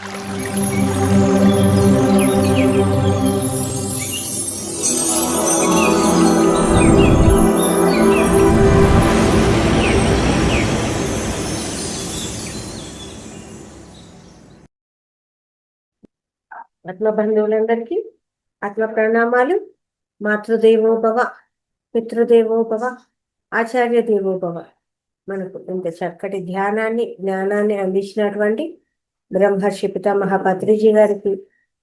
ఆత్మ బంధువులందరికీ ఆత్మ ప్రణామాలు. మాతృదేవోభవ, పితృదేవోభవ, ఆచార్య దేవోభవ. మనకు ఇంత చక్కటి ధ్యానాన్ని జ్ఞానాన్ని అందించినటువంటి బ్రహ్మర్షి పితామహ పత్రిజీ గారికి,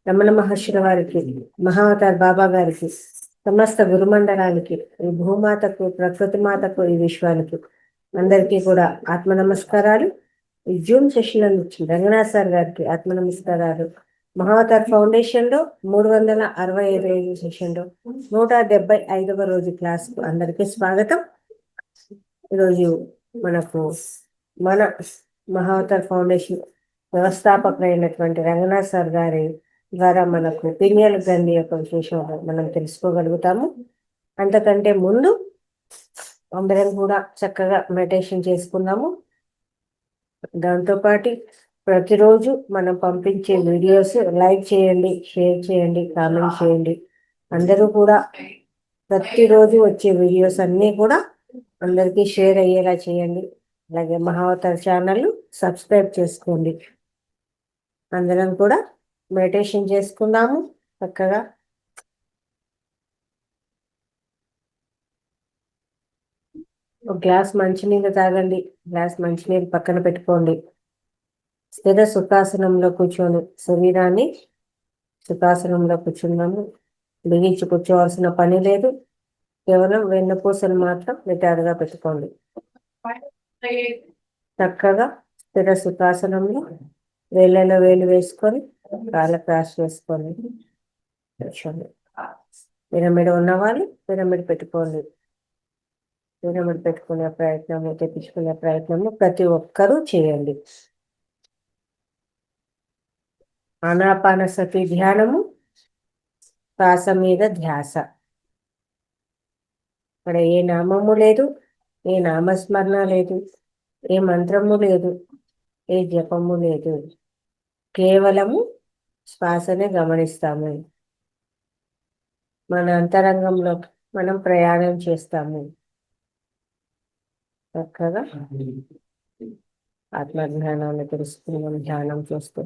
రమణ మహర్షుల వారికి, మహావతార్ బాబా గారికి, సమస్త గురుమండలానికి, ఈ భూమాతకు, ప్రకృతి మాతకు, ఈ విశ్వానికి అందరికీ కూడా ఆత్మ నమస్కారాలు. ఈ జూమ్ సెషన్ నుంచి రంగనాథ్ సార్ గారికి ఆత్మ నమస్కారాలు. మహావతార్ ఫౌండేషన్ లో 365 సెషన్లో 175వ రోజు క్లాస్ కు అందరికీ స్వాగతం. ఈరోజు మనకు మన మహావతార్ ఫౌండేషన్ వ్యవస్థాపకులైనటువంటి రంగనాథ్ సార్ గారి ద్వారా మనకు పినియల్ గ్రంథి యొక్క విశేషం మనం తెలుసుకోగలుగుతాము. అంతకంటే ముందు అందరం కూడా చక్కగా మెడిటేషన్ చేసుకుందాము. దాంతోపాటు ప్రతిరోజు మనం పంపించే వీడియోస్ లైక్ చేయండి, షేర్ చేయండి, కామెంట్ చేయండి. అందరూ కూడా ప్రతిరోజు వచ్చే వీడియోస్ అన్నీ కూడా అందరికీ షేర్ అయ్యేలా చేయండి. అలాగే మహావతార్ ఛానల్ సబ్స్క్రైబ్ చేసుకోండి. అందరం కూడా మెడిటేషన్ చేసుకుందాము. చక్కగా ఒక గ్లాస్ మంచినీళ్ళు తాగండి. గ్లాస్ మంచినీళ్ళు పక్కన పెట్టుకోండి. స్థిర సుఖాసనంలో కూర్చొని శరీరాన్ని సుఖాసనంలో కూర్చున్నాము. బిగించి కూర్చోవలసిన పని లేదు. కేవలం వెన్నుపూసలు మాత్రం నిటారుగా పెట్టుకోండి. చక్కగా స్థిర సుఖాసనంలో వేళ్ళలో వేలు వేసుకొని కాళ్ళ క్రాస్ చేసుకొని కూర్చోండి. పిరమిడ్ ఉన్నవాళ్ళు పిరమిడ్ పెట్టుకోండి. పిరమిడ్ పెట్టుకునే ప్రయత్నం, తెప్పించుకునే ప్రయత్నము ప్రతి ఒక్కరూ చేయండి. ఆనాపానసతి ధ్యానము, శ్వాస మీద ధ్యాస. ఇక్కడ ఏ నామము లేదు, ఏ నామస్మరణ లేదు, ఏ మంత్రము లేదు, ఏ జపము లేదు. కేవలము శ్వాసనే గమనిస్తాము. మన అంతరంగంలో మనం ప్రయాణం చేస్తాము. చక్కగా ఆత్మజ్ఞానాన్ని తెలుసుకున్నాం ధ్యానం చేస్తూ.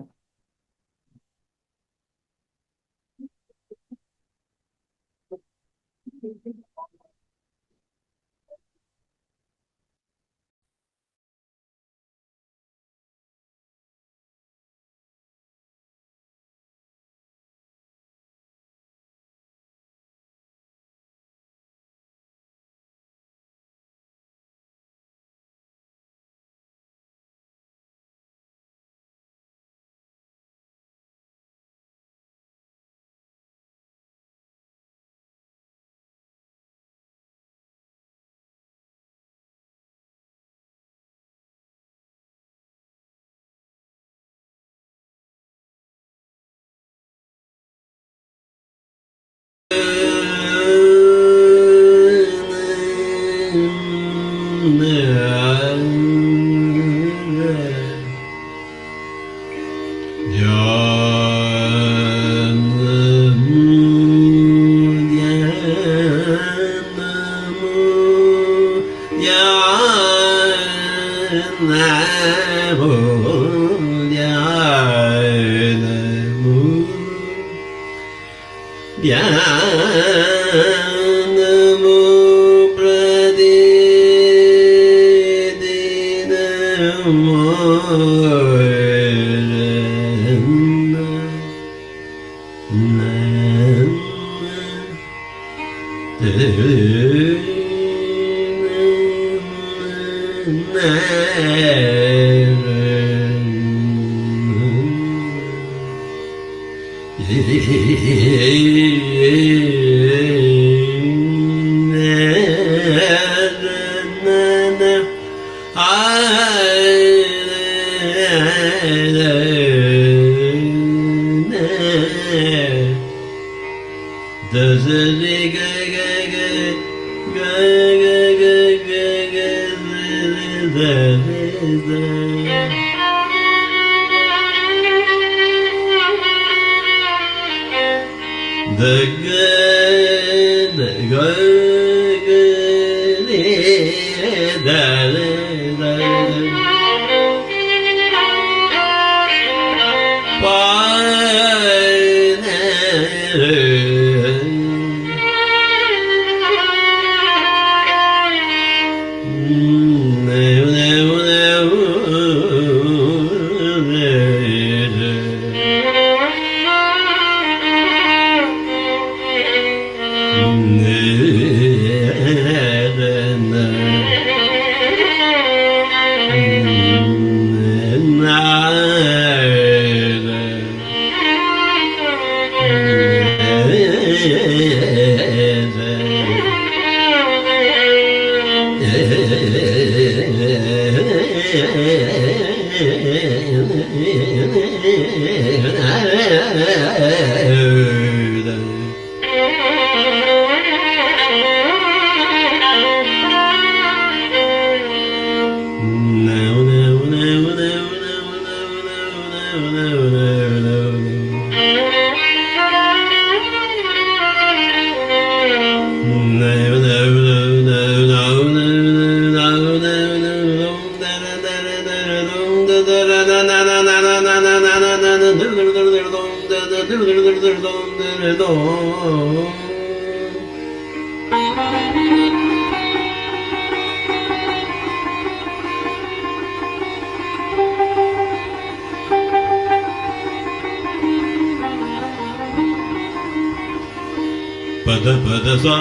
Pada pada sa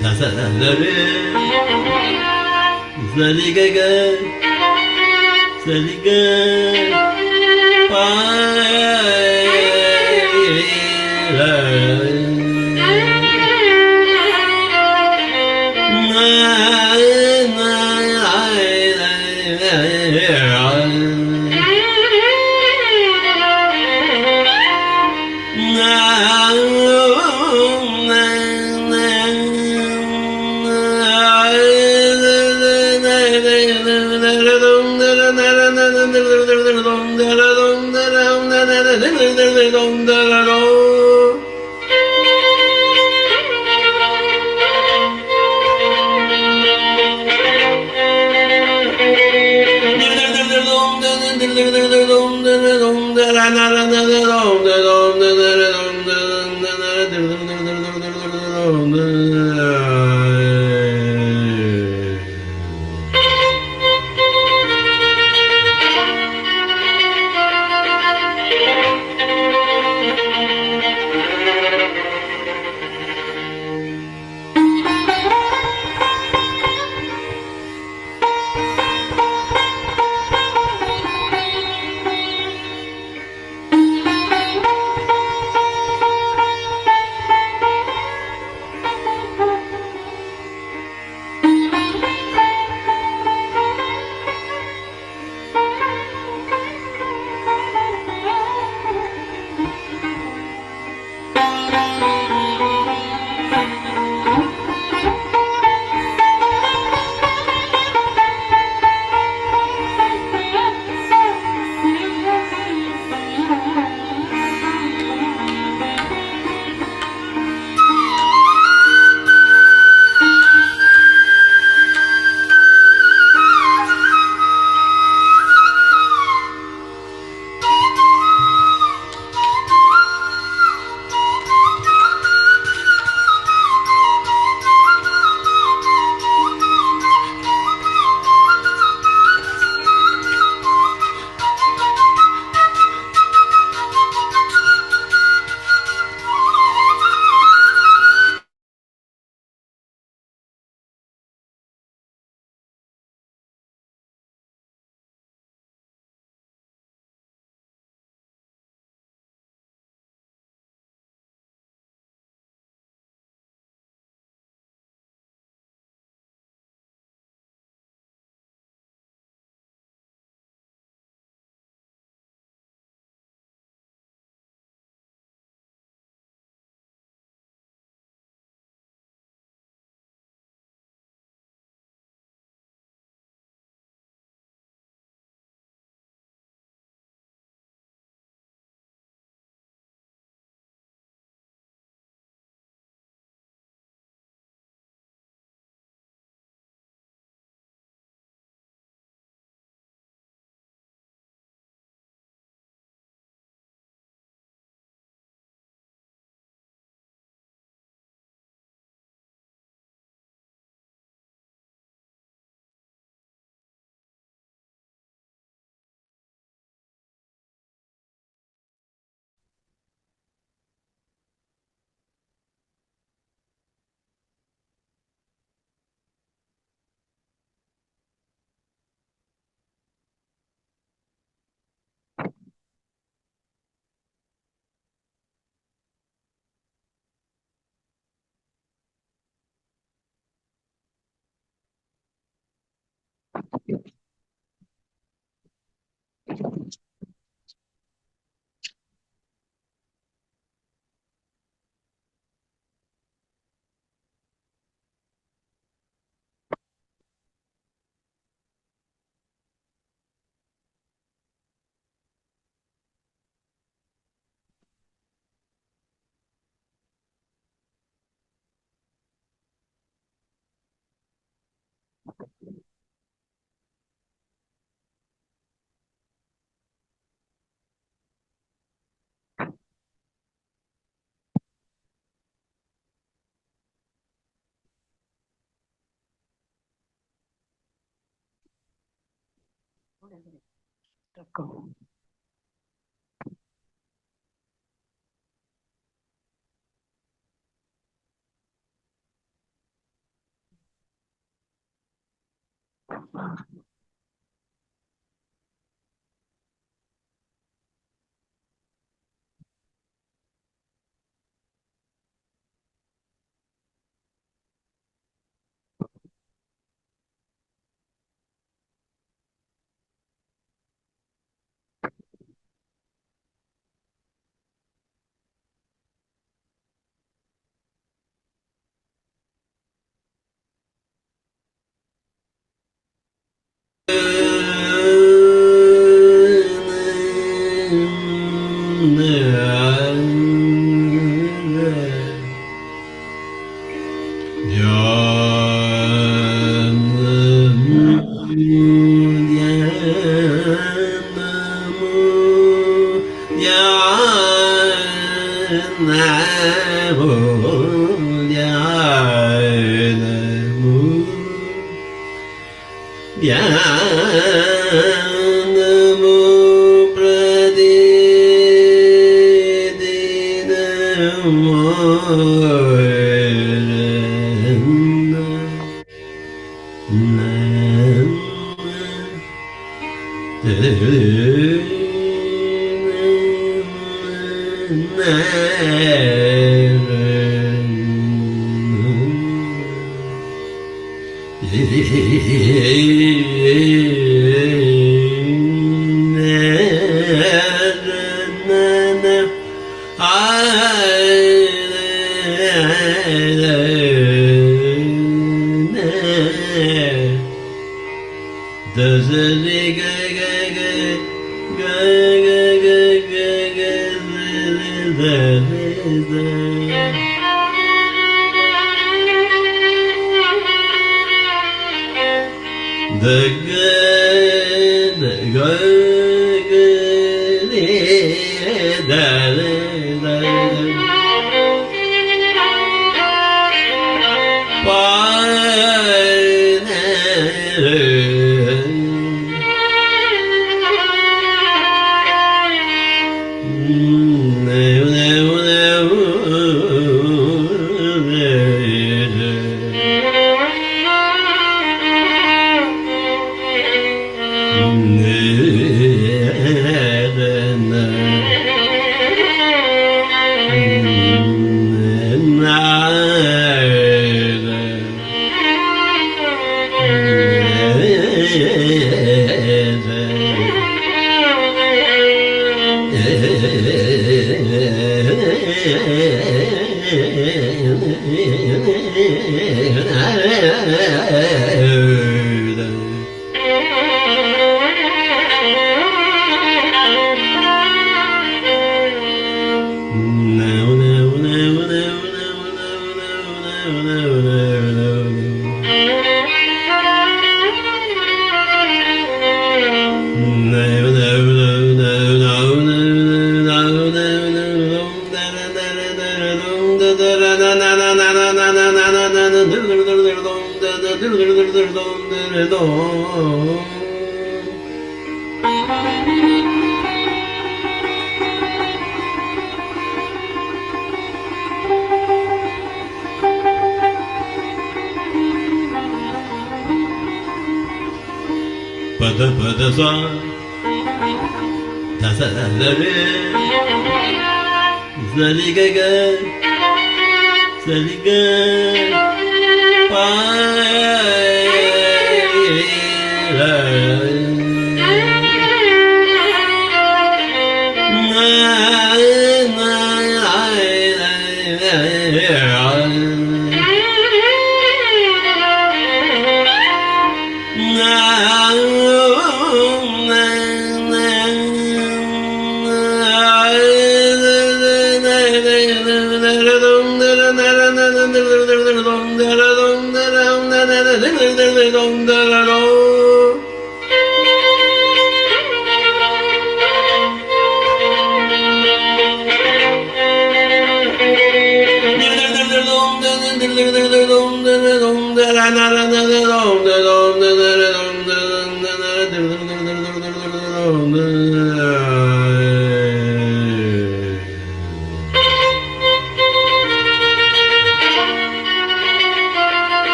da sa da da re sa li ga ga sa li ga pa la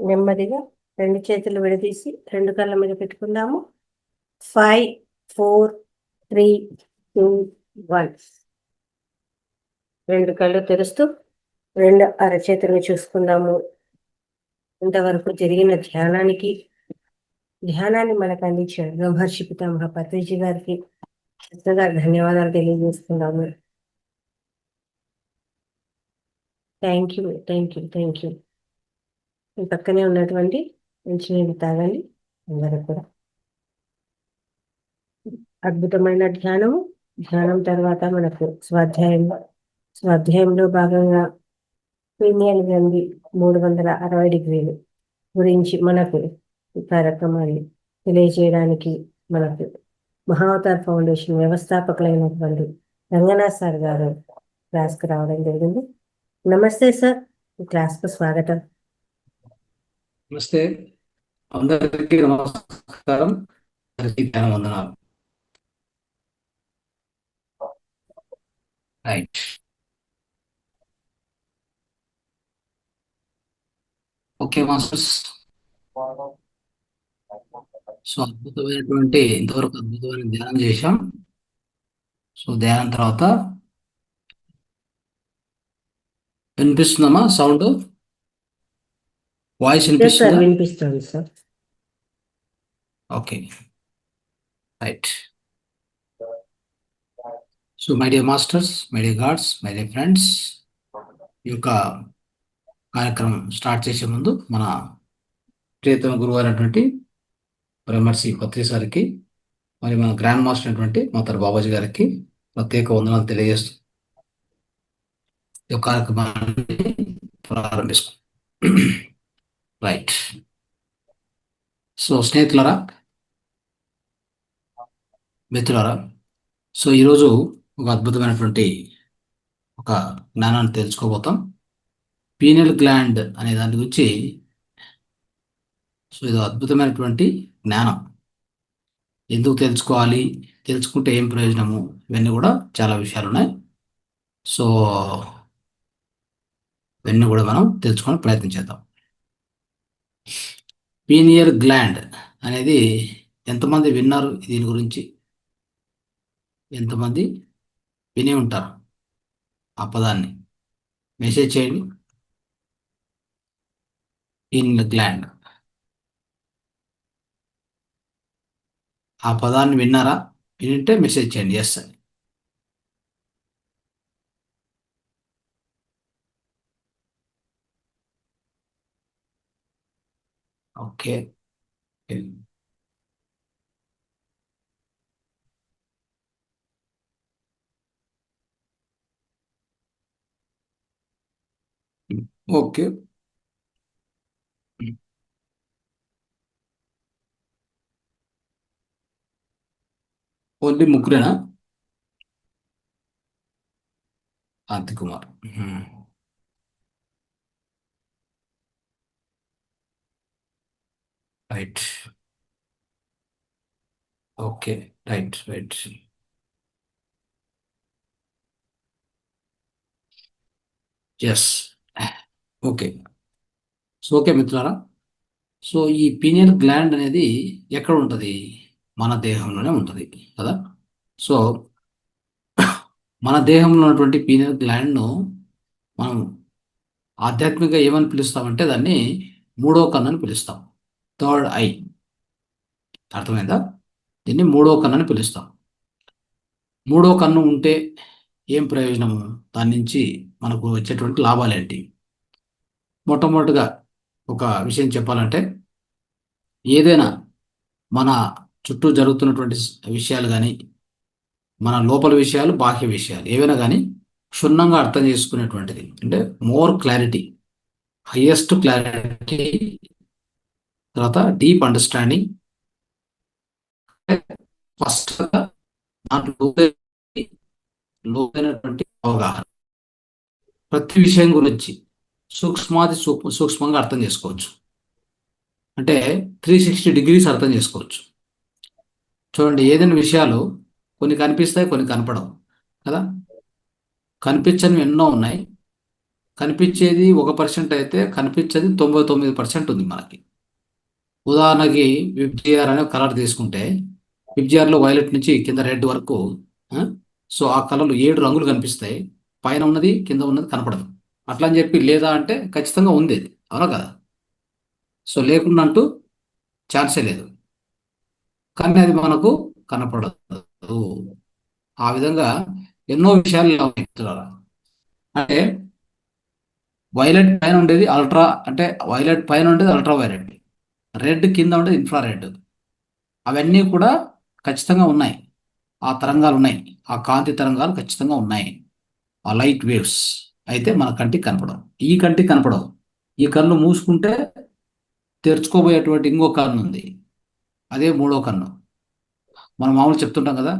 నెమ్మదిగా 2 చేతులు విడదీసి 2 కళ్ళ మీద పెట్టుకుందాము. 5, 4, 3, 2, 1. 2 కళ్ళు తెరుస్తూ 2 అరచేతులను చూసుకుందాము. ఇంతవరకు జరిగిన ధ్యానాన్ని మనకు అందించిన బ్రహ్మర్షి పితామహ పత్రిజీ గారికి చక్కగా ధన్యవాదాలు తెలియజేస్తున్నాము. Thank you. మీ పక్కనే ఉన్నటువంటి మంచినీళ్ళు తాగండి అందరూ కూడా. అద్భుతమైన ధ్యానం తర్వాత మనకు స్వాధ్యాయంలో భాగంగా పీనియల్ గ్రంథి 360 డిగ్రీలు గురించి మనకు ఈ కార్యక్రమాన్ని తెలియజేయడానికి మనకు మహావతార్ ఫౌండేషన్ వ్యవస్థాపకులైనటువంటి రంగనాథ్ సార్ గారు క్లాస్కి రావడం జరిగింది. నమస్తే సార్, ఈ క్లాస్కు స్వాగతం. నమస్తే, అందరికీ నమస్కారం, అందరికీ ధ్యాన వందనాలు. రైట్. ఓకే మాస్టర్స్, సో ఇంతవరకు అద్భుతమైన ధ్యానం చేశాం. సో ధ్యానం తర్వాత వినిపిస్తుందమ్మా సౌండ్? వాయిస్ వినిపిస్తుందా? వినిపిస్తుంది sir. Okay, right. So my dear masters, my dear God's, my dear friends, ఈ యొక్క కార్యక్రమం స్టార్ట్ చేసే ముందు మన ప్రియతమ గురువు అయినటువంటి బ్రహ్మర్షి పత్రి సార్కి, మరి మన గ్రాండ్ మాస్టర్ అయినటువంటి మాతర్ బాబాజీ గారికి ప్రత్యేక వందనాలు తెలియజేస్తూ ఈ యొక్క కార్యక్రమాన్ని ప్రారంభిస్తాం. రైట్. సో స్నేహితులారా, మిత్రులారా, సో ఈరోజు ఒక అద్భుతమైనటువంటి ఒక జ్ఞానాన్ని తెలుసుకోబోతాం. పీనియల్ గ్లాండ్ అనే దాని గురించి. సో ఇది అద్భుతమైనటువంటి జ్ఞానం. ఎందుకు తెలుసుకోవాలి, తెలుసుకుంటే ఏం ప్రయోజనము, ఇవన్నీ కూడా చాలా విషయాలు ఉన్నాయి. సో ఇవన్నీ కూడా మనం తెలుసుకొని ప్రయత్నం చేద్దాం. పీనియల్ గ్లాండ్ అనేది ఎంతమంది విన్నారు? దీని గురించి ఎంతమంది విని ఉంటారు? ఆ పదాన్ని మెసేజ్ చేయండి. పీనియల్ గ్లాండ్, ఆ పదాన్ని విన్నారా? వింటే మెసేజ్ చేయండి ఎస్ అని. Okay, okay. ఓన్లీ ముగ్గురేనా? Kanthi Kumar. Right. Okay, right. Yes, okay. So okay మిత్రులారా, సో ఈ పీనియల్ గ్లాండ్ అనేది ఎక్కడ ఉంటుంది? మన దేహంలోనే ఉంటుంది కదా. సో మన దేహంలో ఉన్నటువంటి పీనియల్ గ్లాండ్ను మనం ఆధ్యాత్మికంగా ఏమని పిలుస్తామంటే దాన్ని మూడో కన్ను అని పిలుస్తాం. థర్డ్ ఐ, అర్థమైందా? దీన్ని మూడో కన్ను అని పిలుస్తాం. మూడో కన్ను ఉంటే ఏం ప్రయోజనము? దాని నుంచి మనకు వచ్చేటువంటి లాభాలు ఏంటి? మొట్టమొదటిగా ఒక విషయం చెప్పాలంటే, ఏదైనా మన చుట్టూ జరుగుతున్నటువంటి విషయాలు కానీ, మన లోపల విషయాలు, బాహ్య విషయాలు ఏవైనా కానీ క్షుణ్ణంగా అర్థం చేసుకునేటువంటిది, అంటే మోర్ క్లారిటీ, హైయెస్ట్ క్లారిటీ, తర్వాత డీప్ అండర్స్టాండింగ్, ఫస్ట్ లోతైనటువంటి అవగాహన, ప్రతి విషయం గురించి సూక్ష్మంగా అర్థం చేసుకోవచ్చు. అంటే 360 డిగ్రీస్ అర్థం చేసుకోవచ్చు. చూడండి, ఏదైనా విషయాలు కొన్ని కనిపిస్తాయి, కొన్ని కనపడవు కదా. కనిపించనివి ఎన్నో ఉన్నాయి, కనిపించేది 1% అయితే కనిపించేది 99% ఉంది మనకి. ఉదాహరణకి విబ్జిఆర్ అనే కలర్ తీసుకుంటే విబ్జిఆర్లో వైలెట్ నుంచి కింద రెడ్ వరకు ఆ, సో ఆ కలర్లు 7 రంగులు కనిపిస్తాయి. పైన ఉన్నది కింద ఉన్నది కనపడదు. అట్లా అని చెప్పి లేదా అంటే ఖచ్చితంగా ఉంది అది, అవునా కదా? సో లేకుండా అంటూ ఛాన్సే లేదు. కానీ అది మనకు కనపడదు. ఆ విధంగా ఎన్నో విషయాలు ఇలా ఉన్నాయి మిత్రులారా. అంటే వైలెట్ పైన ఉండేది అల్ట్రా, అంటే వైలెట్ పైన ఉండేది అల్ట్రా వైలెట్, రెడ్ కింద ఉండేది ఇన్ఫ్రా రెడ్. అవన్నీ కూడా ఖచ్చితంగా ఉన్నాయి. ఆ తరంగాలు ఉన్నాయి, ఆ కాంతి తరంగాలు ఖచ్చితంగా ఉన్నాయి, ఆ లైట్ వేవ్స్. అయితే మన కంటికి కనపడవు. ఈ కంటికి కనపడవు. ఈ కన్ను మూసుకుంటే తెరుచుకోబోయేటువంటి ఇంకో కన్ను ఉంది, అదే మూడో కన్ను. మనం మామూలు చెప్తుంటాం కదా,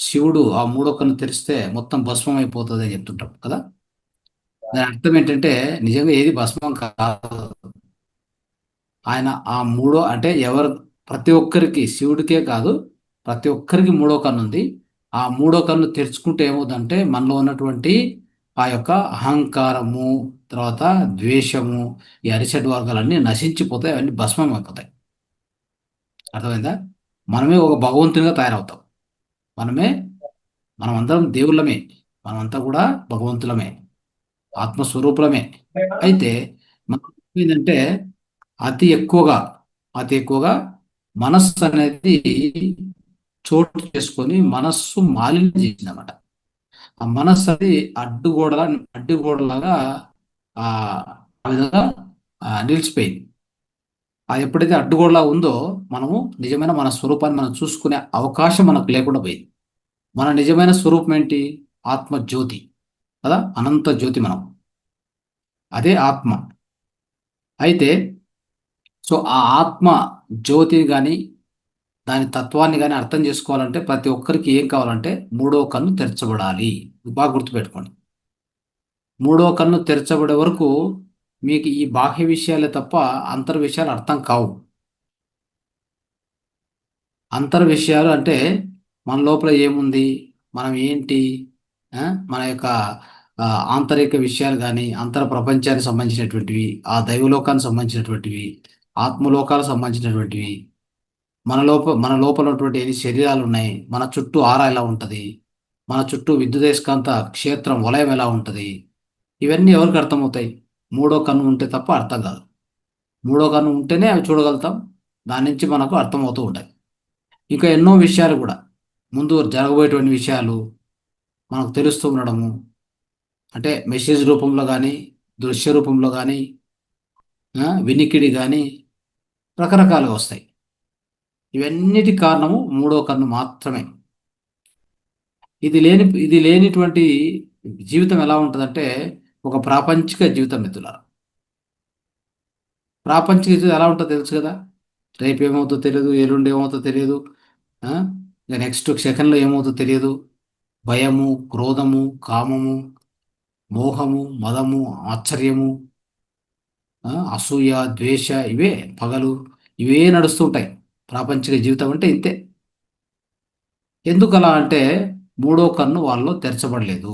శివుడు ఆ మూడో కన్ను తెరిస్తే మొత్తం భస్మం అయిపోతుంది అని చెప్తుంటాం కదా. దాని అర్థం ఏంటంటే నిజంగా ఏది భస్మం కాదు. ఆయన ఆ మూడో అంటే ఎవరు, ప్రతి ఒక్కరికి, శివుడికే కాదు ప్రతి ఒక్కరికి మూడో కన్ను ఉంది. ఆ మూడో కన్ను తెరుచుకుంటే ఏమవుతుందంటే మనలో ఉన్నటువంటి ఆ యొక్క అహంకారము, తర్వాత ద్వేషము, ఈ అరిషడ్ వర్గాలన్నీ నశించిపోతాయి, అవన్నీ భస్మం అయిపోతాయి. అర్థమైందా? మనమే ఒక భగవంతునిగా తయారవుతాం. మనమే, మనమందరం దేవుళ్ళమే, మనమంతా కూడా భగవంతులమే, ఆత్మస్వరూపులమే. అయితే మనం ఏంటంటే అతి ఎక్కువగా అతి ఎక్కువగా మనస్సు అనేది చోటు చేసుకొని మనస్సు మాలిన్యం చేసిందన్నమాట. ఆ మనస్సు అది అడ్డుగోడలాగా ఆ ఆ విధంగా నిలిచిపోయింది. అది ఎప్పుడైతే అడ్డుగోడలా ఉందో మనము నిజమైన మన స్వరూపాన్ని మనం చూసుకునే అవకాశం మనకు లేకుండా పోయింది. మన నిజమైన స్వరూపం ఏంటి? ఆత్మ జ్యోతి కదా, అనంత జ్యోతి మనం, అదే ఆత్మ. అయితే సో ఆ ఆత్మ జ్యోతిని కానీ దాని తత్వాన్ని కానీ అర్థం చేసుకోవాలంటే ప్రతి ఒక్కరికి ఏం కావాలంటే మూడో కన్ను తెరచబడాలి. ఇది బాగా గుర్తుపెట్టుకోండి. మూడో కన్ను తెరచబడే వరకు మీకు ఈ బాహ్య విషయాలే తప్ప అంతర్ విషయాలు అర్థం కావు. అంతర్ విషయాలు అంటే మన లోపల ఏముంది, మనం ఏంటి, ఆ, మన యొక్క ఆంతరిక విషయాలు కానీ, అంతర ప్రపంచానికి సంబంధించినటువంటివి, ఆ దైవలోకానికి సంబంధించినటువంటివి, ఆత్మలోకాలకు సంబంధించినటువంటివి, మన లోపల ఉన్నటువంటి ఎన్ని శరీరాలు ఉన్నాయి, మన చుట్టూ ఆరా ఎలా ఉంటుంది, మన చుట్టూ విద్యుదయస్కాంత క్షేత్రం వలయం ఎలా ఉంటుంది, ఇవన్నీ ఎవరికి అర్థమవుతాయి? మూడో కన్ను ఉంటే తప్ప అర్థం కాదు. మూడో కన్ను ఉంటేనే అవి చూడగలుగుతాం, దాని నుంచి మనకు అర్థమవుతూ ఉంటాయి. ఇంకా ఎన్నో విషయాలు కూడా, ముందు జరగబోయేటువంటి విషయాలు మనకు తెలుస్తూ ఉండడము, అంటే మెసేజ్ రూపంలో కానీ, దృశ్య రూపంలో కానీ, వినికిడి కానీ రకరకాలుగా వస్తాయి. ఇవన్నిటి కారణము మూడో కన్ను మాత్రమే. ఇది లేనిటువంటి జీవితం ఎలా ఉంటుందంటే ఒక ప్రాపంచిక జీవితం మిత్రులారా. ప్రాపంచిక జీవితం ఎలా ఉంటుందో తెలుసు కదా. రేపు ఏమవుతుందో తెలియదు, ఎల్లుండి ఏమవుతుందో తెలియదు, నెక్స్ట్ సెకండ్లో ఏమవుతుందో తెలియదు. భయము, క్రోధము, కామము, మోహము, మదము, ఆశ్చర్యము, అసూయ, ద్వేష, ఇవే పగలు, ఇవే నడుస్తుంటాయి. ప్రాపంచిక జీవితం అంటే ఇంతే. ఎందుకు అలా అంటే మూడో కన్ను వాళ్ళలో తెరచబడలేదు.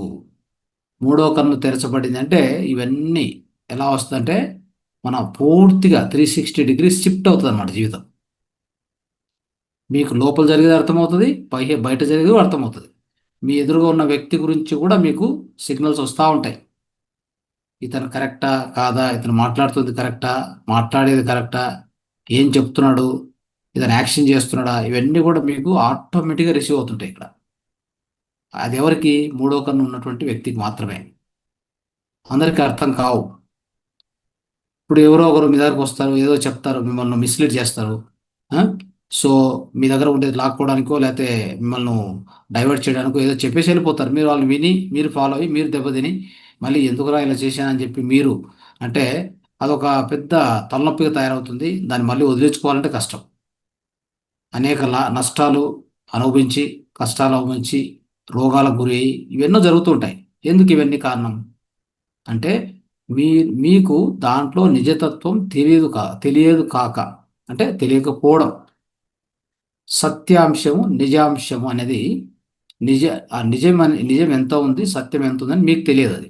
మూడో కన్ను తెరచబడింది అంటే ఇవన్నీ ఎలా వస్తుందంటే మన పూర్తిగా 360 డిగ్రీస్ షిఫ్ట్ అవుతుంది అన్నమాట జీవితం. మీకు లోపల జరిగేది అర్థమవుతుంది, బయట జరిగేది అర్థమవుతుంది. మీ ఎదురుగా ఉన్న వ్యక్తి గురించి కూడా మీకు సిగ్నల్స్ వస్తూ ఉంటాయి. ఇతను కరెక్టా కాదా, ఇతను మాట్లాడుతుంది కరెక్టా, మాట్లాడేది కరెక్టా, ఏం చెప్తున్నాడు, ఇతను యాక్షన్ చేస్తున్నాడా, ఇవన్నీ కూడా మీకు ఆటోమేటిక్గా రిసీవ్ అవుతుంటాయి ఇక్కడ. అది ఎవరికి? మూడో కన్ను ఉన్నటువంటి వ్యక్తికి మాత్రమే. అందరికీ అర్థం కావు. ఇప్పుడు ఎవరో ఒకరు మీ దగ్గరకు వస్తారు, ఏదో చెప్తారు, మిమ్మల్ని మిస్లీడ్ చేస్తారు. సో మీ దగ్గర ఉండేది లాక్కోవడానికో లేకపోతే మిమ్మల్ని డైవర్ట్ చేయడానికో ఏదో చెప్పేసి వెళ్ళిపోతారు. మీరు వాళ్ళు విని, మీరు ఫాలో అయ్యి, మీరు దెబ్బతిని మళ్ళీ ఎందుకురా ఇలా చేశానని చెప్పి మీరు, అంటే అదొక పెద్ద తలనొప్పిగా తయారవుతుంది. దాన్ని మళ్ళీ వదిలించుకోవాలంటే కష్టం. అనేక నష్టాలు అనుభవించి, కష్టాలు అనుభవించి, రోగాలకు గురి అయ్యి ఇవన్నో జరుగుతూ ఉంటాయి. ఎందుకు ఇవన్నీ కారణం అంటే మీకు దాంట్లో నిజతత్వం తెలియదు కాక, అంటే తెలియకపోవడం. సత్యాంశము, నిజాంశము అనేది నిజం ఎంత ఉంది, సత్యం ఎంత ఉందని మీకు తెలియదు. అది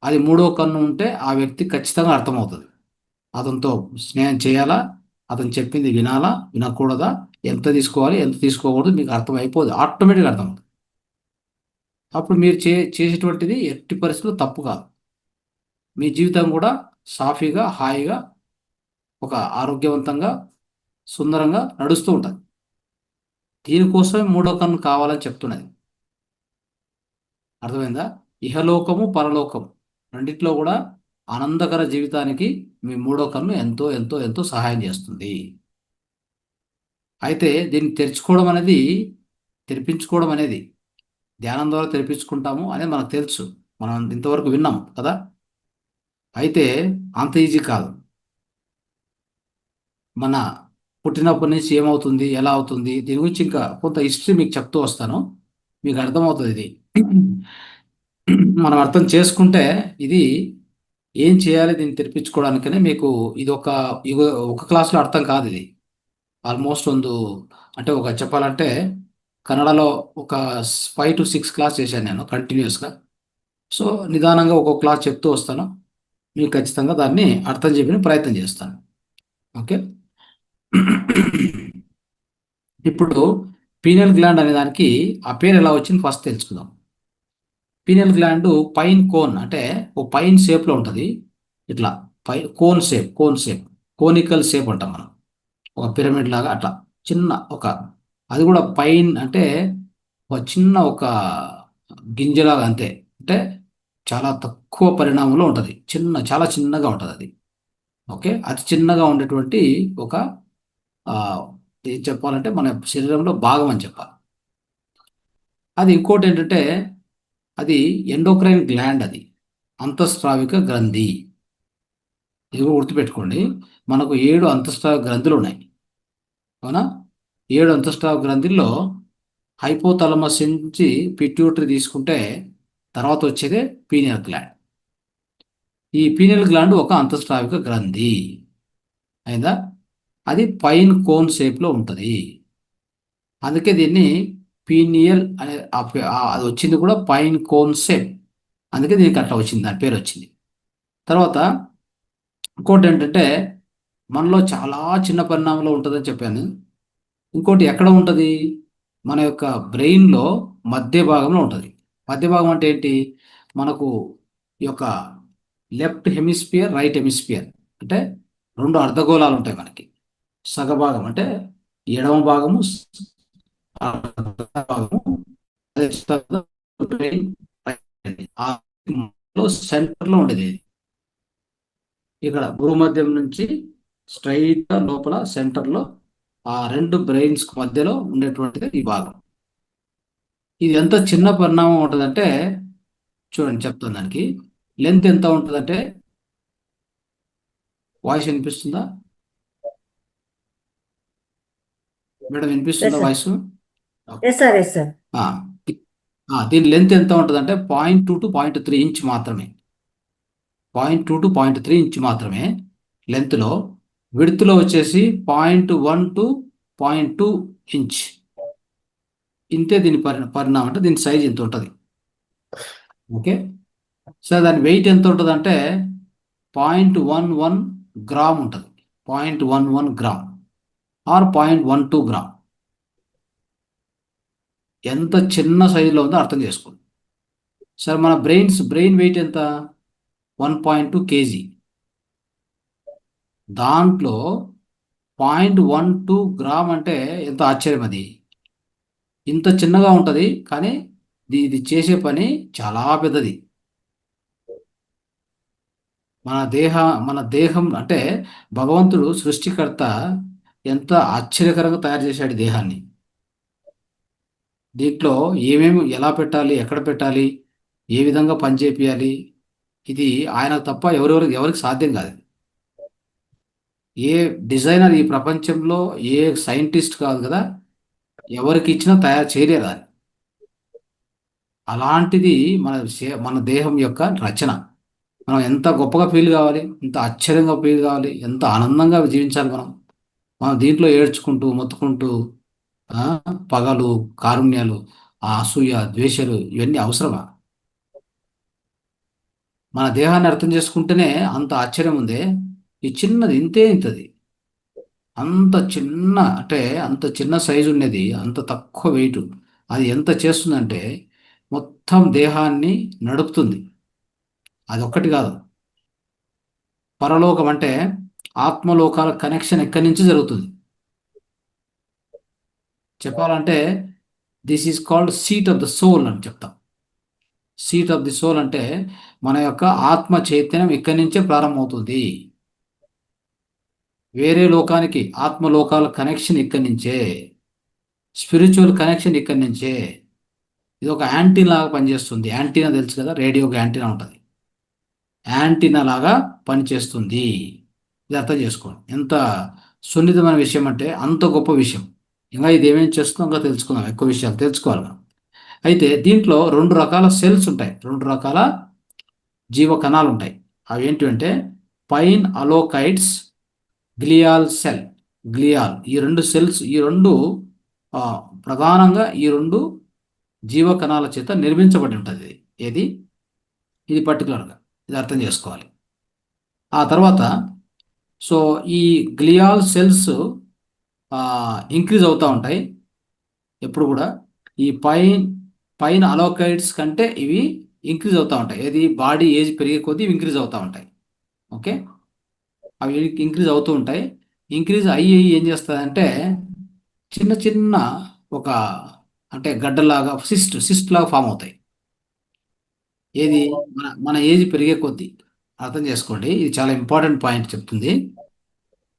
అది మూడో కన్ను ఉంటే ఆ వ్యక్తి ఖచ్చితంగా అర్థమవుతుంది. అతనితో స్నేహం చేయాలా, అతను చెప్పింది వినాలా, వినకూడదా, ఎంత తీసుకోవాలి, ఎంత తీసుకోకూడదు మీకు అర్థమైపోదు, ఆటోమేటిక్గా అర్థమవుతుంది. అప్పుడు మీరు చేసేటువంటిది ఎట్టి పరిస్థితుల్లో తప్పు కాదు. మీ జీవితం కూడా సాఫీగా, హాయిగా, ఒక ఆరోగ్యవంతంగా, సుందరంగా నడుస్తూ ఉంటుంది. దీనికోసమే మూడో కన్ను కావాలని చెప్తున్నది. అర్థమైందా? ఇహలోకము, పరలోకము రెండిట్లో కూడా ఆనందకర జీవితానికి మీ మూడో కన్ను ఎంతో ఎంతో ఎంతో సహాయం చేస్తుంది. అయితే దీన్ని తెరిపించుకోవడం అనేది ధ్యానం ద్వారా తెరిపించుకుంటాము అనేది మనకు తెలుసు, మనం ఇంతవరకు విన్నాం కదా. అయితే అంత ఈజీ కాదు. మన పుట్టినప్పటి నుంచి ఏమవుతుంది, ఎలా అవుతుంది, దీని గురించి ఇంకా కొంత హిస్టరీ మీకు చెప్తూ వస్తాను, మీకు అర్థమవుతుంది ఇది. మనం అర్థం చేసుకుంటే ఇది ఏం చేయాలి దీన్ని తెరిపించుకోవడానికనే మీకు ఇది ఒక క్లాస్లో అర్థం కాదు. ఇది ఆల్మోస్ట్ అంటే చెప్పాలంటే కన్నడలో ఒక 5 to 6 క్లాస్ చేశాను నేను కంటిన్యూస్గా. సో నిదానంగా ఒక్కొక్క క్లాస్ చెప్తూ వస్తాను, మీకు ఖచ్చితంగా దాన్ని అర్థం చెప్పిన ప్రయత్నం చేస్తాను. ఓకే. ఇప్పుడు పీనియల్ గ్లాండ్ అనే దానికి ఆ పేరు ఎలా వచ్చింది ఫస్ట్ తెలుసుకుందాం. పీనియల్ గ్లాండ్ పైన్ కోన్, అంటే ఓ పైన్ షేప్లో ఉంటుంది. ఇట్లా కోన్ షేప్, కోనికల్ షేప్ అంటాం మనం, ఒక పిరమిడ్ లాగా అట్లా చిన్న అది కూడా పైన్ అంటే ఒక చిన్న గింజలాగా అంతే. అంటే చాలా తక్కువ పరిణామంలో ఉంటుంది, చాలా చిన్నగా ఉంటుంది అది. ఓకే. అతి చిన్నగా ఉండేటువంటి ఆ, ఏం చెప్పాలంటే మన శరీరంలో భాగం అని చెప్పాలి. అది ఇంకోటి ఏంటంటే అది ఎండోక్రైన్ గ్లాండ్, అది అంతఃస్రావిక గ్రంథి. ఇది కూడా గుర్తుపెట్టుకోండి, మనకు 7 అంతఃస్రావ గ్రంథులు ఉన్నాయి, అవునా? 7 అంతఃస్రావ గ్రంథుల్లో హైపోథాలమస్ నుంచి పిట్యూటరీ తీసుకుంటే తర్వాత వచ్చేదే పీనియల్ గ్లాండ్. ఈ పీనియల్ గ్లాండ్ ఒక అంతఃస్రావిక గ్రంథి అయిందా. అది పైన్ కోన్ షేప్లో ఉంటుంది, అందుకే దీన్ని పీనియల్ అనే అది వచ్చింది కూడా పైన్ కోన్ షేప్, అందుకే దీనికి అట్లా వచ్చింది, దాని పేరు వచ్చింది. తర్వాత ఇంకోటి ఏంటంటే మనలో చాలా చిన్న పరిణామంలో ఉంటుందని చెప్పాను. ఇంకోటి ఎక్కడ ఉంటుంది, మన యొక్క బ్రెయిన్లో మధ్య భాగంలో ఉంటుంది. మధ్య భాగం అంటే ఏంటి, మనకు ఈ యొక్క లెఫ్ట్ హెమిస్ఫియర్, రైట్ హెమిస్ఫియర్ అంటే 2 అర్ధగోళాలు ఉంటాయి మనకి. సగభాగం అంటే ఎడమ భాగము, సెంటర్లో ఉండేది. ఇక్కడ భూమధ్యం నుంచి స్ట్రైట్ లోపల సెంటర్లో ఆ 2 బ్రెయిన్స్ మధ్యలో ఉండేటువంటిది ఈ భాగం. ఇది ఎంత చిన్న పరిణామం ఉంటుందంటే చూడండి, చెప్తాను. దానికి లెంత్ ఎంత ఉంటుందంటే, వాయిస్ వినిపిస్తుందా మేడం? వినిపిస్తుందా వాయిస్? సార్. దీని లెంత్ ఎంత ఉంటుందంటే 0.2 to 0.3 ఇంచ్ మాత్రమే. 0.2 to 0.3 ఇంచ్ మాత్రమే లెంత్లో. విడ్త్లో వచ్చేసి 0.1 to 0.2 ఇంచ్. ఇంతే దీని పరిణామం, అంటే దీని సైజ్ ఇంత ఉంటుంది. ఓకే. సో దాని వెయిట్ ఎంత ఉంటుంది అంటే 0.11 గ్రామ్ ఉంటుంది, 0.11 గ్రామ్ ఆర్ 0.12 గ్రామ్. ఎంత చిన్న సైజులో ఉందో అర్థం చేసుకోండి. సరే, మన బ్రెయిన్ వెయిట్ ఎంత, 1.2 kg. దాంట్లో 0.12 గ్రామ్ అంటే ఎంత ఆశ్చర్యం. అది ఇంత చిన్నగా ఉంటుంది, కానీ ఇది చేసే పని చాలా పెద్దది. మన దేహం అంటే భగవంతుడు సృష్టికర్త ఎంత ఆశ్చర్యకరంగా తయారు చేశాడు ఈ దేహాన్ని. దీంట్లో ఏమేమి ఎలా పెట్టాలి, ఎక్కడ పెట్టాలి, ఏ విధంగా పని చేపియాలి, ఇది ఆయనకు తప్ప ఎవరికి సాధ్యం కాదు. ఏ డిజైనర్ ఈ ప్రపంచంలో, ఏ సైంటిస్ట్ కాదు కదా, ఎవరికి ఇచ్చినా తయారు చేయలేరు అది. అలాంటిది మన దేహం యొక్క రచన. మనం ఎంత గొప్పగా ఫీల్ కావాలి, ఎంత ఆశ్చర్యంగా ఫీల్ కావాలి, ఎంత ఆనందంగా జీవించాలి. మనం దీంట్లో ఏడ్చుకుంటూ, మొత్తుకుంటూ, పగలు, కారుణ్యాలు, అసూయ, ద్వేషాలు ఇవన్నీ అవసరమా? మన దేహాన్ని అర్థం చేసుకుంటేనే అంత ఆశ్చర్యం ఉందే. ఈ చిన్నది ఇంతే ఇంతది, అంత చిన్న, అంటే అంత చిన్న సైజు ఉన్నది, అంత తక్కువ వెయిట్, అది ఎంత చేస్తుందంటే మొత్తం దేహాన్ని నడుపుతుంది. అది ఒక్కటి కాదు, పరలోకం అంటే ఆత్మలోకాల కనెక్షన్ ఎక్కడి నుంచి జరుగుతుంది చెప్పాలంటే, this is called seat of the soul అని చెప్తాం. సీట్ ఆఫ్ ది సోల్ అంటే మన యొక్క ఆత్మ చైతన్యం ఇక్కడి నుంచే ప్రారంభమవుతుంది. వేరే లోకానికి ఆత్మలోకాల కనెక్షన్ ఇక్కడి నుంచే, స్పిరిచువల్ కనెక్షన్ ఇక్కడి నుంచే. ఇది ఒక యాంటీనా లాగా పనిచేస్తుంది. యాంటీనా తెలుసు కదా, రేడియోకి యాంటీనా ఉంటుంది, యాంటీనా లాగా పనిచేస్తుంది. ఇది అర్థం చేసుకోండి. ఎంత సున్నితమైన విషయం అంటే అంత గొప్ప విషయం. ఇంకా ఇది ఏమేమి చేస్తుందో ఇంకా తెలుసుకుందాం, ఎక్కువ విషయాలు తెలుసుకోవాలి మనం. అయితే దీంట్లో 2 రకాల సెల్స్ ఉంటాయి, 2 రకాల జీవ కణాలు ఉంటాయి. అవి ఏంటంటే పైన్ అలోకైట్స్, గ్లియాల్ సెల్, గ్లియాల్. ఈ 2 సెల్స్, ఈ 2 ప్రధానంగా ఈ 2 జీవ కణాల చేత నిర్మించబడి ఉంటుంది. ఏది ఇది పర్టికులర్గా ఇది అర్థం చేసుకోవాలి. ఆ తర్వాత సో ఈ గ్లియాల్ సెల్స్ ఇంక్రీజ్ అవుతూ ఉంటాయి ఎప్పుడు కూడా. ఈ పైన అలోకైట్స్ కంటే ఇవి ఇంక్రీజ్ అవుతూ ఉంటాయి. ఏది బాడీ ఏజ్ పెరిగే కొద్దీ ఇవి ఇంక్రీజ్ అవుతూ ఉంటాయి. ఓకే, అవి ఇంక్రీజ్ అవుతూ ఉంటాయి. ఇంక్రీజ్ అయ్యి ఏం చేస్తుందంటే చిన్న చిన్న ఒక అంటే గడ్డలాగా సిస్ట్ లాగా ఫామ్ అవుతాయి. ఏది మన ఏజ్ పెరిగే కొద్దీ. అర్థం చేసుకోండి, ఇది చాలా ఇంపార్టెంట్ పాయింట్ చెప్తుంది.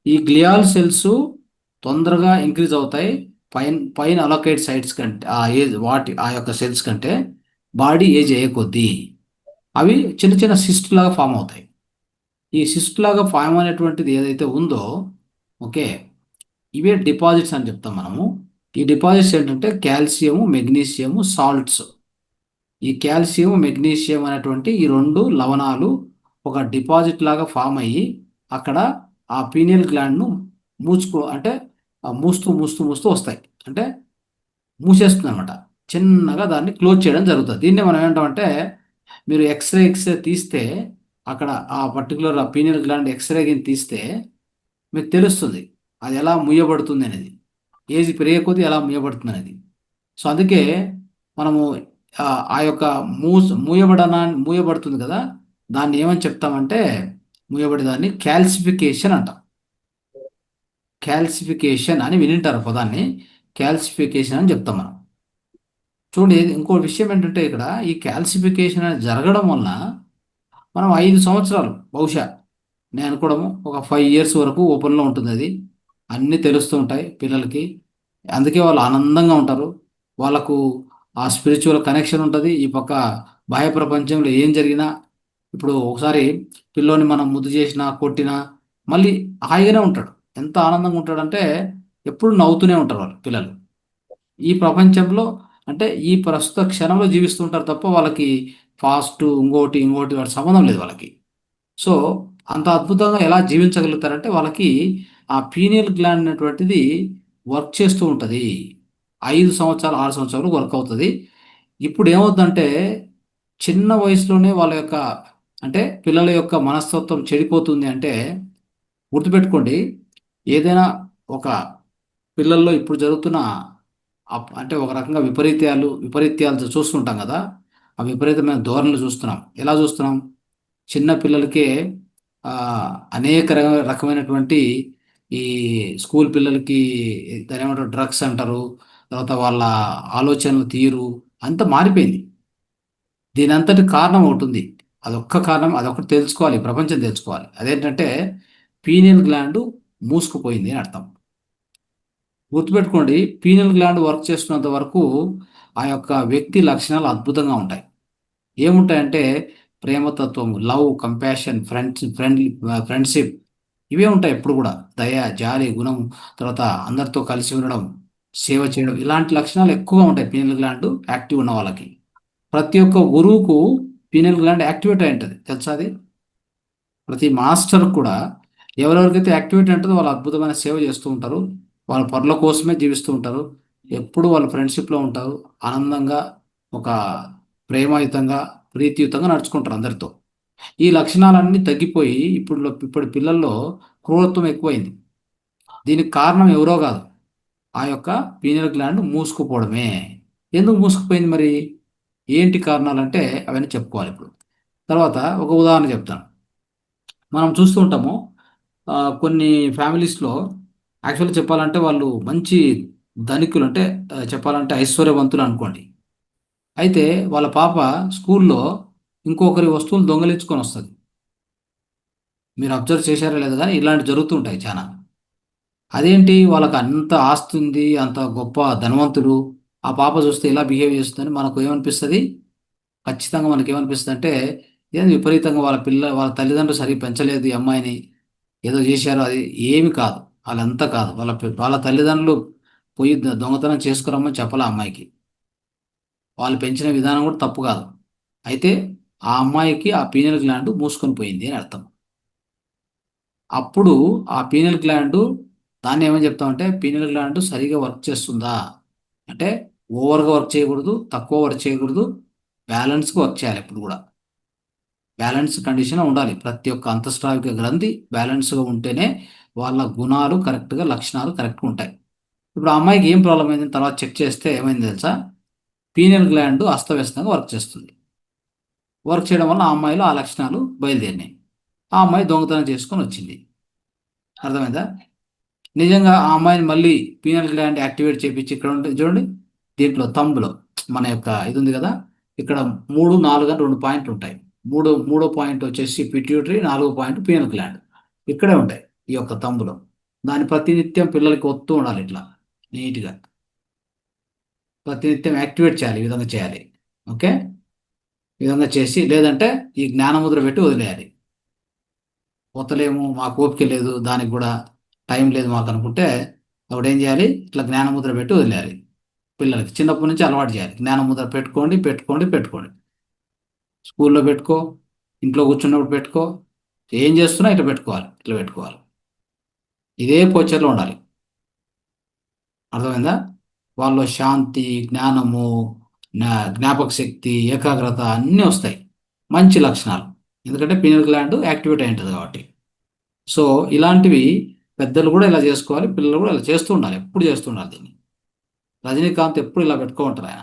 ఈ గ్లియాల్ సెల్స్ తొందరగా ఇంక్రీజ్ అవుతాయి పైన అలోకేట్ సైట్స్ కంటే, ఆ ఏజ్ ఆ యొక్క సెల్స్ కంటే బాడీ ఏజ్ అయ్యే కొద్దీ అవి చిన్న చిన్న సిస్ట్ లాగా ఫామ్ అవుతాయి. ఈ సిస్ట్ లాగా ఫామ్ అనేటువంటిది ఏదైతే ఉందో, ఓకే, ఇవే డిపాజిట్స్ అని చెప్తాం మనము. ఈ డిపాజిట్స్ ఏంటంటే కాల్షియము, మెగ్నీషియము, సాల్ట్స్. ఈ కాల్షియం, మెగ్నీషియం అనేటువంటి ఈ 2 లవణాలు ఒక డిపాజిట్ లాగా ఫామ్ అయ్యి అక్కడ ఆ పీనియల్ గ్లాండ్ను అంటే మూస్తూ మూస్తూ మూస్తూ వస్తాయి. అంటే మూసేస్తుంది అనమాట, చిన్నగా దాన్ని క్లోజ్ చేయడం జరుగుతుంది. దీన్ని మనం ఏంటంటే, మీరు ఎక్స్రే తీస్తే అక్కడ ఆ పర్టికులర్ పీనియల్ గ్లాండ్ ఎక్స్రే కింద తీస్తే మీకు తెలుస్తుంది అది ఎలా మూయబడుతుంది అనేది, ఏజ్ పెరిగే కొద్దీ ఎలా మూయబడుతుంది అనేది. సో అందుకే మనము ఆ యొక్క మూయబడుతుంది కదా, దాన్ని ఏమని చెప్తామంటే, మూయబడేదాన్ని క్యాల్సిఫికేషన్ అంటాం. క్యాల్సిఫికేషన్ అని వినింటారు పదాన్ని, క్యాల్సిఫికేషన్ అని చెప్తాం మనం. చూడండి, ఇంకో విషయం ఏంటంటే ఇక్కడ ఈ క్యాల్సిఫికేషన్ అనేది జరగడం వలన మనం 5 సంవత్సరాలు బహుశా నేను అనుకోవడము ఒక 5 years వరకు ఓపెన్లో ఉంటుంది. అది అన్నీ తెలుస్తూ ఉంటాయి పిల్లలకి. అందుకే వాళ్ళు ఆనందంగా ఉంటారు. వాళ్ళకు ఆ స్పిరిచువల్ కనెక్షన్ ఉంటుంది. ఈ పక్క బాహ్య ప్రపంచంలో ఏం జరిగినా, ఇప్పుడు ఒకసారి పిల్లోని మనం ముద్దు చేసినా కొట్టినా మళ్ళీ హాయిగానే ఉంటాడు. ఎంత ఆనందంగా ఉంటాడంటే ఎప్పుడు నవ్వుతూనే ఉంటారు వాళ్ళు పిల్లలు. ఈ ప్రపంచంలో అంటే ఈ ప్రస్తుత క్షణంలో జీవిస్తూ ఉంటారు తప్ప వాళ్ళకి ఫాస్ట్ ఇంకోటి వాటి సంబంధం లేదు వాళ్ళకి. సో అంత అద్భుతంగా ఎలా జీవించగలుగుతారంటే వాళ్ళకి ఆ పీనియల్ గ్లాండ్ అనేటువంటిది వర్క్ చేస్తూ ఉంటుంది. 5 సంవత్సరాలు 6 సంవత్సరాలు వర్క్ అవుతుంది. ఇప్పుడు ఏమవుతుందంటే చిన్న వయసులోనే వాళ్ళ యొక్క అంటే పిల్లల యొక్క మనస్తత్వం చెడిపోతుంది. అంటే గుర్తుపెట్టుకోండి, ఏదైనా ఒక పిల్లల్లో ఇప్పుడు జరుగుతున్న అంటే ఒక రకంగా విపరీత్యాలు చూస్తుంటాం కదా, ఆ విపరీతమైన ధోరణులు చూస్తున్నాం. ఎలా చూస్తున్నాం? చిన్న పిల్లలకే అనేక రకమైనటువంటి ఈ స్కూల్ పిల్లలకి దాని ఏమంటారు, డ్రగ్స్ అంటారు, తర్వాత వాళ్ళ ఆలోచనలు తీరు అంతా మారిపోయింది. దీని అంతటి కారణం ఒకటి ఉంది. అదొక్క కారణం, అదొకటి తెలుసుకోవాలి, ప్రపంచం తెలుసుకోవాలి. అదేంటంటే పీనియల్ గ్లాండ్ మూసుకుపోయింది అని అర్థం. గుర్తుపెట్టుకోండి, పీనియల్ గ్లాండ్ వర్క్ చేస్తున్నంత వరకు ఆ యొక్క వ్యక్తి లక్షణాలు అద్భుతంగా ఉంటాయి. ఏముంటాయంటే ప్రేమతత్వం, లవ్, కంపాషన్, ఫ్రెండ్షిప్, ఇవే ఉంటాయి ఎప్పుడు కూడా. దయ, జాలి, గుణం, తర్వాత అందరితో కలిసి ఉండడం, సేవ చేయడం, ఇలాంటి లక్షణాలు ఎక్కువగా ఉంటాయి పీనియల్ గ్లాండ్ యాక్టివ్ ఉన్న వాళ్ళకి. ప్రతి ఒక్క గురువుకు పీనియల్ గ్లాండ్ యాక్టివేట్ అయి ఉంటుంది, తెలుసా అది? ప్రతి మాస్టర్ కూడా ఎవరెవరికైతే యాక్టివేట్ ఉంటుందో వాళ్ళు అద్భుతమైన సేవ చేస్తూ ఉంటారు. వాళ్ళ పనుల కోసమే జీవిస్తూ ఉంటారు. ఎప్పుడు వాళ్ళు ఫ్రెండ్షిప్లో ఉంటారు. ఆనందంగా, ఒక ప్రేమయుతంగా, ప్రీతియుతంగా నడుచుకుంటారు అందరితో. ఈ లక్షణాలన్నీ తగ్గిపోయి ఇప్పుడు పిల్లల్లో క్రూరత్వం ఎక్కువైంది. దీనికి కారణం ఎవరో కాదు, ఆ యొక్క పీనియల్ గ్లాండ్ మూసుకుపోవడమే. ఎందుకు మూసుకుపోయింది మరి? ఏంటి కారణాలంటే అవన్నీ చెప్పుకోవాలి ఇప్పుడు. తర్వాత ఒక ఉదాహరణ చెప్తాను. మనం చూస్తూ ఉంటాము, కొన్ని ఫ్యామిలీస్లో యాక్చువల్గా చెప్పాలంటే వాళ్ళు మంచి ధనికులు, అంటే చెప్పాలంటే ఐశ్వర్యవంతులు అనుకోండి. అయితే వాళ్ళ పాప స్కూల్లో ఇంకొకరి వస్తువులు దొంగలించుకొని వస్తుంది. మీరు అబ్జర్వ్ చేశారో లేదు కానీ ఇలాంటి జరుగుతుంటాయి చాలా. అదేంటి, వాళ్ళకి అంత ఆస్తి ఉంది, అంత గొప్ప ధనవంతుడు, ఆ పాప చూస్తే ఇలా బిహేవ్ చేస్తుందని మనకు ఏమనిపిస్తుంది? ఖచ్చితంగా మనకి ఏమనిపిస్తుంది అంటే, ఏం విపరీతంగా వాళ్ళ తల్లిదండ్రులు సరిగ్గా పెంచలేదు ఈ అమ్మాయిని, ఏదో చేశారు, అది ఏమి కాదు. వాళ్ళంతా కాదు, వాళ్ళ తల్లిదండ్రులు పోయి దొంగతనం చేసుకురమ్మని చెప్పాలి ఆ అమ్మాయికి. వాళ్ళు పెంచిన విధానం కూడా తప్పు కాదు. అయితే ఆ అమ్మాయికి ఆ పీనియల్ గ్లాండ్ మూసుకొని పోయింది అని అర్థం. అప్పుడు ఆ పీనియల్ గ్లాండ్, దాన్ని ఏమని చెప్తామంటే పీనియల్ గ్లాండ్ సరిగా వర్క్ చేస్తుందా అంటే, ఓవర్గా వర్క్ చేయకూడదు, తక్కువ వర్క్ చేయకూడదు, బ్యాలెన్స్గా వర్క్ చేయాలి. ఎప్పుడు కూడా బ్యాలెన్స్ కండిషన్ ఉండాలి. ప్రతి ఒక్క అంతఃస్రావిక గ్రంథి బ్యాలెన్స్గా ఉంటేనే వాళ్ళ గుణాలు కరెక్ట్గా, లక్షణాలు కరెక్ట్గా ఉంటాయి. ఇప్పుడు ఆ అమ్మాయికి ఏం ప్రాబ్లం అయింది తర్వాత చెక్ చేస్తే ఏమైంది తెలుసా? పీనియల్ గ్లాండ్ అస్తవ్యస్తంగా వర్క్ చేస్తుంది. వర్క్ చేయడం వల్ల ఆ అమ్మాయిలో ఆ లక్షణాలు బయలుదేరినాయి. ఆ అమ్మాయి దొంగతనం చేసుకొని వచ్చింది. అర్థమైందా? నిజంగా ఆ అమ్మాయిని మళ్ళీ పీనియల్ గ్లాండ్ యాక్టివేట్ చేపించి, ఇక్కడ ఉంటుంది చూడండి, దీంట్లో తంబులో మన యొక్క ఇది ఉంది కదా, ఇక్కడ 3, 4 అని 2 పాయింట్లు ఉంటాయి. మూడో పాయింట్ వచ్చేసి పిట్యూటరీ, 4వ పాయింట్ పీనియల్ గ్లాండ్ ఇక్కడే ఉంటాయి ఈ యొక్క తంబులో. దాన్ని ప్రతినిత్యం పిల్లలకి వస్తూ ఉండాలి, ఇట్లా నీట్గా ప్రతినిత్యం యాక్టివేట్ చేయాలి. ఈ విధంగా చేయాలి. ఓకే, ఈ విధంగా చేసి, లేదంటే ఈ జ్ఞానముద్ర పెట్టి వదిలేయాలి. పోతలేము, మాకు ఓపిక లేదు, దానికి కూడా టైం లేదు మాకు అనుకుంటే అప్పుడు ఏం చేయాలి? ఇట్లా జ్ఞానముద్ర పెట్టి వదిలేయాలి. పిల్లలకి చిన్నప్పటి నుంచి అలవాటు చేయాలి. జ్ఞానముద్ర పెట్టుకోండి, పెట్టుకోండి, పెట్టుకోండి. స్కూల్లో పెట్టుకో, ఇంట్లో కూర్చున్నప్పుడు పెట్టుకో, ఏం చేస్తున్నా ఇట్లా పెట్టుకోవాలి, ఇట్లా పెట్టుకోవాలి. ఇదే పోచర్లో ఉండాలి. అర్థమైందా? వాళ్ళలో శాంతి, జ్ఞానము, జ్ఞాపక శక్తి, ఏకాగ్రత అన్నీ వస్తాయి. మంచి లక్షణాలు. ఎందుకంటే పీనియల్ గ్లాండ్ యాక్టివేట్ అయి ఉంటుంది కాబట్టి. సో ఇలాంటివి పెద్దలు కూడా ఇలా చేసుకోవాలి, పిల్లలు కూడా ఇలా చేస్తూ ఉండాలి, ఎప్పుడు చేస్తూ ఉండాలి దీన్ని. రజనీకాంత్ ఎప్పుడు ఇలా పెట్టుకుంటారు ఆయన.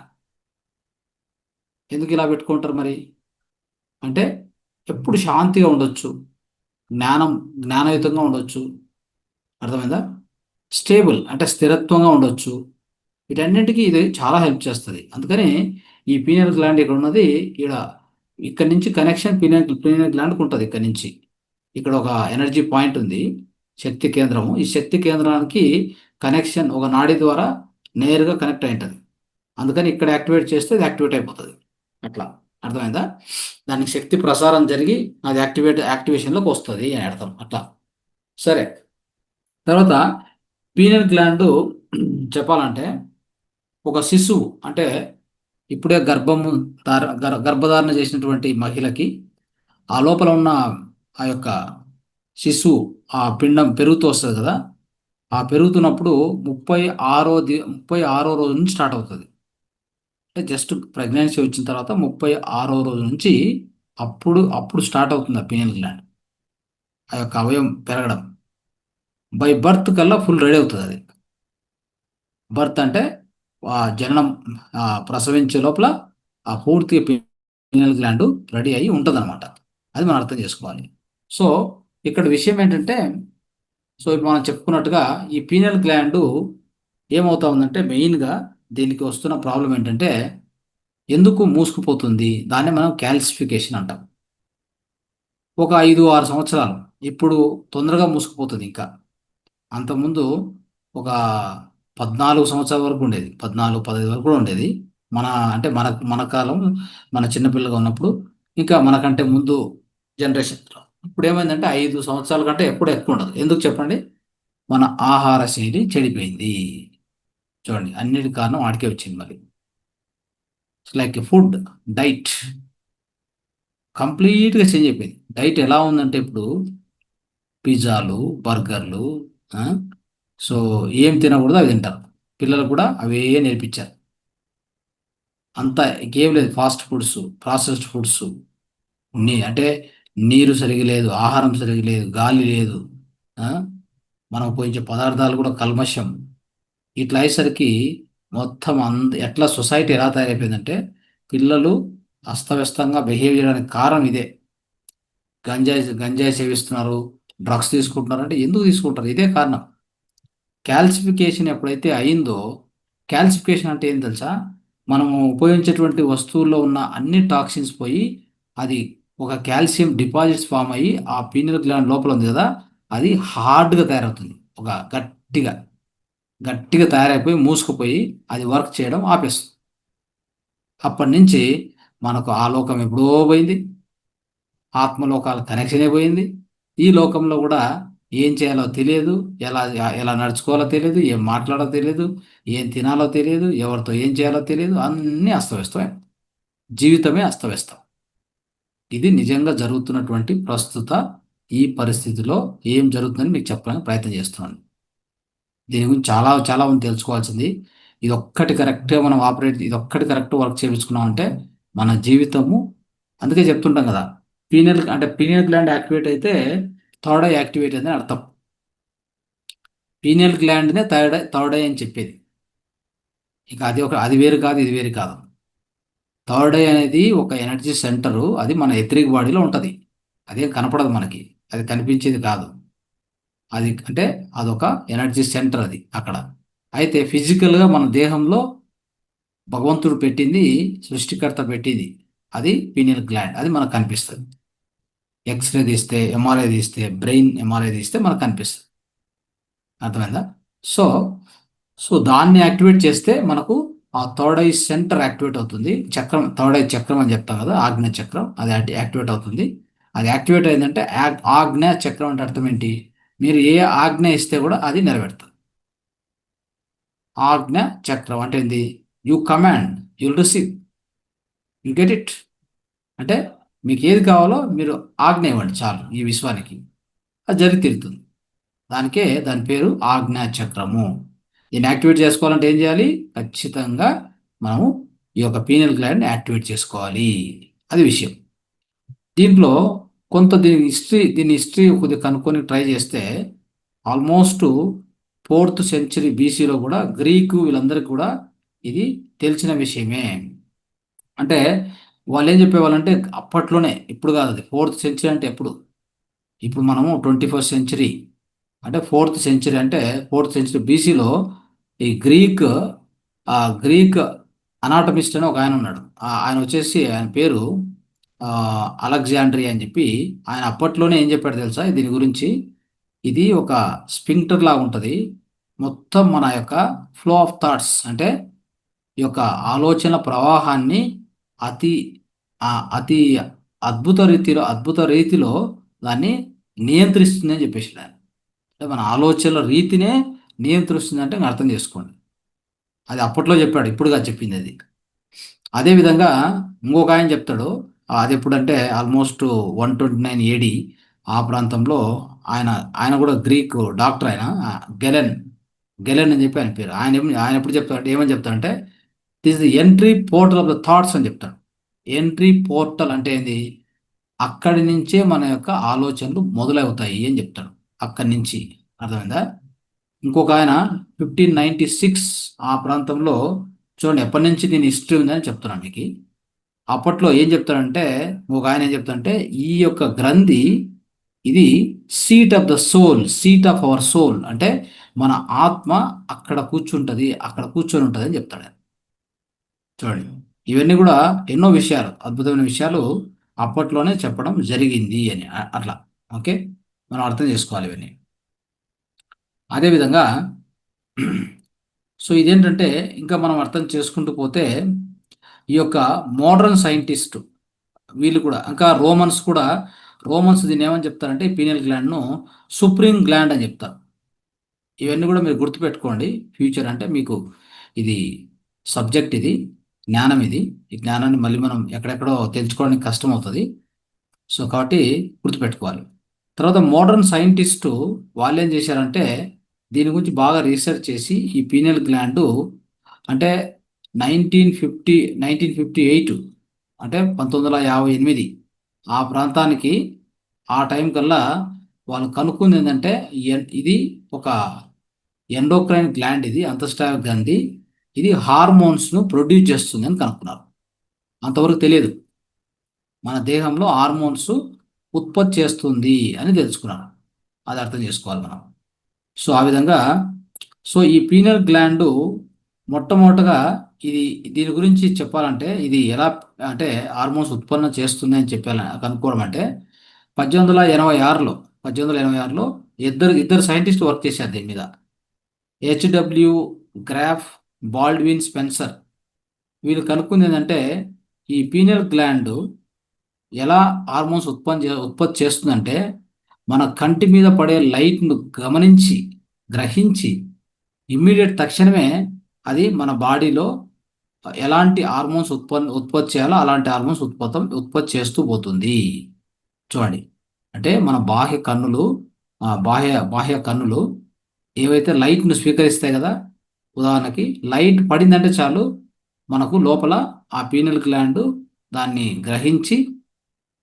ఎందుకు ఇలా పెట్టుకుంటారు మరి అంటే, ఎప్పుడు శాంతిగా ఉండొచ్చు, జ్ఞానయుతంగా ఉండొచ్చు. అర్థమైందా? స్టేబుల్ అంటే స్థిరత్వంగా ఉండొచ్చు. వీటన్నింటికి ఇది చాలా హెల్ప్ చేస్తుంది. అందుకని ఈ పీనియల్ గ్లాండ్ ఇక్కడ ఉన్నది, ఇక్కడ నుంచి కనెక్షన్ పీనియల్ గ్లాండ్కి ఉంటుంది. ఇక్కడ నుంచి ఇక్కడ ఒక ఎనర్జీ పాయింట్ ఉంది, శక్తి కేంద్రము. ఈ శక్తి కేంద్రానికి కనెక్షన్ ఒక నాడి ద్వారా నేరుగా కనెక్ట్ అయి ఉంటుంది. అందుకని ఇక్కడ యాక్టివేట్ చేస్తే అది యాక్టివేట్ అయిపోతుంది. అట్లా అర్థమైందా? దానికి శక్తి ప్రసారం జరిగి అది యాక్టివేషన్లోకి వస్తుంది అని అర్థం. అట్లా సరే. తర్వాత పీనియల్ గ్లాండ్ చెప్పాలంటే, ఒక శిశువు అంటే ఇప్పుడే గర్భధారణ చేసినటువంటి మహిళకి ఆ లోపల ఉన్న ఆ యొక్క శిశువు, ఆ పిండం పెరుగుతూ వస్తుంది కదా, ఆ పెరుగుతున్నప్పుడు 36వ రోజు నుంచి స్టార్ట్ అవుతుంది. అంటే జస్ట్ ప్రెగ్నెన్సీ వచ్చిన తర్వాత 36వ రోజు నుంచి అప్పుడు స్టార్ట్ అవుతుంది ఆ పీనియల్ గ్లాండ్, ఆ యొక్క అవయవం పెరగడం. బై బర్త్ కల్లా ఫుల్ రెడీ అవుతుంది అది. బర్త్ అంటే ఆ జననం, ప్రసవించే లోపల ఆ పూర్తి పీనియల్ గ్లాండ్ రెడీ అయ్యి ఉంటుంది అనమాట. అది మనం అర్థం చేసుకోవాలి. సో ఇక్కడ విషయం ఏంటంటే, సో ఇప్పుడు మనం చెప్పుకున్నట్టుగా ఈ పీనియల్ గ్లాండ్ ఏమవుతా ఉందంటే, మెయిన్గా దీనికి వస్తున్న ప్రాబ్లం ఏంటంటే, ఎందుకు మూసుకుపోతుంది? దాన్ని మనం క్యాల్సిఫికేషన్ అంటాం. ఒక 5-6 సంవత్సరాలు ఇప్పుడు తొందరగా మూసుకుపోతుంది. ఇంకా అంతకుముందు ఒక 14 సంవత్సరాల వరకు ఉండేది, 14-15 వరకు కూడా ఉండేది. అంటే మన కాలం, మన చిన్నపిల్లగా ఉన్నప్పుడు, ఇంకా మనకంటే ముందు జనరేషన్లో. ఇప్పుడు ఏమైందంటే 5 సంవత్సరాల కంటే ఎప్పుడు ఎక్కువ ఉండదు. ఎందుకు చెప్పండి? మన ఆహార శైలి చెడిపోయింది. చూడండి, అన్నిటి కారణం వాటికే వచ్చింది. మరి లైక్ ఫుడ్ డైట్ కంప్లీట్గా చేంజ్ అయిపోయింది. డైట్ ఎలా ఉందంటే ఇప్పుడు పిజ్జాలు, బర్గర్లు, సో ఏం తినకూడదు అవి తింటారు. పిల్లలు కూడా అవే నేర్పించారు. అంతా ఇంకేం లేదు, ఫాస్ట్ ఫుడ్స్, ప్రాసెస్డ్ ఫుడ్స్ అంటే నీరు సరిగా లేదు, ఆహారం సరిగా లేదు, గాలి లేదు, ఆ? మనం ఉపయోగించే పదార్థాలు కూడా కల్మషం. ఇట్లా అయ్యేసరికి మొత్తం ఎట్లా సొసైటీ ఎలా తయారైపోయిందంటే పిల్లలు అస్తవ్యస్తంగా బిహేవ్ చేయడానికి కారణం ఇదే. గంజాయి సేవిస్తున్నారు, డ్రగ్స్ తీసుకుంటున్నారు. అంటే ఎందుకు తీసుకుంటారు? ఇదే కారణం. క్యాల్సిఫికేషన్ ఎప్పుడైతే అయిందో, క్యాల్సిఫికేషన్ అంటే ఏం తెలుసా? మనము ఉపయోగించేటువంటి వస్తువుల్లో ఉన్న అన్ని టాక్సిన్స్ పోయి అది ఒక కాల్షియం డిపాజిట్స్ ఫామ్ అయ్యి ఆ పీనియల్ గ్లాండ్ లోపల ఉంది కదా, అది హార్డ్గా తయారవుతుంది. ఒక గట్టిగా గట్టిగా తయారైపోయి మూసుకుపోయి అది వర్క్ చేయడం ఆపేస్తుంది. అప్పటి నుంచి మనకు ఆ లోకం ఎప్పుడో పోయింది, ఆత్మలోకాల కనెక్షనే పోయింది. ఈ లోకంలో కూడా ఏం చేయాలో తెలియదు, ఎలా ఎలా నడుచుకోవాలో తెలియదు, ఏం మాట్లాడాలో తెలియదు, ఏం తినాలో తెలియదు, ఎవరితో ఏం చేయాలో తెలియదు. అన్నీ అస్తవ్యస్తమే, జీవితమే అస్తవ్యస్తం. ఇది నిజంగా జరుగుతున్నటువంటి ప్రస్తుత ఈ పరిస్థితిలో ఏం జరుగుతుందని మీకు చెప్పడానికి ప్రయత్నం చేస్తున్నాను. దీని గురించి చాలా చాలా మంది తెలుసుకోవాల్సింది. ఇది ఒక్కటి కరెక్ట్గా మనం ఇది ఒక్కటి కరెక్ట్ వర్క్ చేయించుకున్నామంటే మన జీవితము. అందుకే చెప్తుంటాం కదా, పీనియల్ గ్లాండ్ యాక్టివేట్ అయితే థర్డ్ ఐ యాక్టివేట్ అని అర్థం. పీనియల్ గ్లాండ్నే థర్డ్ ఐ అని చెప్పేది. ఇక అది వేరు కాదు, ఇది వేరు కాదు. థర్డ్ ఐ అనేది ఒక ఎనర్జీ సెంటరు. అది మన ఎథరిక్ బాడీలో ఉంటుంది. అదేం కనపడదు మనకి, అది కనిపించేది కాదు. అది అంటే అదొక ఎనర్జీ సెంటర్ అది అక్కడ. అయితే ఫిజికల్గా మన దేహంలో భగవంతుడు పెట్టింది, సృష్టికర్త పెట్టింది, అది పీనియల్ గ్లాండ్. అది మనకు కనిపిస్తుంది. ఎక్స్రే తీస్తే, ఎంఆర్ఐ తీస్తే, బ్రెయిన్ ఎంఆర్ఐ తీస్తే మనకు కనిపిస్తుంది. అర్థమైందా? సో సో దాన్ని యాక్టివేట్ చేస్తే మనకు ఆ థర్డ్ ఐ సెంటర్ యాక్టివేట్ అవుతుంది. చక్రం, థర్డ్ ఐ చక్రం అని చెప్తాం కదా, ఆజ్ఞ చక్రం, అది యాక్టివేట్ అవుతుంది. అది యాక్టివేట్ అయిందంటే ఆజ్ఞ చక్రం అంటే అర్థం ఏంటి? మీరు ఏ ఆజ్ఞ ఇస్తే కూడా అది నెరవేరుతుంది. ఆజ్ఞ చక్రం అంటే ఏంది? You command, you'll receive, you get it. అంటే మీకు ఏది కావాలో మీరు ఆజ్ఞ ఇవ్వండి చాలు ఈ విశ్వానికి, అది జరిగి తీరుతుంది. దాని పేరు ఆజ్ఞా చక్రము. దీన్ని యాక్టివేట్ చేసుకోవాలంటే ఏం చేయాలి? ఖచ్చితంగా మనము ఈ యొక్క పీనియల్ గ్లాండ్ యాక్టివేట్ చేసుకోవాలి. అది విషయం. దీంట్లో దీని హిస్టరీ కొద్దిగా కనుక్కొని ట్రై చేస్తే ఆల్మోస్ట్ 4th century BCలో కూడా గ్రీకు వీళ్ళందరికీ కూడా ఇది తెలిసిన విషయమే. అంటే వాళ్ళు ఏం చెప్పేవాళ్ళంటే అప్పట్లోనే, ఇప్పుడు కాదు, అది 4th century అంటే ఎప్పుడు? ఇప్పుడు మనము 21st century, అంటే 4th century, అంటే 4th century BCలో ఈ గ్రీక్ అనాటమిస్ట్ అని ఒక ఆయన ఉన్నాడు. ఆయన వచ్చేసి ఆయన పేరు అలెగ్జాండ్రియా అని చెప్పి. ఆయన అప్పట్లోనే ఏం చెప్పాడు తెలుసా దీని గురించి? ఇది ఒక స్పింక్టర్ లాగా ఉంటుంది. మొత్తం మన యొక్క ఫ్లో ఆఫ్ థాట్స్, అంటే ఈ యొక్క ఆలోచన ప్రవాహాన్ని అతి అతి అద్భుత రీతిలో దాన్ని నియంత్రిస్తుంది అని చెప్పేసి ఆయన. అంటే మన ఆలోచనల రీతినే నియంత్రిస్తుంది అంటే అర్థం చేసుకోండి. అది అప్పట్లో చెప్పాడు, ఇప్పుడుగా చెప్పింది అది. అదేవిధంగా ఇంకొక ఆయన చెప్తాడు, అది ఎప్పుడంటే ఆల్మోస్ట్ 129 AD ఆ ప్రాంతంలో. ఆయన కూడా గ్రీక్ డాక్టర్. ఆయన గెలెన్ అని చెప్పి ఆయన పేరు. ఆయన ఎప్పుడు చెప్తాడంటే, ఏమని చెప్తాడంటే, this the entry portal of the thoughts అని చెప్తాడు. ఎంట్రీ పోర్టల్ అంటే ఏంది? అక్కడి నుంచే మన యొక్క ఆలోచనలు మొదలవుతాయి అని చెప్తాడు. అక్కడి నుంచి. అర్థమైందా? ఇంకొక ఆయన 1596 ఆ ప్రాంతంలో, చూడండి ఎప్పటి నుంచి దీని హిస్టరీ ఉందని చెప్తున్నాను మీకు. అప్పట్లో ఏం చెప్తాడంటే, ఒక ఆయన ఏం చెప్తాడంటే, ఈ యొక్క గ్రంథి ఇది seat of the soul, seat of our soul, అంటే మన ఆత్మ అక్కడ కూర్చుంటుంది, అక్కడ కూర్చొని ఉంటుంది అని చెప్తాడు ఆయన. చూడండి, ఇవన్నీ కూడా ఎన్నో విషయాలు, అద్భుతమైన విషయాలు అప్పట్లోనే చెప్పడం జరిగింది అని అట్లా. ఓకే, మనం అర్థం చేసుకోవాలి ఇవన్నీ. అదేవిధంగా సో ఇదేంటంటే, ఇంకా మనం అర్థం చేసుకుంటూ పోతే ఈ యొక్క మోడర్న్ సైంటిస్ట్ వీళ్ళు కూడా, ఇంకా రోమన్స్ దీన్ని ఏమని చెప్తారంటే, పీనియల్ గ్లాండ్ను సుప్రీం గ్లాండ్ అని చెప్తారు. ఇవన్నీ కూడా మీరు గుర్తుపెట్టుకోండి. ఫ్యూచర్ అంటే మీకు ఇది సబ్జెక్ట్, ఇది జ్ఞానం. ఈ జ్ఞానాన్ని మళ్ళీ మనం ఎక్కడెక్కడో తెలుసుకోవడానికి కష్టం అవుతుంది. సో కాబట్టి గుర్తుపెట్టుకోవాలి. తర్వాత మోడర్న్ సైంటిస్టు వాళ్ళు ఏం చేశారంటే, దీని గురించి బాగా రీసెర్చ్ చేసి ఈ పీనియల్ గ్లాండ్ అంటే 1958, అంటే 1958 ఆ ప్రాంతానికి ఆ టైం కల్లా వాళ్ళు కనుక్కుంది ఏంటంటే ఇది ఒక ఎండోక్రైన్ గ్లాండ్, ఇది అంతస్టార్ గ్రంథి, ఇది హార్మోన్స్ను ప్రొడ్యూస్ చేస్తుంది అని కనుక్కున్నారు. అంతవరకు తెలియదు. మన దేహంలో హార్మోన్స్ ఉత్పత్తి చేస్తుంది అని తెలుసుకున్నారు. అది అర్థం చేసుకోవాలి మనం. సో ఆ విధంగా ఈ పీనల్ గ్లాండ్ మొట్టమొదటగా దీని గురించి చెప్పాలంటే ఇది ఎలా అంటే హార్మోన్స్ ఉత్పన్నం చేస్తుంది అని కనుక్కోవడం అంటే 1886లో ఇద్దరు సైంటిస్టులు వర్క్ చేశారు దీని మీద. HW graph, Baldwin Spencer. వీళ్ళు కనుక్కుంది ఏంటంటే ఈ పీనల్ గ్లాండ్ ఎలా హార్మోన్స్ ఉత్పత్తి చేస్తుందంటే మన కంటి మీద పడే లైట్ను గ్రహించి ఇమ్మీడియట్ తక్షణమే అది మన బాడీలో ఎలాంటి హార్మోన్స్ ఉత్పత్తి చేయాలో అలాంటి హార్మోన్స్ ఉత్పత్తి చేస్తూ పోతుంది. చూడండి, అంటే మన బాహ్య కన్నులు ఏవైతే లైట్ను స్వీకరిస్తాయి కదా, ఉదాహరణకి లైట్ పడిందంటే చాలు మనకు లోపల ఆ పీనల్ గ్లాండ్ దాన్ని గ్రహించి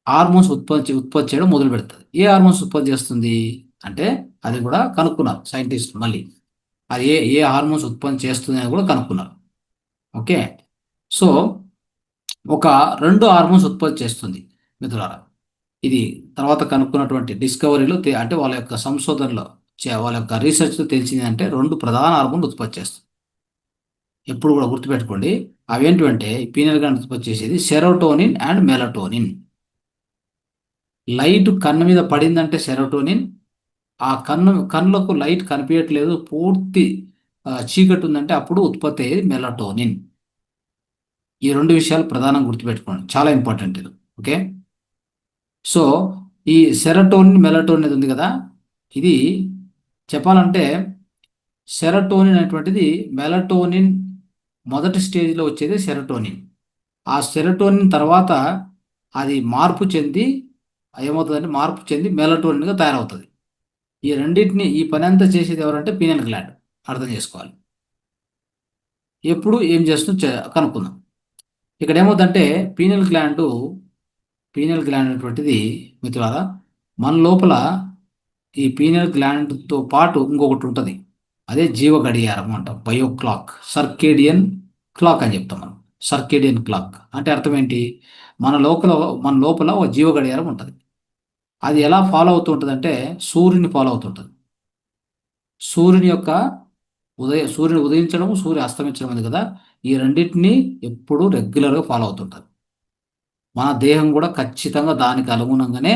హార్మోన్స్ ఉత్పత్తి చేయడం మొదలు పెడుతుంది. ఏ హార్మోన్స్ ఉత్పత్తి చేస్తుంది అంటే అది కూడా కనుక్కున్నారు సైంటిస్ట్. మళ్ళీ అది ఏ హార్మోన్స్ ఉత్పత్తి చేస్తుంది అని కూడా కనుక్కున్నారు. ఓకే, సో ఒక 2 హార్మోన్స్ ఉత్పత్తి చేస్తుంది మిత్రులారా. ఇది తర్వాత కనుక్కున్నటువంటి డిస్కవరీలో అంటే వాళ్ళ యొక్క సంశోధనలో వాళ్ళ యొక్క రీసెర్చ్లో తెలిసింది అంటే 2 ప్రధాన హార్మోన్లు ఉత్పత్తి చేస్తుంది. ఎప్పుడు కూడా గుర్తుపెట్టుకోండి, అవేంటివంటే పీనల్ గ్లాండ్ ఉత్పత్తి చేసేది సెరోటోనిన్ అండ్ మెలటోనిన్. లైట్ కన్ను మీద పడిందంటే సెరోటోనిన్, ఆ కన్నులకు లైట్ కనిపించట్లేదు, పూర్తి చీకటి ఉందంటే అప్పుడు ఉత్పత్తి అయ్యేది మెలటోనిన్. ఈ 2 విషయాలు ప్రధానంగా గుర్తుపెట్టుకోండి, చాలా ఇంపార్టెంట్ ఇది. ఓకే, సో ఈ సెరోటోనిన్, మెలటోనిన్ అనేది ఉంది కదా, ఇది చెప్పాలంటే సెరోటోనిన్ అనేటువంటిది మెలటోనిన్ మొదటి స్టేజ్లో వచ్చేది సెరోటోనిన్. ఆ సెరోటోనిన్ తర్వాత అది మార్పు చెంది మెలటోనిన్గా తయారవుతుంది. ఈ రెండింటిని ఈ పని అంతా చేసేది ఎవరంటే పీనల్ గ్లాండ్. అర్థం చేసుకోవాలి. ఎప్పుడు ఏం చేస్తుందో కనుక్కుందాం. ఇక్కడ ఏమవుతుందంటే పీనల్ గ్లాండ్ అనేటువంటిది మిత్రులారా, మన లోపల ఈ పీనల్ గ్లాండ్తో పాటు ఇంకొకటి ఉంటుంది, అదే జీవ గడియారం అంటాం, బయో క్లాక్, సర్కేడియన్ క్లాక్ అని చెప్తాం మనం. సర్కేడియన్ క్లాక్ అంటే అర్థం ఏంటి? మన లోపల ఒక జీవ గడియారం ఉంటుంది. అది ఎలా ఫాలో అవుతూ ఉంటుంది అంటే సూర్యుని ఫాలో అవుతుంటుంది. సూర్యుని ఉదయించడం, సూర్యుడు అస్తమించడం ఉంది కదా, ఈ రెండింటినీ ఎప్పుడూ రెగ్యులర్గా ఫాలో అవుతుంటుంది. మన దేహం కూడా ఖచ్చితంగా దానికి అనుగుణంగానే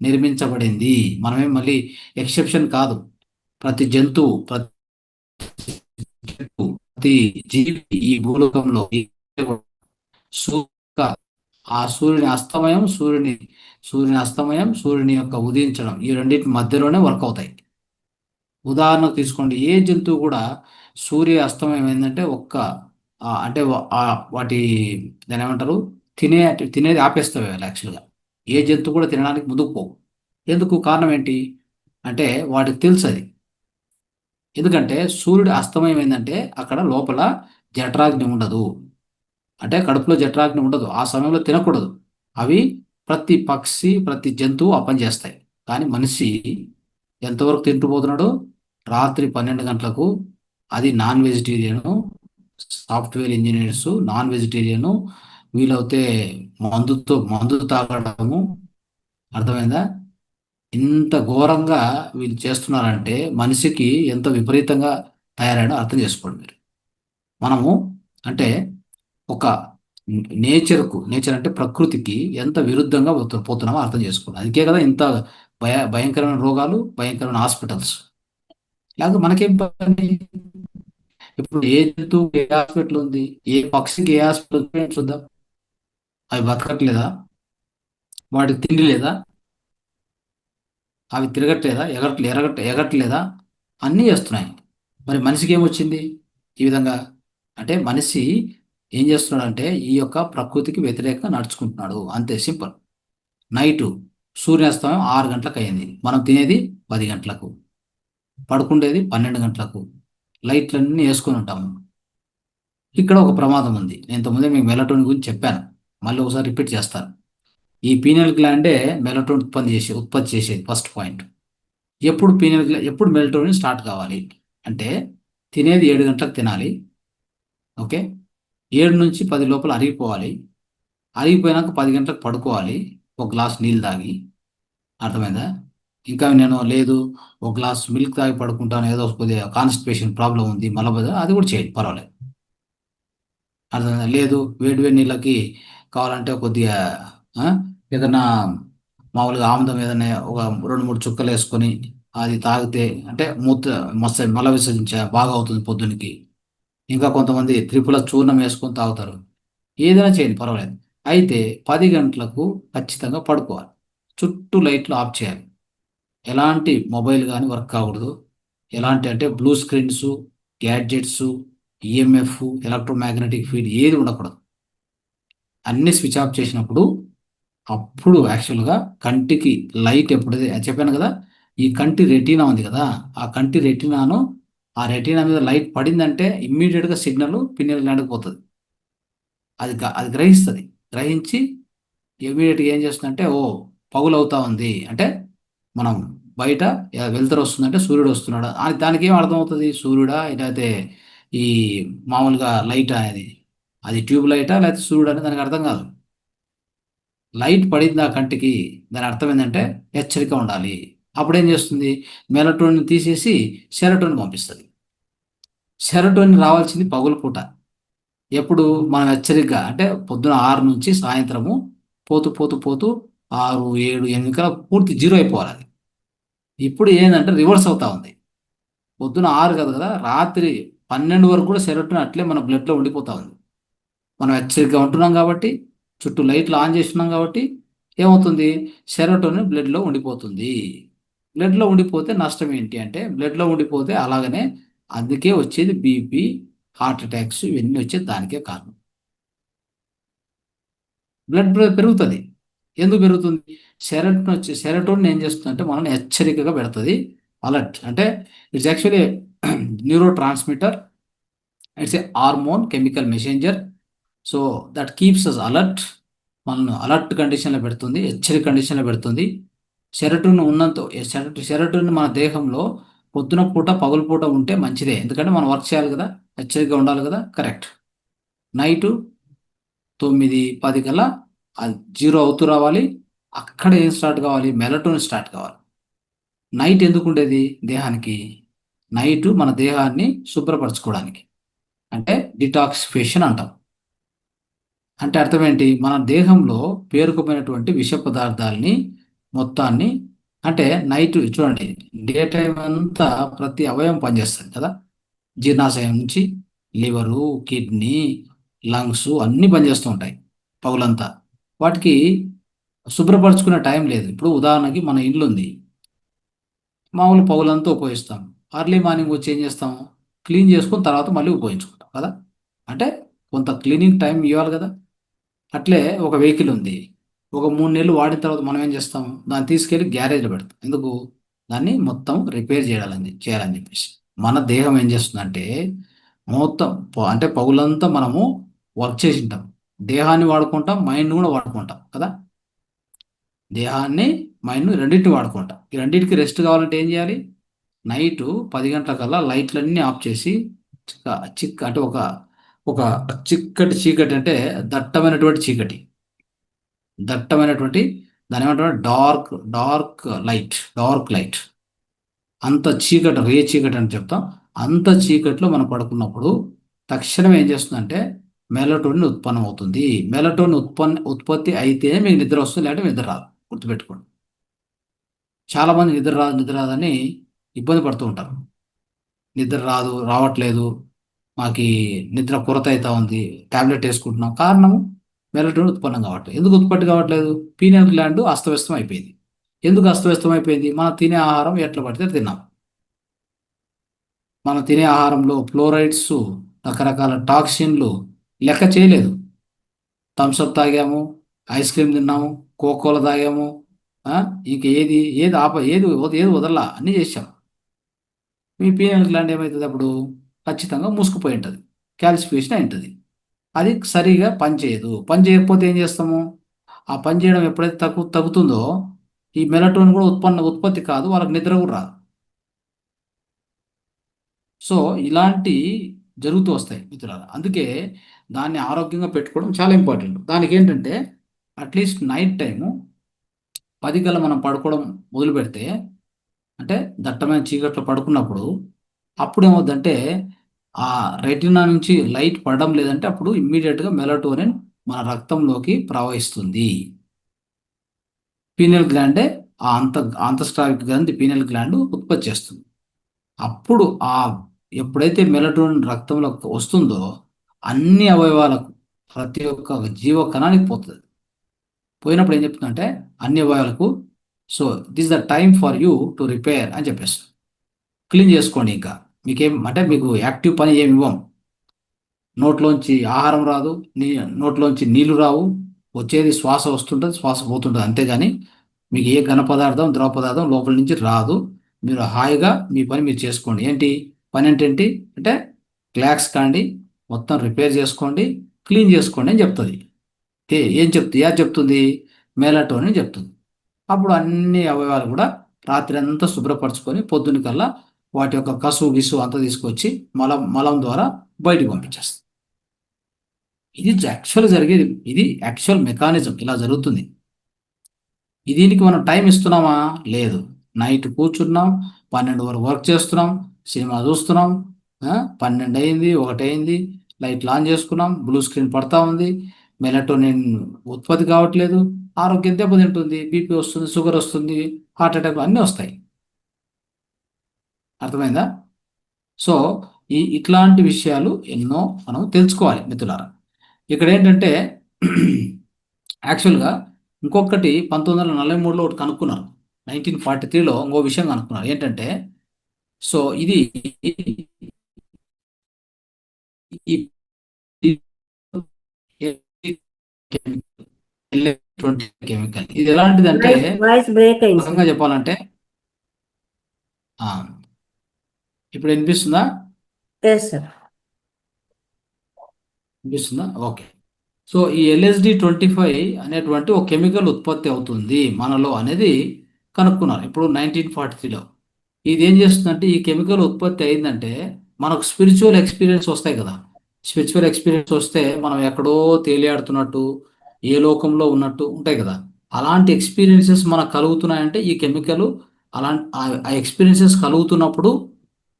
నిర్మించబడింది. మనమేం మళ్ళీ ఎక్సెప్షన్ కాదు. ప్రతి జంతువు, ప్రతి జీవి ఈ భూలోకంలో ఆ సూర్యుని అస్తమయం, సూర్యుని యొక్క ఉదయించడం, ఈ రెండింటి మధ్యలోనే వర్క్ అవుతాయి. ఉదాహరణకు తీసుకోండి, ఏ జంతువు కూడా సూర్య అస్తమయం ఏంటంటే అంటే వాటి దాని ఏమంటారు, తినేది ఆపేస్తాయి యాక్చువల్గా. ఏ జంతువు కూడా తినడానికి ముందుకు పోవు. ఎందుకు? కారణం ఏంటి అంటే వాటికి తెలుసు అది. ఎందుకంటే సూర్యుడు అస్తమయం ఏంటంటే అక్కడ లోపల జఠరాగ్ని ఉండదు, అంటే కడుపులో జఠరాగ్ని ఉండదు. ఆ సమయంలో తినకూడదు. అవి ప్రతి పక్షి, ప్రతి జంతువు ఆ పని చేస్తాయి. కానీ మనిషి ఎంతవరకు తింటూ పోతున్నాడు? రాత్రి 12 గంటలకు. అది non vegetarian, software engineers non vegetarian, వీలైతే మందు తాగడము. అర్థమైందా? ఇంత ఘోరంగా వీళ్ళు చేస్తున్నారంటే మనిషికి ఎంత విపరీతంగా తయారైనా అర్థం చేసుకోండి మీరు. మనము అంటే ఒక నేచర్ అంటే ప్రకృతికి ఎంత విరుద్ధంగా పోతున్నామో అర్థం చేసుకోండి. అందుకే కదా ఇంత భయంకరమైన రోగాలు, భయంకరమైన హాస్పిటల్స్. లేకపోతే మనకేం పని? ఇప్పుడు ఏ జంతువు ఏ హాస్పిటల్ ఉంది, ఏ పక్షికి ఏ హాస్పిటల్ చూద్దాం. అవి బతకట్లేదా? వాటికి తిండి లేదా? అవి తిరగట్లేదా? ఎగట్లేదా? అన్నీ చేస్తున్నాయి. మరి మనిషికి ఏమొచ్చింది ఈ విధంగా? అంటే మనిషి ఏం చేస్తున్నాడంటే ఈ యొక్క ప్రకృతికి వ్యతిరేకంగా నడుచుకుంటున్నాడు, అంతే సింపుల్. నైటు సూర్యాస్తమయం 6 గంటలకు అయింది, మనం తినేది 10 గంటలకు, పడుకుండేది 12 గంటలకు, లైట్లన్నీ వేసుకొని ఉంటాము. ఇక్కడ ఒక ప్రమాదం ఉంది. నేను ఇంతకుముందే మీకు మెలటోనిన్ గురించి చెప్పాను, మళ్ళీ ఒకసారి రిపీట్ చేస్తాను. ఈ పీనియల్ గ్లాండే మెలటోనిన్ ఉత్పత్తి చేసేది ఫస్ట్ పాయింట్. ఎప్పుడు మెలటోనిన్ స్టార్ట్ కావాలి అంటే తినేది 7 గంటలకు తినాలి. ఓకే, 7 నుంచి 10 లోపల అరిగిపోవాలి. అరిగిపోయినాక 10 గంటలకు పడుకోవాలి ఒక గ్లాస్ నీళ్ళు తాగి. అర్థమైందా? ఇంకా నేను లేదు ఒక గ్లాస్ మిల్క్ తాగి పడుకుంటాను, ఏదో కొద్దిగా కాన్స్టిపేషన్ ప్రాబ్లం ఉంది మలబద్ధ, అది కూడా చేయండి, పర్వాలేదు. అర్థమైందా? లేదు వేడి వేడి నీళ్ళకి కావాలంటే కొద్దిగా ఆ, ఏదైనా మామూలుగా ఆముదం ఏదైనా ఒక 2-3 చుక్కలు వేసుకొని అది తాగితే అంటే మల విసర్జించ బాగా అవుతుంది పొద్దున్నకి. ఇంకా కొంతమంది త్రిపుల చూర్ణం వేసుకొని తాగుతారు. ఏదైనా చేయండి, పర్వాలేదు. అయితే 10 గంటలకు ఖచ్చితంగా పడుకోవాలి. చుట్టూ లైట్లు ఆఫ్ చేయాలి. ఎలాంటి మొబైల్ కానీ వర్క్ కాకూడదు. ఎలాంటి అంటే blue screens, gadgets, EMF, electromagnetic field ఏది ఉండకూడదు. అన్ని స్విచ్ ఆఫ్ చేసినప్పుడు అప్పుడు యాక్చువల్గా కంటికి లైట్ ఎప్పుడైతే చెప్పాను కదా, ఈ కంటి రెటీనా ఉంది కదా, ఆ కంటి రెటీనాను ఆ రెటీనా మీద లైట్ పడిందంటే ఇమ్మీడియట్గా సిగ్నల్ పిన్నెల గ్లాండ్కి పోతుంది. అది గ్రహిస్తుంది. గ్రహించి ఇమీడియట్గా ఏం చేస్తుందంటే ఓ పగులు అవుతా ఉంది అంటే మనం బయట వెలుతురు వస్తుందంటే సూర్యుడు వస్తున్నాడు అని దానికి ఏం అర్థమవుతుంది, సూర్యుడా లేకపోతే ఈ మామూలుగా లైట్ అనేది అది ట్యూబ్ లైటా లేకపోతే సూర్యుడు అనేది దానికి అర్థం కాదు. లైట్ పడింది ఆ కంటికి, దాని అర్థం ఏంటంటే హెచ్చరిక ఉండాలి. అప్పుడు ఏం చేస్తుంది, మెలటోనిన్ తీసేసి సెరటోనిన్ పంపిస్తుంది. సెరటోనిన్ రావాల్సింది పగులు పూట. ఎప్పుడు మనం హెచ్చరికగా అంటే పొద్దున 6 నుంచి సాయంత్రము పోతూ పోతూ పోతూ 6, 7, 8 కల్లా పూర్తి జీరో అయిపోవాలి అది. ఇప్పుడు ఏంటంటే రివర్స్ అవుతా ఉంది. పొద్దున 6 కదా, రాత్రి 12 వరకు కూడా సెరటోనిన్ అట్లే మన బ్లడ్లో ఉండిపోతా ఉంది. మనం హెచ్చరికగా ఉంటున్నాం కాబట్టి, చుట్టూ లైట్లు ఆన్ చేస్తున్నాం కాబట్టి ఏమవుతుంది, సెరటోనిన్ బ్లడ్లో ఉండిపోతుంది. బ్లడ్లో ఉండిపోతే నష్టం ఏంటి అంటే, బ్లడ్లో ఉండిపోతే అలాగనే అందుకే వచ్చేది బీపీ, హార్ట్ అటాక్స్ ఇవన్నీ వచ్చేది దానికే కారణం. బ్లడ్ పెరుగుతుంది. ఎందుకు పెరుగుతుంది, సెరటోనిన్ ఏం చేస్తుందంటే మనల్ని హెచ్చరికగా పెడుతుంది. అలర్ట్ అంటే it's actually neurotransmitter, it's a hormone chemical messenger. So that keeps us alert, మనల్ని అలర్ట్ కండిషన్లో పెడుతుంది, హెచ్చరిక కండిషన్లో పెడుతుంది. సెరటోనిన్ మన దేహంలో పొద్దున పూట పగులు పూట ఉంటే మంచిదే, ఎందుకంటే మనం వర్క్ చేయాలి కదా, హెచ్చరికగా ఉండాలి కదా, కరెక్ట్. నైటు 9, 10 కల్లా అది జీరో అవుతూ రావాలి. అక్కడ ఏం స్టార్ట్ కావాలి, మెలటోనిన్ స్టార్ట్ కావాలి. నైట్ ఎందుకు ఉండేది దేహానికి, నైట్ మన దేహాన్ని శుభ్రపరచుకోవడానికి, అంటే డిటాక్సిఫికేషన్ అంటాం. అంటే అర్థం ఏంటి, మన దేహంలో పేరుకుపోయినటువంటి విష పదార్థాలని మొత్తాన్ని, అంటే నైట్ చూడండి డే టైం అంతా ప్రతి అవయవం పనిచేస్తుంది కదా, జీర్ణాశయం నుంచి లివరు, కిడ్నీ, లంగ్స్ అన్నీ పనిచేస్తూ ఉంటాయి పగులంతా. వాటికి శుభ్రపరచుకునే టైం లేదు. ఇప్పుడు ఉదాహరణకి మన ఇల్లు ఉంది, మామూలు పగులంతా ఉపయోగిస్తాం. అర్లీ మార్నింగ్ వచ్చి ఏం చేస్తాం, క్లీన్ చేసుకుని తర్వాత మళ్ళీ ఉపయోగించుకుంటాం కదా, అంటే కొంత క్లీనింగ్ టైం ఇవ్వాలి కదా. అట్లే ఒక వెహికల్ ఉంది, ఒక 3 నెలలు వాడిన తర్వాత మనం ఏం చేస్తాం, దాన్ని తీసుకెళ్ళి గ్యారేజ్లో పెడతాం. ఎందుకు, దాన్ని మొత్తం రిపేర్ చేయాలని చెప్పేసి. మన దేహం ఏం చేస్తుందంటే మొత్తం అంటే పగులంతా మనము వర్క్ చేసి ఉంటాం, దేహాన్ని వాడుకుంటాం, మైండ్ కూడా వాడుకుంటాం కదా. దేహాన్ని మైండ్ రెండింటిని వాడుకుంటాం. ఈ రెండింటికి రెస్ట్ కావాలంటే ఏం చేయాలి, నైటు 10 గంటలకల్లా లైట్లన్నీ ఆఫ్ చేసి అంటే ఒక చిక్కటి చీకటి, అంటే దట్టమైనటువంటి చీకటి, దాని ఏమంటారు డార్క్ లైట్, అంత చీకటి, రే చీకటి అని చెప్తాం. అంత చీకటిలో మనం పడుకున్నప్పుడు తక్షణం ఏం చేస్తుందంటే మెలటోనిన్ ఉత్పన్నం అవుతుంది. మెలటోనిన్ ఉత్పత్తి అయితేనే మీకు నిద్ర వస్తుంది, లేకపోతే నిద్ర రాదు. గుర్తుపెట్టుకోండి. చాలామంది నిద్ర రాదని ఇబ్బంది పడుతూ ఉంటారు. నిద్ర రావట్లేదు, మాకు నిద్ర కొరత అవుతా ఉంది, ట్యాబ్లెట్ వేసుకుంటున్నాం. కారణము మెలటోనిన్ ఉత్పన్నం కావట్లేదు. ఎందుకు ఉత్పత్తి కావట్లేదు, పీనియల్ గ్లాండ్ అస్తవ్యస్తం అయిపోయింది. ఎందుకు అస్తవ్యస్తం అయిపోయింది, మనం తినే ఆహారం ఎట్లా పడితే తిన్నాం. మనం తినే ఆహారంలో ఫ్లోరైడ్స్, రకరకాల టాక్సిన్లు లెక్క చేయలేదు. థమ్స్అప్ తాగాము, ఐస్ క్రీమ్ తిన్నాము, కోకోలా తాగాము, ఇంక ఏది వదల్లా అన్నీ చేసాం. మీ పీనియల్ గ్లాండ్ ఏమవుతుంది, అప్పుడు ఖచ్చితంగా మూసుకుపోయి ఉంటుంది, క్యాల్సిఫికేషన్ అయి ఉంటుంది. అది సరిగా పనిచేయదు. పని చేయకపోతే ఏం చేస్తాము, ఆ పని చేయడం ఎప్పుడైతే తగ్గుతుందో ఈ మెలటోనిన్ కూడా ఉత్పత్తి కాదు, వాళ్ళకి నిద్ర కూడా రాదు. సో ఇలాంటి జరుగుతూ వస్తాయి మిత్రులారా. అందుకే దాన్ని ఆరోగ్యంగా పెట్టుకోవడం చాలా ఇంపార్టెంట్. దానికి ఏంటంటే అట్లీస్ట్ నైట్ టైము 10 కల్లా మనం పడుకోవడం మొదలు పెడితే, అంటే దట్టమైన చీకట్లో పడుకున్నప్పుడు అప్పుడు ఏమవుద్దంటే ఆ రెటినా నుంచి లైట్ పడడం లేదంటే అప్పుడు ఇమ్మీడియట్గా మెలటోనిన్ మన రక్తంలోకి ప్రవహిస్తుంది. పీనియల్ గ్లాండే ఆ అంతస్ట్రావిక్ గ్రంథి పీనియల్ గ్లాండ్ ఉత్పత్తి చేస్తుంది. అప్పుడు ఎప్పుడైతే మెలటోనిన్ రక్తంలోకి వస్తుందో అన్ని అవయవాలకు, ప్రతి ఒక్క జీవ కణానికి పోతుంది. పోయినప్పుడు ఏం చెప్తుందంటే అన్ని అవయవాలకు, so this the time for you to repair అని చెప్పేస్తుంది. క్లీన్ చేసుకోండి. ఇంకా మీకేం అంటే మీకు యాక్టివ్ పని ఏమి ఇవ్వం. నోట్లోంచి ఆహారం రాదు, నోట్లోంచి నీళ్లు రావు, వచ్చేది శ్వాస వస్తుంటుంది, శ్వాస పోతుంటుంది, అంతేగాని మీకు ఏ ఘన పదార్థం, ద్రవ పదార్థం లోపల నుంచి రాదు. మీరు హాయిగా మీ పని మీరు చేసుకోండి. ఏంటి పని ఏంటి అంటే రిలాక్స్ కాండి, మొత్తం రిపేర్ చేసుకోండి, క్లీన్ చేసుకోండి అని చెప్తుంది. ఏది చెప్తుంది? మెలటోనిన్ చెప్తుంది. అప్పుడు అన్ని అవయవాలు కూడా రాత్రి అంతా శుభ్రపరచుకొని పొద్దున్న కల్లా వాటి యొక్క కసు గిసు అంతా తీసుకొచ్చి మలం ద్వారా బయటకు పంపించేస్తుంది. ఇది యాక్చువల్ జరిగేది, ఇది యాక్చువల్ మెకానిజం, ఇలా జరుగుతుంది. దీనికి మనం టైం ఇస్తున్నామా? లేదు. నైట్ కూర్చున్నాం, 12 వరకు వర్క్ చేస్తున్నాం, సినిమా చూస్తున్నాం, 12 అయింది, 1 అయింది, లైట్లు ఆన్ చేసుకున్నాం, బ్లూ స్క్రీన్ పడతా ఉంది, మెలటోనిన్ ఉత్పత్తి కావట్లేదు, ఆరోగ్యం దెబ్బతింటుంది, బీపీ వస్తుంది, షుగర్ వస్తుంది, హార్ట్ అటాక్ అన్నీ వస్తాయి. అర్థమైందా? సో ఇట్లాంటి విషయాలు ఎన్నో మనం తెలుసుకోవాలి మిత్రులారా. ఇక్కడ ఏంటంటే యాక్చువల్గా ఇంకొకటి 1943లో ఒకటి కనుక్కున్నారు. 1943లో ఇంకో విషయం కనుక్కున్నారు. ఏంటంటే సో ఇది కెమికల్. ఇది ఎలాంటిదంటే రకంగా చెప్పాలంటే ఇప్పుడు వినిపిస్తుందా? వినిపిస్తుందా? ఓకే. సో ఈ LSD-25 అనేటువంటి ఒక కెమికల్ ఉత్పత్తి అవుతుంది మనలో అనేది కనుక్కున్నారు ఇప్పుడు 1943లో. ఇది ఏం చేస్తుందంటే ఈ కెమికల్ ఉత్పత్తి అయిందంటే మనకు స్పిరిచువల్ ఎక్స్పీరియన్స్ వస్తాయి కదా. స్పిరిచువల్ ఎక్స్పీరియన్స్ వస్తే మనం ఎక్కడో తేలియాడుతున్నట్టు, ఏ లోకంలో ఉన్నట్టు ఉంటాయి కదా. అలాంటి ఎక్స్పీరియన్సెస్ మనకు కలుగుతున్నాయంటే ఈ కెమికల్ ఆ ఎక్స్పీరియన్సెస్ కలుగుతున్నప్పుడు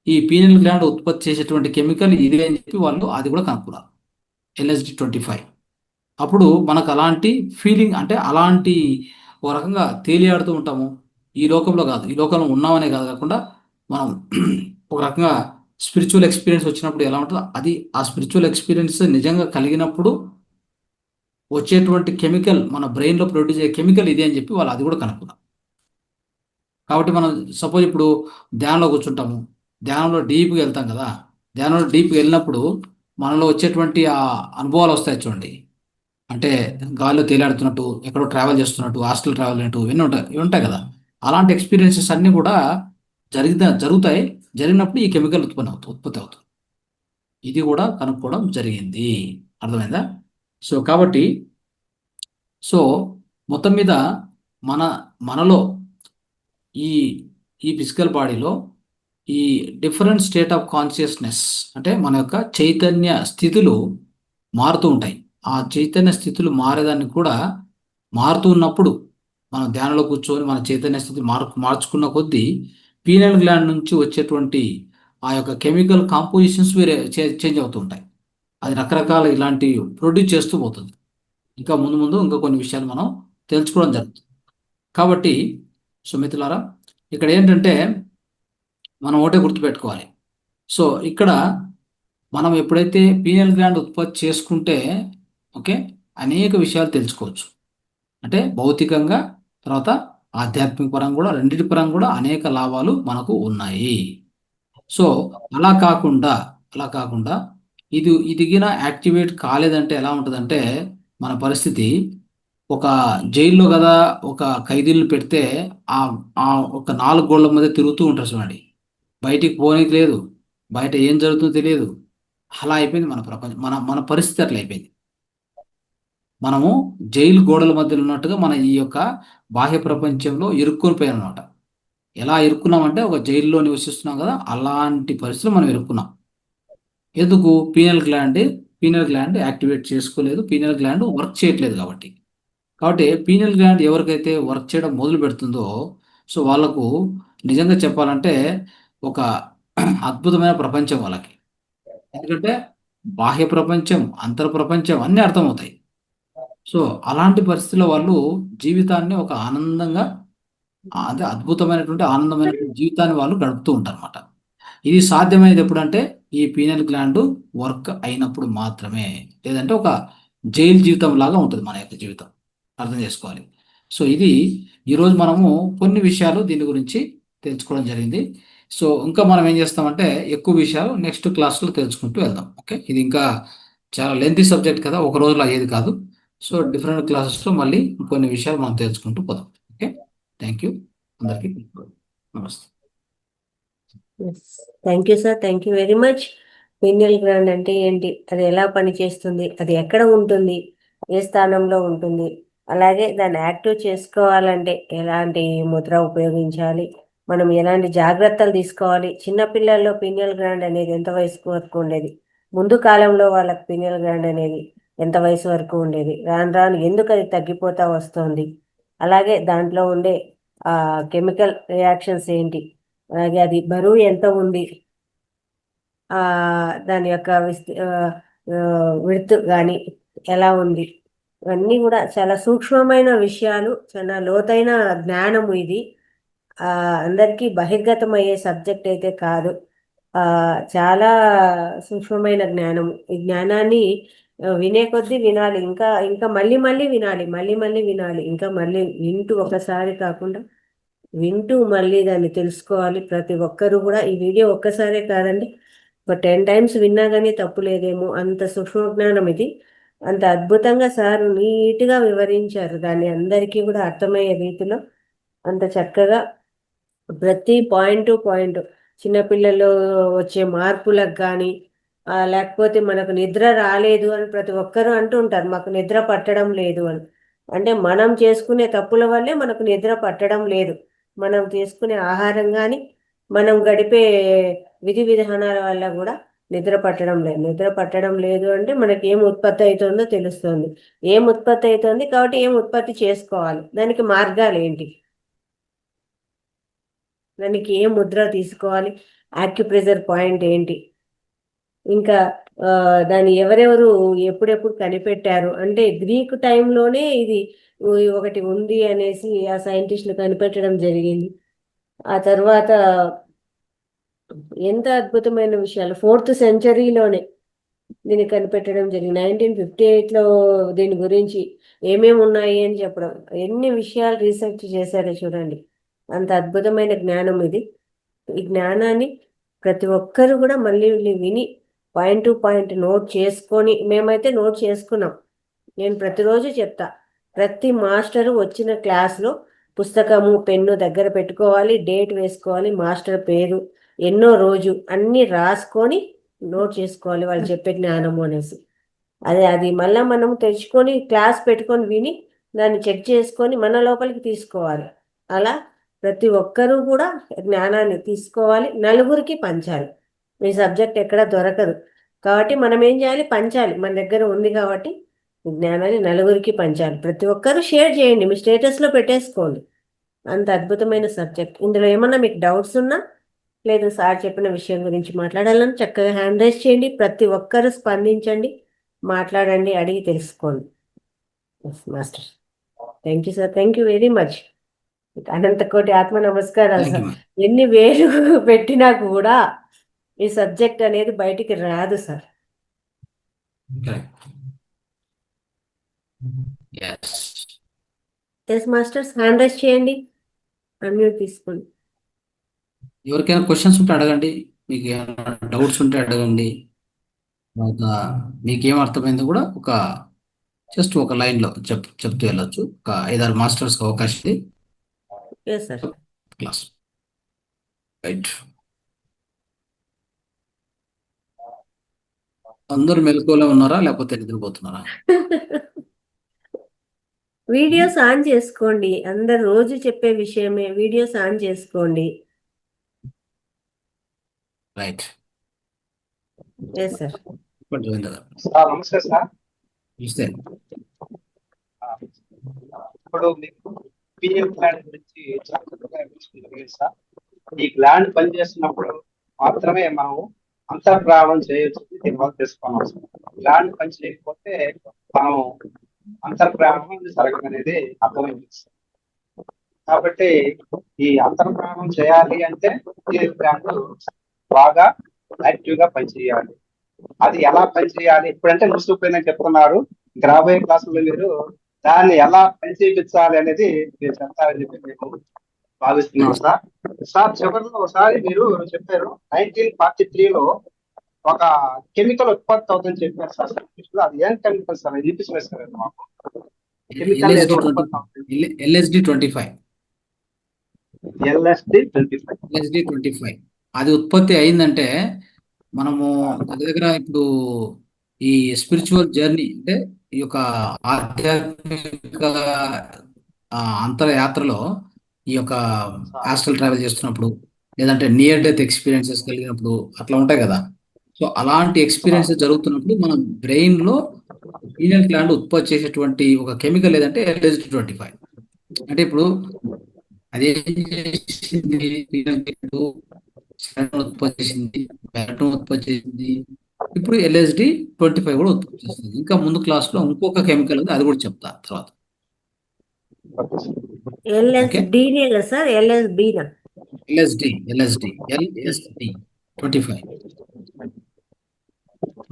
ఈ పీనియల్ గ్లాండ్ ఉత్పత్తి చేసేటువంటి కెమికల్ ఇదే అని చెప్పి వాళ్ళు అది కూడా కనుక్కున్నారు, LSD-25. అప్పుడు మనకు అలాంటి ఫీలింగ్, అంటే అలాంటి ఒక రకంగా తేలియాడుతూ ఉంటాము. ఈ లోకంలో కాదు, ఈ లోకంలో ఉన్నామనే కాకుండా మనం ఒక రకంగా స్పిరిచువల్ ఎక్స్పీరియన్స్ వచ్చినప్పుడు ఎలా ఉంటుందో అది, ఆ స్పిరిచువల్ ఎక్స్పీరియన్స్ నిజంగా కలిగినప్పుడు వచ్చేటువంటి కెమికల్, మన బ్రెయిన్లో ప్రొడ్యూస్ అయ్యే కెమికల్ ఇదే అని చెప్పి వాళ్ళు అది కూడా కనుక్కున్నారు. కాబట్టి మనం సపోజ్ ఇప్పుడు ధ్యానంలో కూర్చుంటాము, ధ్యానంలో డీప్గా వెళ్తాం కదా. ధ్యానంలో డీప్గా వెళ్ళినప్పుడు మనలో వచ్చేటువంటి ఆ అనుభవాలు వస్తాయి చూడండి. అంటే గాల్లో తేలాడుతున్నట్టు, ఎక్కడో ట్రావెల్ చేస్తున్నట్టు, హాస్టల్ ట్రావెల్ అయినట్టు ఇవన్నీ ఉంటాయి కదా. అలాంటి ఎక్స్పీరియన్సెస్ అన్నీ కూడా జరుగుతాయి. జరిగినప్పుడు ఈ కెమికల్ ఉత్పత్తి అవుతుంది. ఇది కూడా కనుక్కోవడం జరిగింది. అర్థమైందా? సో కాబట్టి మొత్తం మీద మనలో ఈ ఫిజికల్ బాడీలో ఈ డిఫరెంట్ స్టేట్ ఆఫ్ కాన్షియస్నెస్, అంటే మన యొక్క చైతన్య స్థితులు మారుతూ ఉంటాయి. ఆ చైతన్య స్థితులు మారేదానికి కూడా మారుతూ ఉన్నప్పుడు మనం ధ్యానంలో కూర్చొని మన చైతన్య స్థితి మార్చుకున్న కొద్దీ పీనియల్ గ్లాండ్ నుంచి వచ్చేటువంటి ఆ యొక్క కెమికల్ కాంపోజిషన్స్ వేరే చేంజ్ అవుతూ ఉంటాయి. అది రకరకాల ఇలాంటి ప్రొడ్యూస్ చేస్తూ పోతుంది. ఇంకా ముందు ఇంకా కొన్ని విషయాలు మనం తెలుసుకోవడం జరుగుతుంది. కాబట్టి మిత్రులారా, ఇక్కడ ఏంటంటే మనం ఒకటే గుర్తుపెట్టుకోవాలి. ఇక్కడ మనం ఎప్పుడైతే పీనియల్ గ్లాండ్ ఉత్పత్తి చేసుకుంటే ఓకే, అనేక విషయాలు తెలుసుకోవచ్చు. అంటే భౌతికంగా, తర్వాత ఆధ్యాత్మిక పరంగా కూడా, రెండింటి పరంగా కూడా అనేక లాభాలు మనకు ఉన్నాయి. అలా కాకుండా ఇది యాక్టివేట్ కాలేదంటే ఎలా ఉంటుందంటే మన పరిస్థితి, ఒక జైల్లో కదా ఒక ఖైదీలను పెడితే ఆ ఒక 4 గోళ్ల మధ్య తిరుగుతూ ఉంటారు చూడండి, బయటికి పోనీకి లేదు, బయట ఏం జరుగుతుందో తెలియదు. అలా అయిపోయింది మన ప్రపంచం, మన పరిస్థితి అట్లా అయిపోయింది. మనము జైలు గోడల మధ్యలో ఉన్నట్టుగా మన ఈ యొక్క బాహ్య ప్రపంచంలో ఇరుక్కొని పోయాం అనమాట. ఎలా ఇరుక్కున్నామంటే ఒక జైల్లో నివసిస్తున్నాం కదా, అలాంటి పరిస్థితులు మనం ఇరుక్కున్నాం. ఎందుకు? పీనల్ గ్లాండ్ యాక్టివేట్ చేసుకోలేదు, పీనల్ గ్లాండ్ వర్క్ చేయట్లేదు కాబట్టి. పీనల్ గ్లాండ్ ఎవరికైతే వర్క్ చేయడం మొదలు పెడుతుందో, సో వాళ్ళకు నిజంగా చెప్పాలంటే ఒక అద్భుతమైన ప్రపంచం వాళ్ళకి. ఎందుకంటే బాహ్య ప్రపంచం, అంతర్ ప్రపంచం అన్నీ అర్థమవుతాయి. సో అలాంటి పరిస్థితుల్లో వాళ్ళు జీవితాన్ని ఒక ఆనందంగా, అదే అద్భుతమైనటువంటి ఆనందమైనటువంటి జీవితాన్ని వాళ్ళు గడుపుతూ ఉంటారన్నమాట. ఇది సాధ్యమైనది ఎప్పుడంటే ఈ పీనల్ గ్లాండ్ వర్క్ అయినప్పుడు మాత్రమే. లేదంటే ఒక జైలు జీవితం లాగా ఉంటుంది మన యొక్క జీవితం. అర్థం చేసుకోవాలి. సో ఇది ఈరోజు మనము కొన్ని విషయాలు దీని గురించి తెలుసుకోవడం జరిగింది. సో ఇంకా మనం ఏం చేస్తామంటే ఎక్కువ విషయాలు నెక్స్ట్ క్లాస్లో తెలుసుకుంటూ వెళ్దాం. ఓకే, ఇది ఇంకా చాలా లెంతీ సబ్జెక్ట్ కదా, ఒక రోజులో అయ్యేది కాదు. సో డిఫరెంట్ క్లాసెస్లో మళ్ళీ కొన్ని విషయాలు మనం తెలుసుకుంటూ పోదాం. ఓకే, థ్యాంక్ యూ అందరికీ. నమస్తే. Thank you sir, thank you very much. Pineal gland అంటే ఏంటి, అది ఎలా పనిచేస్తుంది, అది ఎక్కడ ఉంటుంది, ఏ స్థానంలో ఉంటుంది, అలాగే దాన్ని యాక్టివ్ చేసుకోవాలంటే ఎలాంటి ముద్ర ఉపయోగించాలి, మనం ఎలాంటి జాగ్రత్తలు తీసుకోవాలి. చిన్నపిల్లల్లో పీనియల్ గ్లాండ్ అనేది ఎంత వయసు వరకు ఉండేది, ముందు కాలంలో వాళ్ళకి పీనియల్ గ్లాండ్ అనేది ఎంత వయసు వరకు ఉండేది, రాను రాను ఎందుకు అది తగ్గిపోతా వస్తుంది, అలాగే దాంట్లో ఉండే కెమికల్ రియాక్షన్స్ ఏంటి, అలాగే అది బరువు ఎంత ఉంది, దాని యొక్క విడుతు కానీ ఎలా ఉంది, ఇవన్నీ కూడా చాలా సూక్ష్మమైన విషయాలు, చాలా లోతైన జ్ఞానము ఇది. అందరికీ బహిర్గతం అయ్యే సబ్జెక్ట్ అయితే కాదు. చాలా సూక్ష్మమైన జ్ఞానము. ఈ జ్ఞానాన్ని వినే కొద్దీ వినాలి, ఇంకా ఇంకా మళ్ళీ మళ్ళీ వినాలి, మళ్ళీ మళ్ళీ వినాలి, ఇంకా మళ్ళీ వింటూ ఒకసారి కాకుండా వింటూ మళ్ళీ దాన్ని తెలుసుకోవాలి. ప్రతి ఒక్కరూ కూడా ఈ వీడియో ఒక్కసారే కాదండి, ఒక 10 టైమ్స్ విన్నా కానీ తప్పు లేదేమో, అంత సూక్ష్మ జ్ఞానం ఇది. అంత అద్భుతంగా సార్ నీట్గా వివరించారు దాన్ని, అందరికీ కూడా అర్థమయ్యే రీతిలో అంత చక్కగా ప్రతి పాయింట్ టు పాయింట్, చిన్నపిల్లలు వచ్చే మార్పులకు కానీ, లేకపోతే మనకు నిద్ర రాలేదు అని ప్రతి ఒక్కరూ అంటూ ఉంటారు, మాకు నిద్ర పట్టడం లేదు అని. అంటే మనం చేసుకునే తప్పుల వల్లే మనకు నిద్ర పట్టడం లేదు. మనం తీసుకునే ఆహారం కానీ, మనం గడిపే విధి విధానాల వల్ల కూడా నిద్ర పట్టడం లేదు. నిద్ర పట్టడం లేదు అంటే మనకి ఏం ఉత్పత్తి అవుతుందో తెలుస్తుంది. ఏం ఉత్పత్తి అవుతుంది కాబట్టి ఏం ఉత్పత్తి చేసుకోవాలి, దానికి మార్గాలు ఏంటి, దానికి ఏ ముద్ర తీసుకోవాలి, యాక్యుప్రెషర్ పాయింట్ ఏంటి, ఇంకా దాన్ని ఎవరెవరు ఎప్పుడెప్పుడు కనిపెట్టారు అంటే గ్రీకు టైంలోనే ఇది ఒకటి ఉంది అనేసి ఆ సైంటిస్టులు కనిపెట్టడం జరిగింది. ఆ తర్వాత ఎంత అద్భుతమైన విషయాలు 4th సెంచరీలోనే దీన్ని కనిపెట్టడం జరిగింది. 1958లో దీని గురించి ఏమేమి ఉన్నాయి అని చెప్పడం, ఎన్ని విషయాలు రీసెర్చ్ చేశారో చూడండి. అంత అద్భుతమైన జ్ఞానం ఇది. ఈ జ్ఞానాన్ని ప్రతి ఒక్కరు కూడా మళ్ళీ విని పాయింట్ టు పాయింట్ నోట్ చేసుకొని, మేమైతే నోట్ చేసుకున్నాం. నేను ప్రతిరోజు చెప్తా, ప్రతి మాస్టరు వచ్చిన క్లాస్లో పుస్తకము పెన్ను దగ్గర పెట్టుకోవాలి, డేట్ వేసుకోవాలి, మాస్టర్ పేరు, ఎన్నో రోజు అన్నీ రాసుకొని నోట్ చేసుకోవాలి వాళ్ళు చెప్పే జ్ఞానము అనేసి. అది మళ్ళీ మనం తెచ్చుకొని క్లాస్ పెట్టుకొని విని దాన్ని చెక్ చేసుకొని మన లోపలికి తీసుకోవాలి. అలా ప్రతి ఒక్కరూ కూడా జ్ఞానాన్ని తీసుకోవాలి, నలుగురికి పంచాలి. ఈ సబ్జెక్ట్ ఎక్కడ దొరకదు కాబట్టి మనం ఏం చేయాలి, పంచాలి. మన దగ్గర ఉంది కాబట్టి ఈ జ్ఞానాన్ని నలుగురికి పంచాలి. ప్రతి ఒక్కరూ షేర్ చేయండి, మీ స్టేటస్లో పెట్టేసుకోండి. అంత అద్భుతమైన సబ్జెక్ట్. ఇందులో ఏమన్నా మీకు డౌట్స్ ఉన్నా, లేదు సార్ చెప్పిన విషయం గురించి మాట్లాడాలని చక్కగా హ్యాండ్ రైజ్ చేయండి. ప్రతి ఒక్కరూ స్పందించండి, మాట్లాడండి, అడిగి తెలుసుకోండి. Master thank you sir, thank you very much. అనంత కోటి ఆత్మ నమస్కారాలు థ్యాంక్ యూ సార్. మ్యామ్. ఎన్ని వేలు పెట్టినా కూడా ఈ సబ్జెక్ట్ అనేది బయటికి రాదు sir. Correct. Yes. Yes masters, hand raise చేయండి, అన్మ్యూట్ తీసుకోండి. ఎవరికైనా క్వశ్చన్స్ ఉంటే అడగండి, మీకు ఏమైనా డౌట్స్ ఉంటే అడగండి. తర్వాత మీకేం అర్థమైందో కూడా జస్ట్ ఒక లైన్లో చెప్తూ వెళ్ళొచ్చు. ఒక 5-6 మాస్టర్స్కి అవకాశం ఉంది ఎస్ సార్. క్లాస్. రైట్. అందరూ మెలకువలో ఉన్నారా లేకపోతే నిద్రపోతున్నారా? వీడియోస్ ఆన్ చేసుకోండి. అందరు రోజు చెప్పే విషయమే, వీడియోస్ ఆన్ చేసుకోండి. రైట్. Yes sir. చెప్పండి రవీంద్ర గారు. సార్ నమస్తే సార్. నమస్తే. ఆ, ఇప్పుడు మీకు పీఎం గ్లాండ్ గురించి చాలా చక్కగా వివరించారు సార్. ఈ గ్లాండ్ పనిచేస్తున్నప్పుడు మాత్రమే మనం అంతర్ప్రావం చేయొచ్చు దీనివల్ల తెలుసుకున్నాం సార్. గ్లాండ్ పని చేయకపోతే మనం అంతర్ప్రావం జరగదనేది అర్థమైంది సార్. కాబట్టి ఈ అంతర్ప్రావం చేయాలి అంటే పీఎం గ్లాండ్ బాగా యాక్టివ్ గా పనిచేయాలి. అది ఎలా పనిచేయాలి ఇప్పుడంటే మూసుకుపోయిందని చెప్తున్నారు. రాబోయే క్లాసుల్లో మీరు దాన్ని ఎలా పని చేయించాలి అనేది మీరు చెప్తారని చెప్పి మేము భావిస్తున్నాం సార్. సార్ చివరిలో ఒకసారి మీరు చెప్పారు 1943లో ఒక కెమికల్ ఉత్పత్తి అవుతుందని చెప్పారు సార్. అది ఏం కెమికల్ సార్? అది చూపించలేదు సార్ మాకు. కెమికల్ ఏదో ఉత్పత్తి అవుతుంది. LSD-25. LSD-25 అది ఉత్పత్తి అయిందంటే మనము దగ్గర ఇప్పుడు ఈ స్పిరిచువల్ జర్నీ అంటే ఈ యొక్క ఆధ్యాత్మిక అంతరయాత్రలో ఈ యొక్క ఆస్ట్రల్ ట్రావెల్ చేస్తున్నప్పుడు లేదంటే నియర్ డెత్ ఎక్స్పీరియన్సెస్ కలిగినప్పుడు అట్లా ఉంటాయి కదా. సో అలాంటి ఎక్స్పీరియన్సెస్ జరుగుతున్నప్పుడు మన బ్రెయిన్ లో పీనియల్ గ్లాండ్ ఉత్పత్తి చేసేటువంటి ఒక కెమికల్ ఏదంటే LSD-25. అంటే ఇప్పుడు అదేం చేసింది, పీనియల్ గ్లాండ్ ఉత్పత్తి చేసింది, మెలటోనిన్ ఉత్పత్తి చేసింది, ఇప్పుడు LSD-25 కూడా ఉత్పత్తి చేస్తుంది. ఇంకా ముందు క్లాస్ లో ఇంకొక కెమికల్ ఉంది, అది కూడా చెప్తా తర్వాత. LSD-నే కదా సార్? LSB-నా? LSD-25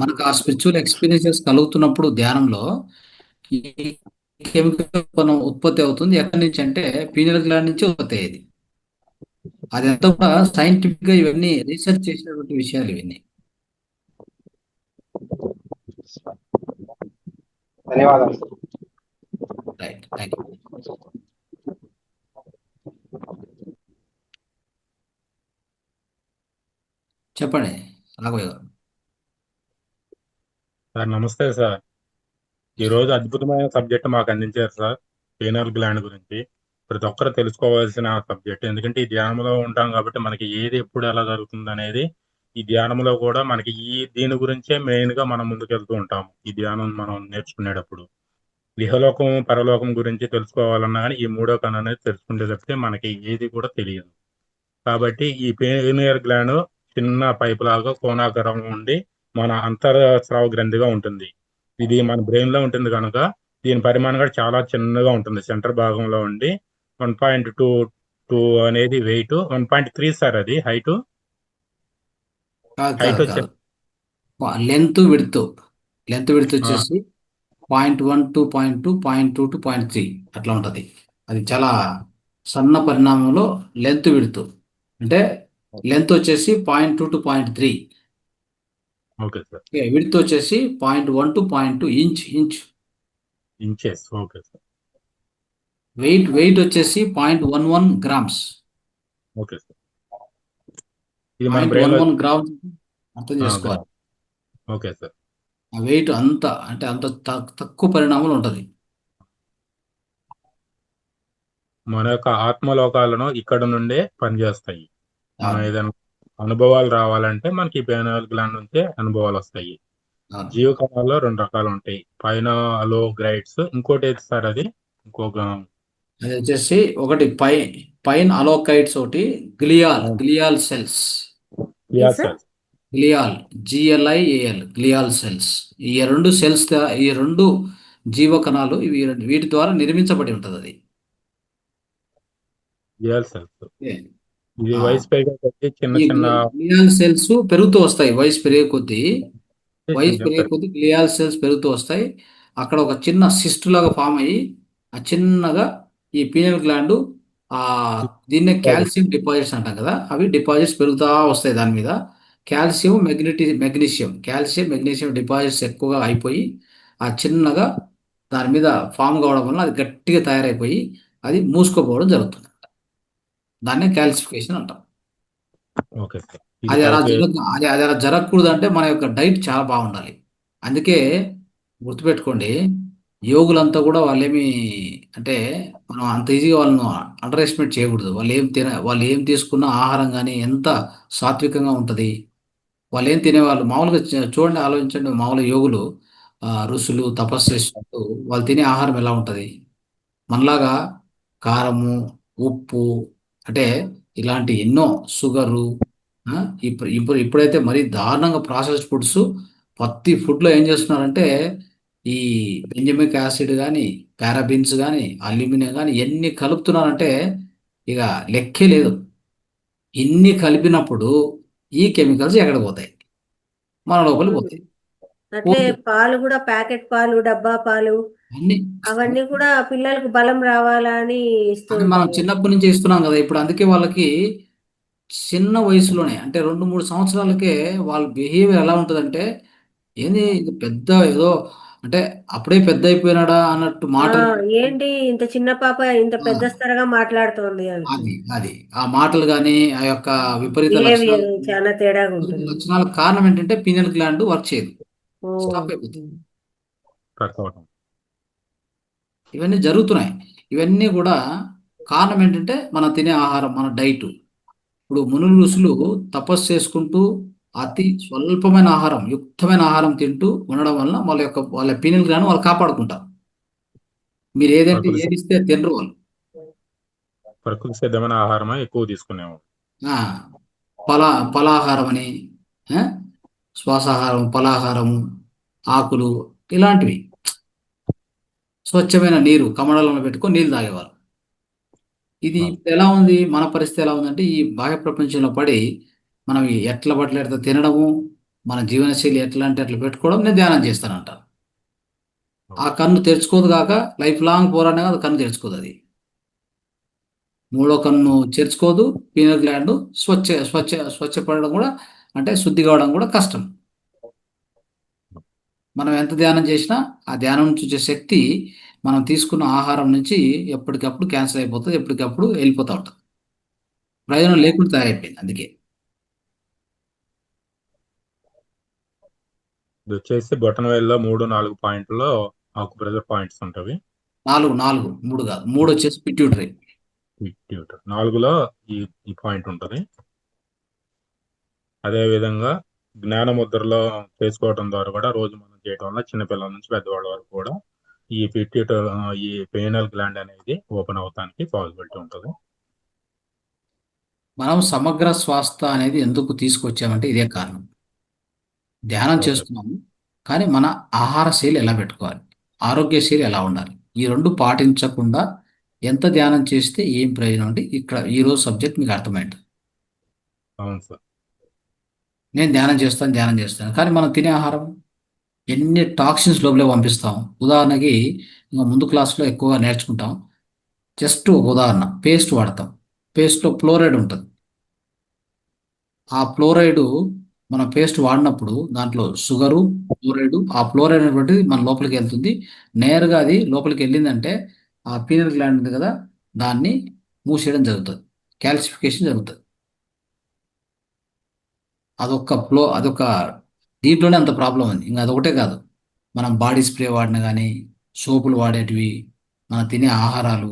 మనకు ఆ స్పిరిచువల్ ఎక్స్పీరియన్సెస్ కలుగుతున్నప్పుడు ధ్యానంలో ఈ కెమికల్ మనం ఉత్పత్తి అవుతుంది. ఎక్కడి నుంచి అంటే పీనియల్ గ్లాండ్ నుంచి ఉత్పత్తి అయ్యేది. అదంతా కూడా సైంటిఫిక్ గా ఇవన్నీ రీసెర్చ్ చేసినటువంటి విషయాలు ఇవన్నీ. ధన్యవాదాలు. Right, thank you. చెప్పండి రాఘవయ్య గారు. సార్ నమస్తే సార్. ఈరోజు అద్భుతమైన సబ్జెక్ట్ మాకు అందించారు సార్. పీనియల్ గ్లాండ్ గురించి ప్రతి ఒక్కరు తెలుసుకోవాల్సిన సబ్జెక్ట్. ఎందుకంటే ఈ ధ్యానంలో ఉంటాం కాబట్టి మనకి ఏది ఎప్పుడు ఎలా జరుగుతుంది అనేది ఈ ధ్యానంలో కూడా మనకి దీని గురించే మెయిన్ గా మనం ముందుకెళ్తూ ఉంటాం. ఈ ధ్యానం మనం నేర్చుకునేటప్పుడు ఇహలోకం పరలోకం గురించి తెలుసుకోవాలన్నా కానీ ఈ మూడో కన్ను అనేది తెలుసుకుంటే తప్పితే మనకి ఏది కూడా తెలియదు. కాబట్టి ఈ పీనియల్ గ్లాండ్ చిన్న పైపు లాగా కోణాకారం ఉండి మన అంతర్స్రావ గ్రంథిగా ఉంటుంది. ఇది మన బ్రెయిన్ లో ఉంటుంది కనుక దీని పరిమాణం కూడా చాలా చిన్నగా ఉంటుంది. సెంటర్ భాగంలో ఉండి 1.22 అనేది వెయిట్, 1.3 సార్ అది హైట్ వచ్చేసి లెంత్ విడ్త్ వచ్చేసి 0.1 to 0.2, 0.2 to 0.3 అట్లా ఉంటది. అది చాలా సన్న పరిణామంలో లెంత్ విడ్త్ అంటే లెంత్ వచ్చేసి 0.2 to 0.3. Okay sir. విడ్త్ వచ్చేసి 0.1 to 0.2 inches. Okay sir. Weight వచ్చేసి 0.11 గ్రామ్స్. Okay sir. ఇది మన బ్రెయిన్ లో 0.11 గ్రామ్స్ అర్థం చేసుకోవాలి. Okay sir. ఆ వెయిట్ అంత తక్కువ పరిణామంలో ఉంటది. మన యొక్క ఆత్మలోకాలను ఇక్కడ నుండే పనిచేస్తాయి. మనం ఏదైనా అనుభవాలు రావాలంటే మనకి పీనియల్ గ్లాండ్ నుంచే అనుభవాలు వస్తాయి. జీవకణాల్లో 2 రకాలు ఉంటాయి, పైన అలో గ్రైడ్స్, ఇంకోటి ఏది సార్ అది? అది వచ్చేసి ఒకటి పైన్ అలోకైట్స్, ఒకటి glial cells. GLIAL glial cells. ఈ రెండు జీవ కణాలు వీటి ద్వారా నిర్మించబడి ఉంటది అది. ఇది వయసు పెరిగే కొద్దీ చిన్న గ్లియాల్ సెల్స్ పెరుగుతూ వస్తాయి. వయసు పెరిగే కొద్దీ గ్లియాల్ సెల్స్ పెరుగుతూ వస్తాయి. అక్కడ ఒక చిన్న సిస్ట్ లాగా ఫామ్ అయ్యి ఆ చిన్నగా ఈ పీనియల్ గ్లాండ్ దీన్నే కాల్షియం డిపాజిట్స్ అంటాం కదా, అవి డిపాజిట్స్ పెరుగుతూ వస్తాయి. దాని మీద కాల్షియం మెగ్నీషియం డిపాజిట్స్ ఎక్కువగా అయిపోయి ఆ చిన్నగా దాని మీద ఫామ్ కావడం వల్ల అది గట్టిగా తయారైపోయి అది మూసుకోపోవడం జరుగుతుంది. దాన్నే కాల్సిఫికేషన్ అంటాం. అది అలా జరగకూడదు అంటే మన యొక్క డైట్ చాలా బాగుండాలి. అందుకే గుర్తుపెట్టుకోండి, యోగులంతా కూడా వాళ్ళేమి అంటే మనం అంత ఈజీగా వాళ్ళను అండర్ ఎస్టిమేట్ చేయకూడదు. వాళ్ళు ఏం తీసుకున్న ఆహారం కానీ ఎంత సాత్వికంగా ఉంటుంది. వాళ్ళు ఏం తినేవాళ్ళు మామూలుగా చూడండి, ఆలోచించండి. మామూలుగా యోగులు ఋషులు తపస్సు చేసినప్పుడు వాళ్ళు తినే ఆహారం ఎలా ఉంటుంది? మనలాగా కారము, ఉప్పు, అంటే ఇలాంటి ఎన్నో షుగరు, ఆ, ఇప్పుడైతే మరీ దారుణంగా ప్రాసెస్డ్ ఫుడ్స్ ప్రతి ఫుడ్లో ఏం చేస్తున్నారంటే ఈ బెంజమిక్ యాసిడ్ కానీ, పారాబిన్స్ కానీ, అల్యూమినియం కానీ ఎన్ని కలుపుతున్నారంటే ఇక లెక్కే లేదు. ఇన్ని కలిపినప్పుడు ఈ కెమికల్స్ ఎక్కడ పోతాయి? మన లోపలికి పోతాయి. అట్లే పాలు కూడా ప్యాకెట్ పాలు, డబ్బా పాలు అన్ని అవన్నీ కూడా పిల్లలకు బలం రావాలా అని ఇస్తూ అని మనం ఉంటారు. చిన్నప్పటి నుంచి ఇస్తున్నాం కదా. ఇప్పుడు అందుకే వాళ్ళకి చిన్న వయసులోనే అంటే 2-3 సంవత్సరాలకే వాళ్ళ బిహేవియర్ ఎలా ఉంటుందంటే ఏంది ఇది పెద్ద ఏదో అంటే అప్పుడే పెద్ద అయిపోయినాడా అన్నట్టు ఆ, మాటలు. ఏంటి ఇంత చిన్న పాప ఇంత ఆ, పెద్దస్తరగా మాట్లాడుతోంది అది అనుకుంది. అది ఆ మాటలు కానీ ఆ యొక్క విపరీత బిహేవియర్ లక్షణాలు చాలా తేడాగా ఉంటుంది. లక్షణాలకు కారణం ఏంటంటే పీనియల్ గ్లాండ్ వర్క్ చేయదు, ఓ, స్టాప్ అయిపోతుంది. వర్క్ అవటం. ఇవన్నీ జరుగుతున్నాయి. ఇవన్నీ కూడా కారణం ఏంటంటే మనం తినే ఆహారం, మన డైట్. ఇప్పుడు మునులు ఋషులు తపస్సు చేసుకుంటూ అతి స్వల్పమైన ఆహారం, యుక్తమైన ఆహారం తింటూ ఉండడం వలన వాళ్ళ పీనియల్ గ్లాండ్ వాళ్ళు కాపాడుకుంటారు. మీరు ఏదంటే ప్రకృతి ఏది ఇస్తే తినరు వాళ్ళు. ప్రకృతి సిద్ధమైన ఆహారమే ఎక్కువ తీసుకునేవాడు. ఆ, ఫలాహారం అని, ఆ, శ్వాసాహారం, ఫలాహారము, ఆకులు, ఇలాంటివి. స్వచ్ఛమైన నీరు కమడాలను పెట్టుకొని నీళ్ళు తాగేవారు. ఇది ఇప్పుడు ఎలా ఉంది? మన పరిస్థితి ఎలా ఉందంటే ఈ బాహ్య ప్రపంచంలో పడి మనం ఎట్లా పట్ల ఎట్లా తినడము, మన జీవనశైలి ఎట్లా అంటే అట్లా పెట్టుకోవడం, నేను ధ్యానం చేస్తానంట. ఆ కన్ను తెరుచుకోదు కాక లైఫ్ లాంగ్ పోరాడినా అది కన్ను తెరుచుకోదు. అది మూడో కన్ను తెరుచుకోదు. పీనల్ గ్లాండ్ స్వచ్ఛపడడం కూడా అంటే శుద్ధి కావడం కూడా కష్టం. మనం ఎంత ధ్యానం చేసినా ఆ ధ్యానం నుంచి వచ్చే శక్తి మనం తీసుకున్న ఆహారం నుంచి ఎప్పటికప్పుడు క్యాన్సిల్ అయిపోతుంది, ఎప్పటికప్పుడు వెళ్ళిపోతూ ఉంటుంది. ప్రయోజనం లేకుండా తయారైపోయింది. అందుకే ఇది వచ్చేసి బొటన వేలులో 3-4 పాయింట్లో ఆకు ప్రెజర్ పాయింట్స్ ఉంటవి. 4 3 కాదు, 3 వచ్చేసి పిట్యూటరీ. 4లో ఈ ఈ పాయింట్ ఉంటుంది. అదే విధంగా జ్ఞాన ముద్రలో చేసుకోవడం ద్వారా కూడా రోజు మనం చేయడం వల్ల చిన్నపిల్లల నుంచి పెద్దవాళ్ళ వరకు కూడా ఈ ఈ పీనల్ గ్లాండ్ అనేది ఓపెన్ అవటానికి పాసిబిలిటీ ఉంటుంది. మనం సమగ్ర స్వాస్థ అనేది ఎందుకు తీసుకొచ్చామంటే ఇదే కారణం. ధ్యానం ఓకే. చేస్తున్నాము, కానీ మన ఆహార శైలి ఎలా పెట్టుకోవాలి, ఆరోగ్య శైలి ఎలా ఉండాలి, ఈ రెండు పాటించకుండా ఎంత ధ్యానం చేస్తే ఏం ప్రయోజనం అంటే ఇక్కడ ఈరోజు సబ్జెక్ట్ మీకు అర్థమైంది. అవును సార్. నేను ధ్యానం చేస్తాను కానీ మనం తినే ఆహారం ఎన్ని టాక్సిన్స్ లోపలే పంపిస్తాం. ఉదాహరణకి ఇంకా ముందు క్లాస్లో ఎక్కువగా నేర్చుకుంటాం. జస్ట్ ఒక ఉదాహరణ, పేస్ట్ వాడతాం. పేస్ట్లో ఫ్లోరైడ్ ఉంటుంది. ఆ ఫ్లోరైడ్ మన పేస్ట్ వాడినప్పుడు దాంట్లో షుగరు, ఫ్లోరైడ్, ఆ ఫ్లోరైడ్ అనేటువంటిది మన లోపలికి వెళ్తుంది. నేరుగా అది లోపలికి వెళ్ళిందంటే ఆ పీనల్ గ్లాండ్ ఉంది కదా, దాన్ని మూసేయడం జరుగుతుంది, క్యాల్సిఫికేషన్ జరుగుతుంది. అదొక దీంట్లోనే అంత ప్రాబ్లం ఉంది. ఇంకా అదొకటే కాదు, మనం బాడీ స్ప్రే వాడిన కానీ, సోపులు వాడేటివి, మనం తినే ఆహారాలు,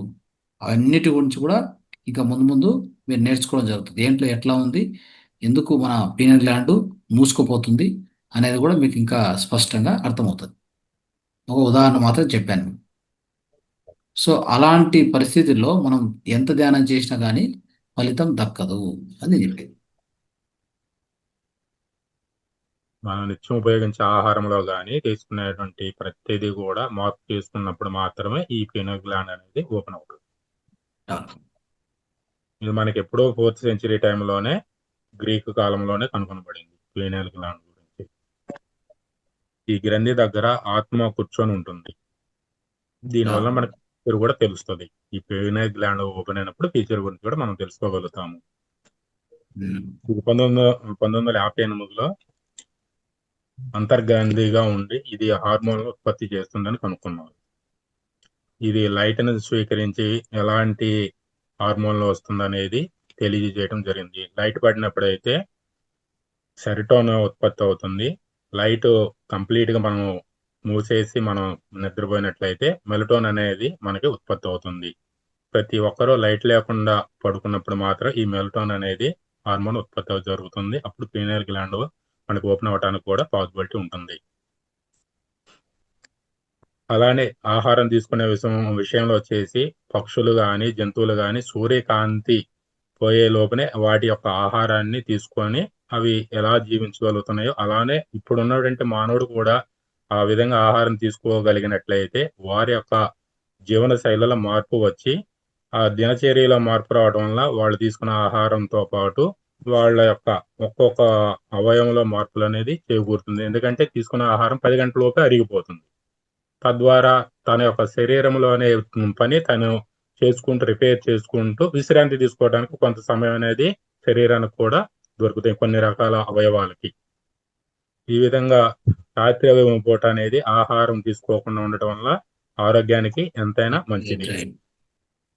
అవన్నిటి గురించి కూడా ఇంకా ముందు ముందు మీరు నేర్చుకోవడం జరుగుతుంది. దేంట్లో ఎట్లా ఉంది, ఎందుకు మన పీనల్ గ్లాండ్ మూసుకుపోతుంది అనేది కూడా మీకు ఇంకా స్పష్టంగా అర్థమవుతుంది. ఒక ఉదాహరణ మాత్రం చెప్పాను. సో అలాంటి పరిస్థితుల్లో మనం ఎంత ధ్యానం చేసినా కానీ ఫలితం దక్కదు అని నేను చెప్పేది. మనం నిత్యం ఉపయోగించే ఆహారంలో కానీ తీసుకునేటువంటి ప్రతిదీ కూడా మార్పు చేసుకున్నప్పుడు మాత్రమే ఈ పీనల్ గ్లాండ్ అనేది ఓపెన్ అవుతుంది. అవును. ఇది మనకి ఎప్పుడో 4th సెంచరీ టైంలోనే గ్రీకు కాలంలోనే కనుగొనబడింది పీనల్ గ్లాండ్ గురించి. ఈ గ్రంథి దగ్గర ఆత్మ కూర్చొని ఉంటుంది. దీనివల్ల మనకి ఫ్యూచర్ కూడా తెలుస్తుంది. ఈ పీనల్ గ్లాండ్ ఓపెన్ అయినప్పుడు ఫ్యూచర్ గురించి కూడా మనం తెలుసుకోగలుగుతాము. ఇది 1958లో అంతర్గ్రంథిగా ఉండి ఇది హార్మోన్ ఉత్పత్తి చేస్తుందని కనుక్కున్నారు. ఇది లైట్ అనేది స్వీకరించి ఎలాంటి హార్మోన్లు వస్తుందనేది తెలియజేయడం జరిగింది. లైట్ పడినప్పుడైతే సెరటోన్ ఉత్పత్తి అవుతుంది. లైట్ కంప్లీట్గా మనం మూసేసి మనం నిద్రపోయినట్లయితే మెలటోన్ అనేది మనకి ఉత్పత్తి అవుతుంది. ప్రతి ఒక్కరూ లైట్ లేకుండా పడుకున్నప్పుడు మాత్రం ఈ మెలటోన్ అనేది హార్మోన్ ఉత్పత్తి జరుగుతుంది. అప్పుడు పీనియల్ గ్లాండ్ మనకి ఓపెన్ అవ్వడానికి కూడా పాసిబిలిటీ ఉంటుంది. అలానే ఆహారం తీసుకునే విషయంలో వచ్చేసి పక్షులు కానీ జంతువులు కానీ సూర్యకాంతి పోయే లోపునే వాటి యొక్క ఆహారాన్ని తీసుకొని అవి ఎలా జీవించగలుగుతున్నాయో అలానే ఇప్పుడున్నటువంటి మానవుడు కూడా ఆ విధంగా ఆహారం తీసుకోగలిగినట్లయితే వారి యొక్క జీవన శైలిలో మార్పు వచ్చి ఆ దినచర్యలో మార్పు రావడం వల్ల వాళ్ళు తీసుకున్న ఆహారంతో పాటు వాళ్ళ యొక్క ఒక్కొక్క అవయవంలో మార్పులు అనేది చేకూరుతుంది. ఎందుకంటే తీసుకున్న ఆహారం 10 గంటల లోపే అరిగిపోతుంది. తద్వారా తన యొక్క శరీరంలోనే పని తను చేసుకుంటూ రిపేర్ చేసుకుంటూ విశ్రాంతి తీసుకోవడానికి కొంత సమయం అనేది శరీరానికి కూడా దొరుకుతాయి కొన్ని రకాల అవయవాలకి. ఈ విధంగా రాత్రి పూట అనేది ఆహారం తీసుకోకుండా ఉండటం వల్ల ఆరోగ్యానికి ఎంతైనా మంచిది. రైట్.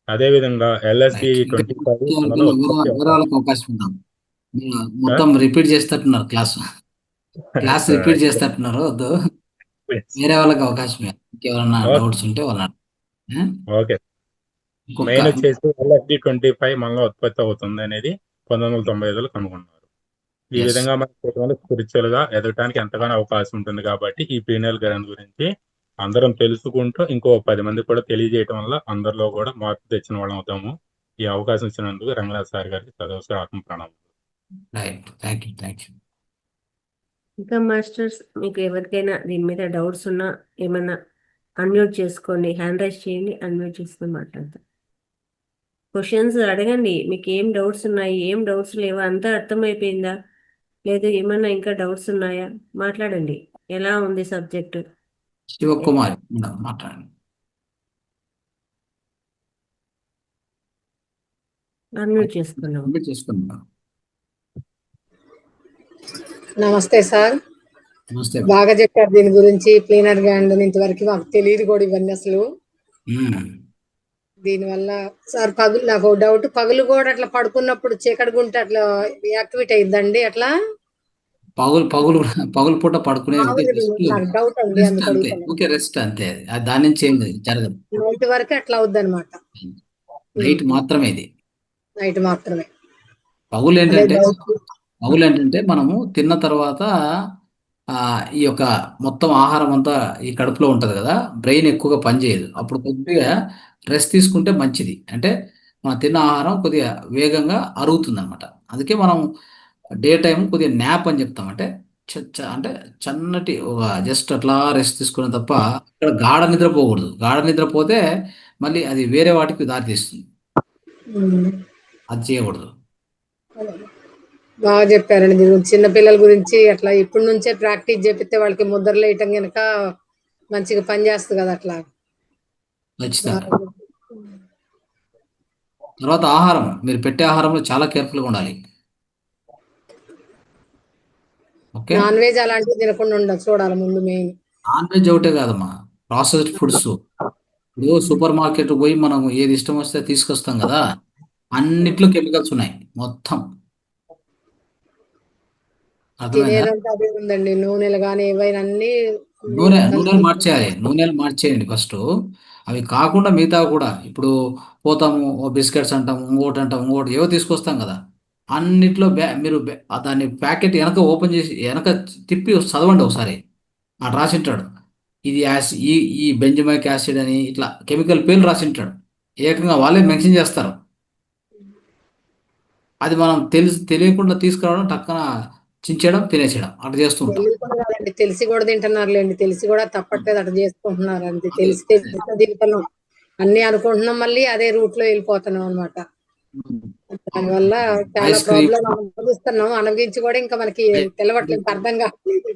అదే విధంగా LSD రైట్. ఇంకా 25 మనలో వేరే ఉత్పత్తి వేరే వాళ్ళకి అవకాశం ఉందాం. మీరు మొత్తం రిపీట్ చేస్తున్నారు క్లాస్ రిపీట్ చేస్తున్నారు. వద్దు, వేరే వాళ్ళకి అవకాశమే. ఇంకెవరన్నా డౌట్స్ ఉంటే వాళ్ళని ఓకే. ఇంకొక మెయిన్ వచ్చేసి LSD 25 మనలో ఉత్పత్తి అవుతుంది అనేది 1995లో కనుగొన్నారు. ఈ Yes. విధంగా మన స్పిరిచువల్ గా ఎదగటానికి ఎంతగానో అవకాశం ఉంటుంది కాబట్టి ఈ పీనియల్ గ్లాండ్ గురించి అందరం తెలుసుకుంటూ ఇంకో 10 మంది కూడా తెలియజేయటం వల్ల అందరిలో కూడా మార్పు తెచ్చిన వాళ్ళం అవుతాము. ఈ అవకాశం ఇచ్చినందుకు రంగనాథ్ సార్ గారికి సదవస్కర ఆత్మ ప్రణామం. రైట్. Thank you. ఇంకా మాస్టర్స్, మీకు ఎవరికైనా దీని మీద డౌట్స్ ఉన్నా ఏమన్నా అన్మ్యూట్ చేసుకోండి, హ్యాండ్ రైజ్ చేయండి, అన్మ్యూట్ చేసుకొని మాట్లాడతాం. క్వశ్చన్స్ అడగండి, మీకు ఏం డౌట్స్ ఉన్నాయి, ఏం డౌట్స్ లేవా, అంతా అర్థమైపోయిందా, లేదు ఏమన్నా ఇంకా డౌట్స్ ఉన్నాయా, మాట్లాడండి. ఎలా ఉంది సబ్జెక్ట్? శివకుమార్ మేడం మాట్లాడండి. అన్మ్యూట్ చేసుకున్నాం. కంప్లీట్ చేసుకున్నాం. నమస్తే సార్, నమస్తే. బాగా చెప్పారు దీని గురించి. ప్లీనర్ గ్లాండ్ ఇంతవరకు మాకు తెలియదు కూడా ఇవన్నీ అసలు. దీనివల్ల సార్ పగులు, నాకు డౌట్, పగులు కూడా అట్లా పడుకున్నప్పుడు చీకటి గుంటే అట్లా యాక్టివేట్ అయ్యిద్దండి అట్లా? పగులు పూట పడుకునే నాకు డౌట్ అండి, అందుకు అడుగుతాను. ఓకే, రెస్ట్ అంతే. దాని నుంచి ఏం జరగదు. నైట్ వరకు అట్లా అవుద్ది అనమాట. నైట్ మాత్రమే ఇది. నైట్ మాత్రమే. పగులు అదే ఏంటంటే డౌట్. మనము తిన్న తర్వాత ఈ యొక్క మొత్తం ఆహారం అంతా ఈ కడుపులో ఉంటది కదా, బ్రెయిన్ ఎక్కువగా పనిచేయదు. అప్పుడు కొద్దిగా రెస్ట్ తీసుకుంటే మంచిది. అంటే మనం తిన్న ఆహారం కొద్దిగా వేగంగా అరుగుతుంది అనమాట. అందుకే మనం డే టైం కొద్దిగా న్యాప్ అని చెప్తాం. అంటే అంటే చన్నటి జస్ట్ అట్లా రెస్ట్ తీసుకున్న తప్ప ఇక్కడ గాఢ నిద్రపోకూడదు. గాఢ నిద్రపోతే మళ్ళీ అది వేరే వాటికి దారి తీస్తుంది. అది చేయకూడదు. బాగా చెప్పారండి దీని గురించి. చిన్న పిల్లల గురించి అట్లా ఇప్పటి నుంచే ప్రాక్టీస్ చేపిస్తే వాళ్ళకి ముద్రలు వేయటం కనుక మంచిగా పని చేస్తుంది కదా అట్లా. ఖచ్చితంగా. తర్వాత ఆహారం, మీరు పెట్టే ఆహారంలో చాలా కేర్ఫుల్గా ఉండాలి. ఓకే. నాన్ వెజ్ అలాంటివి తినకుండా ఉండదు, చూడాలి ముందు మెయిన్. నాన్ వెజ్ ఒకటే కాదమ్మా, ప్రాసెస్డ్ ఫుడ్స్. ఇప్పుడు సూపర్ మార్కెట్ పోయి మనం ఏది ఇష్టం వస్తే తీసుకొస్తాం కదా, అన్నిట్లో కెమికల్స్ ఉన్నాయి మొత్తం. అర్థమైందా? తినేదంతా అదే ఉందండి. నూనెలు కానీ ఏవైనా అన్ని నూనెలు మార్చేయండి ఫస్ట్. అవి కాకుండా మిగతా కూడా ఇప్పుడు పోతాము, బిస్కెట్స్ అంటాము, ఇంకోటి ఏవో తీసుకొస్తాం కదా, అన్నిట్లో మీరు దాన్ని ప్యాకెట్ వెనక ఓపెన్ చేసి వెనక తిప్పి చదవండి ఒకసారి. అటు రాసింటాడు ఇది ఈ బెంజమైక్ యాసిడ్ అని ఇట్లా కెమికల్ పేర్లు రాసింటాడు. ఏకంగా వాళ్ళే మెన్షన్ చేస్తారు. అది మనం తెలియకుండా తీసుకురావడం, టక్కన చించడం, తినేసేయడం అట్లా చేస్తూ ఉంటాం. తెలిసి కూడా తింటున్నారులేండి, తెలిసి కూడా తప్పట్లేదు, అట్లా చేసుకుంటున్నారు. అంతే, తెలిసి తింటున్నాం అన్ని అనుకుంటున్నాం, మళ్ళీ అదే రూట్ లో వెళ్ళిపోతున్నాం అనమాట. దానివల్ల చాలా ప్రాబ్లం అనుభవిస్తున్నాం. అనుభవించి కూడా ఇంకా మనకి తెలవట్లేదు, అర్థం కావట్లేదు.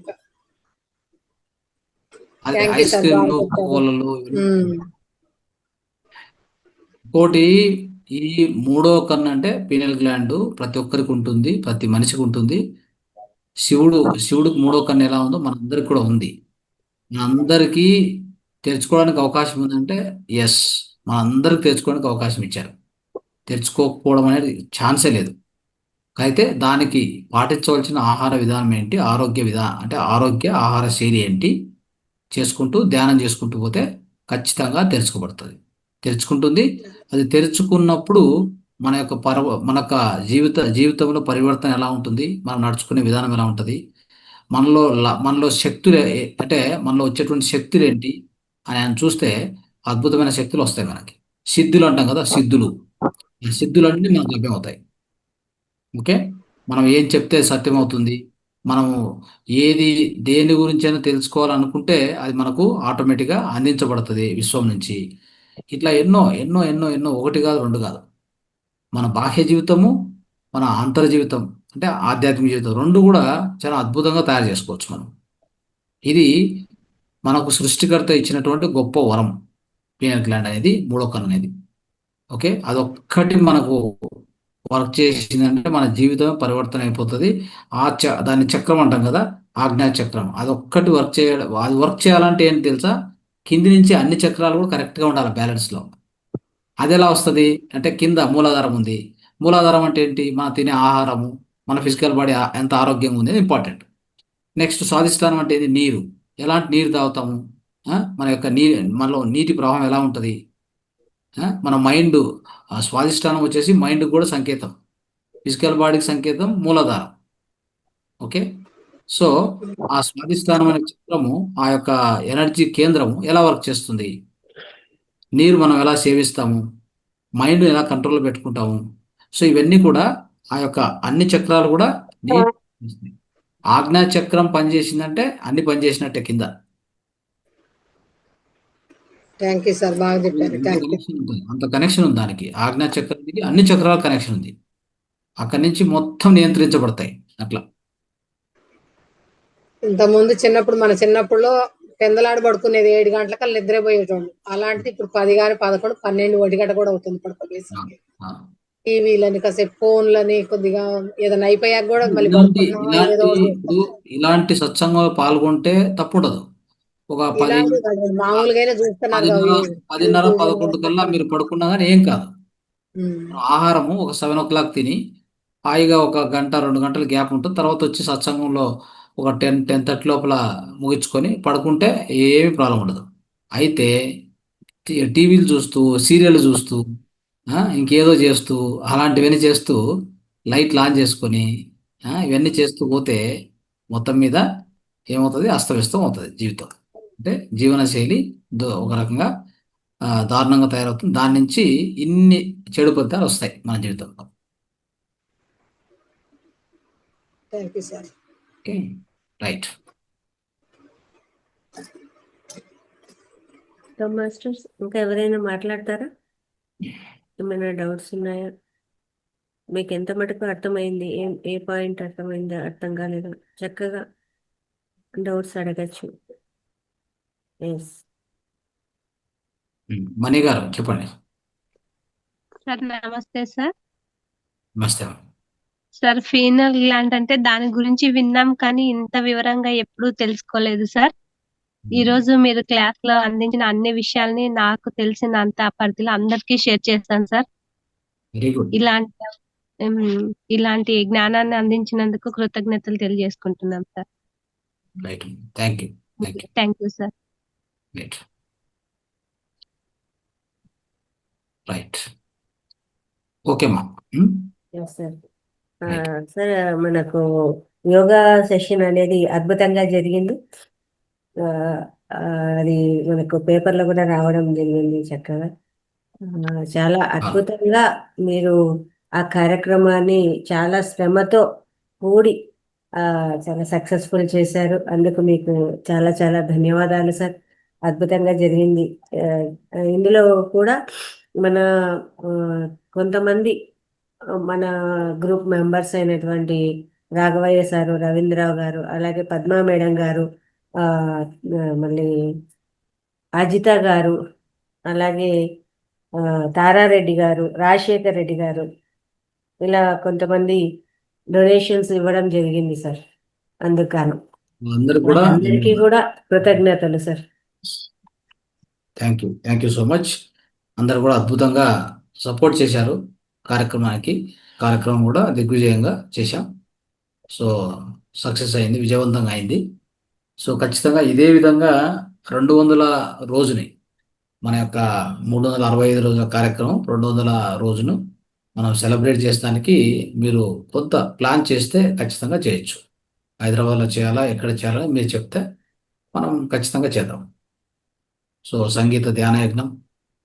ఇంకోటి, ఈ మూడో కన్ను అంటే పీనియల్ గ్లాండ్ ప్రతి ఒక్కరికి ఉంటుంది, ప్రతి మనిషికి ఉంటుంది. శివుడికి మూడో కన్ను ఎలా ఉందో మనందరికి కూడా ఉంది. మనందరికీ తెరుచుకోవడానికి అవకాశం ఉందంటే ఎస్, మనందరికి తెరుచుకోవడానికి అవకాశం ఇచ్చారు. తెరుచుకోకపోవడం అనేది ఛాన్సే లేదు. అయితే దానికి పాటించవలసిన ఆహార విధానం ఏంటి, ఆరోగ్య ఆహార శైలి ఏంటి, చేసుకుంటూ ధ్యానం చేసుకుంటూ పోతే ఖచ్చితంగా తెరుచుకుంటుంది. అది తెరుచుకున్నప్పుడు మన యొక్క జీవితంలో పరివర్తన ఎలా ఉంటుంది, మనం నడుచుకునే విధానం ఎలా ఉంటుంది, మనలో శక్తులు అంటే మనలో వచ్చేటువంటి శక్తులు ఏంటి అని ఆయన చూస్తే అద్భుతమైన శక్తులు వస్తాయి మనకి. సిద్ధులు అంటాం కదా, ఈ సిద్ధులన్నీ మనకు లభ్యమవుతాయి. ఓకే, మనం ఏం చెప్తే సత్యమవుతుంది, మనము దేని గురించి అయినా తెలుసుకోవాలనుకుంటే అది మనకు ఆటోమేటిక్గా అందించబడుతుంది విశ్వం నుంచి. ఇట్లా ఎన్నో ఎన్నో ఎన్నో ఎన్నో, ఒకటి కాదు రెండు కాదు. మన బాహ్య జీవితము, మన అంతర్ జీవితం అంటే ఆధ్యాత్మిక జీవితం రెండు కూడా చాలా అద్భుతంగా తయారు చేసుకోవచ్చు మనం. ఇది మనకు సృష్టికర్త ఇచ్చినటువంటి గొప్ప వరం, పీనల్ గ్లాండ్ అనేది, మూడో కన్ను అనేది. ఓకే, అదొక్కటి మనకు వర్క్ చేసిందంటే మన జీవితం పరివర్తన అయిపోతుంది. దాన్ని చక్రం అంటాం కదా, ఆజ్ఞా చక్రం, అదొక్కటి వర్క్ చేయాలంటే ఏంటి తెలుసా, కింది నుంచి అన్ని చక్రాలు కూడా కరెక్ట్గా ఉండాలి బ్యాలెన్స్లో. అది ఎలా వస్తుంది అంటే, కింద మూలాధారం ఉంది. మూలాధారం అంటే ఏంటి, మన తినే ఆహారము, మన ఫిజికల్ బాడీ ఎంత ఆరోగ్యంగా ఉంది ఇంపార్టెంట్. నెక్స్ట్ స్వాదిష్టానం అంటే ఏంటి, నీరు, ఎలాంటి నీరు తాగుతాము, మన యొక్క మనలో నీటి ప్రవాహం ఎలా ఉంటుంది, మన మైండ్, స్వాదిష్టానం వచ్చేసి మైండ్కి కూడా సంకేతం, ఫిజికల్ బాడీకి సంకేతం మూలాధారం. ఓకే, సో ఆ స్వాదిష్టానం అనే చక్రము, ఆ యొక్క ఎనర్జీ కేంద్రము ఎలా వర్క్ చేస్తుంది, నీరు మనం ఎలా సేవిస్తాము, మైండ్ ఎలా కంట్రోల్లో పెట్టుకుంటాము. సో ఇవన్నీ కూడా ఆ యొక్క అన్ని చక్రాలు కూడా నీరు. ఆజ్ఞా చక్రం పనిచేసిందంటే అన్ని పనిచేసినట్టే కింద. థ్యాంక్ యూ సార్, బాగా చెప్పారు. Thank you. అంత కనెక్షన్ ఉంది దానికి. ఆజ్ఞా చక్రానికి అన్ని చక్రాల కనెక్షన్ ఉంది. అక్కడి నుంచి మొత్తం నియంత్రించబడతాయి అట్లా. ఇంతకుముందు మన చిన్నప్పుడులో పెందలాడి పడుకునేది 7 గంటలకల్లా నిద్రపోయేటోళ్ళు. అలాంటిది ఇప్పుడు 10 కానీ 11, 12, 1 గంట కూడా అవుతుంది పడుకోలేసరికి. టీవీలని, కాసేపు ఫోన్లని, కొద్దిగా ఏదైనా అయిపోయాక కూడా మళ్ళీ ఇలాంటి సత్సంగంలో పాల్గొంటే తప్పుండదు. ఒక 10, మామూలుగా చూస్తున్నారు 10:30, 11 కల్లా మీరు పడుకున్నా కానీ ఏం కాదు. ఆహారము ఒక 7 o'clock తిని హాయిగా ఒక గంట 2 గంటలు గ్యాప్ ఉంటుంది. తర్వాత వచ్చి సత్సంగంలో ఒక 10-10:30 లోపల ముగించుకొని పడుకుంటే ఏమి ప్రాబ్లం ఉండదు. అయితే టీవీలు చూస్తూ, సీరియల్ చూస్తూ, ఇంకేదో చేస్తూ, అలాంటివన్నీ చేస్తూ, లైట్లు ఆన్ చేసుకొని ఇవన్నీ చేస్తూ పోతే మొత్తం మీద ఏమవుతుంది, అస్తవ్యస్తం అవుతుంది జీవితం. అంటే జీవనశైలి ఒక రకంగా దారుణంగా తయారవుతుంది. దాని నుంచి ఇన్ని చెడు ఫలితాలు వస్తాయి మన జీవితంలో. Thank you sir. Okay, right. Masters ఇంకా ఎవరైనా మాట్లాడతారా? ఏమైనా డౌట్స్ ఉన్నాయా? మీకు ఎంత మటుకు అర్థమైంది, ఏ పాయింట్ అర్థమైందో, అర్థం కాలేదో చక్కగా డౌట్స్ అడగచ్చు. ఎస్, మణి గారు చెప్పండి. సార్ నమస్తే సార్. నమస్తే. సార్ ఫీనల్ గ్లాండ్ అంటే దాని గురించి విన్నాం కానీ ఇంత వివరంగా ఎప్పుడూ తెలుసుకోలేదు సార్. ఈ రోజు మీరు క్లాస్ లో అందించిన అన్ని విషయాల్ని నాకు తెలిసినంత పరిధిలో అందరికీ షేర్ చేస్తాను సార్. Very good. ఇలాంటి జ్ఞానాన్ని అందించినందుకు కృతజ్ఞతలు తెలియజేసుకుంటున్నాం sir. Right, thank you. Thank you sir. Right, right. ఓకేమ్మా. సార్. సార్, మనకు యోగా సెషన్ అనేది అద్భుతంగా జరిగింది. అది మనకు పేపర్లో కూడా రావడం జరిగింది చక్కగా. చాలా అద్భుతంగా మీరు ఆ కార్యక్రమాన్ని చాలా శ్రమతో కూడి చాలా సక్సెస్ఫుల్ చేశారు. అందుకు మీకు చాలా చాలా ధన్యవాదాలు సార్. అద్భుతంగా జరిగింది. ఇందులో కూడా మన కొంతమంది మన గ్రూప్ మెంబర్స్ అయినటువంటి రాఘవయ్య సారు, రవీంద్రరావు గారు, అలాగే పద్మా మేడం గారు, మళ్ళీ అజిత గారు, అలాగే తారారెడ్డి గారు, రాజశేఖర్ రెడ్డి గారు, ఇలా కొంతమంది డొనేషన్స్ ఇవ్వడం జరిగింది సార్. అందుకను అందరికీ కూడా కృతజ్ఞతలు sir. Thank you so much. అందరు కూడా అద్భుతంగా సపోర్ట్ చేశారు కార్యక్రమం కూడా దిగ్విజయంగా చేశాం. సో సక్సెస్ అయింది, విజయవంతంగా అయింది. సో ఖచ్చితంగా ఇదే విధంగా 200 రోజుని మన యొక్క 365 రోజుల కార్యక్రమం 200 రోజును మనం సెలబ్రేట్ చేసడానికి మీరు కొంత ప్లాన్ చేస్తే ఖచ్చితంగా చేయొచ్చు. హైదరాబాద్లో చేయాలా, ఎక్కడ చేయాలా మీరు చెప్తే మనం ఖచ్చితంగా చేద్దాం. సో సంగీత ధ్యాన యజ్ఞం,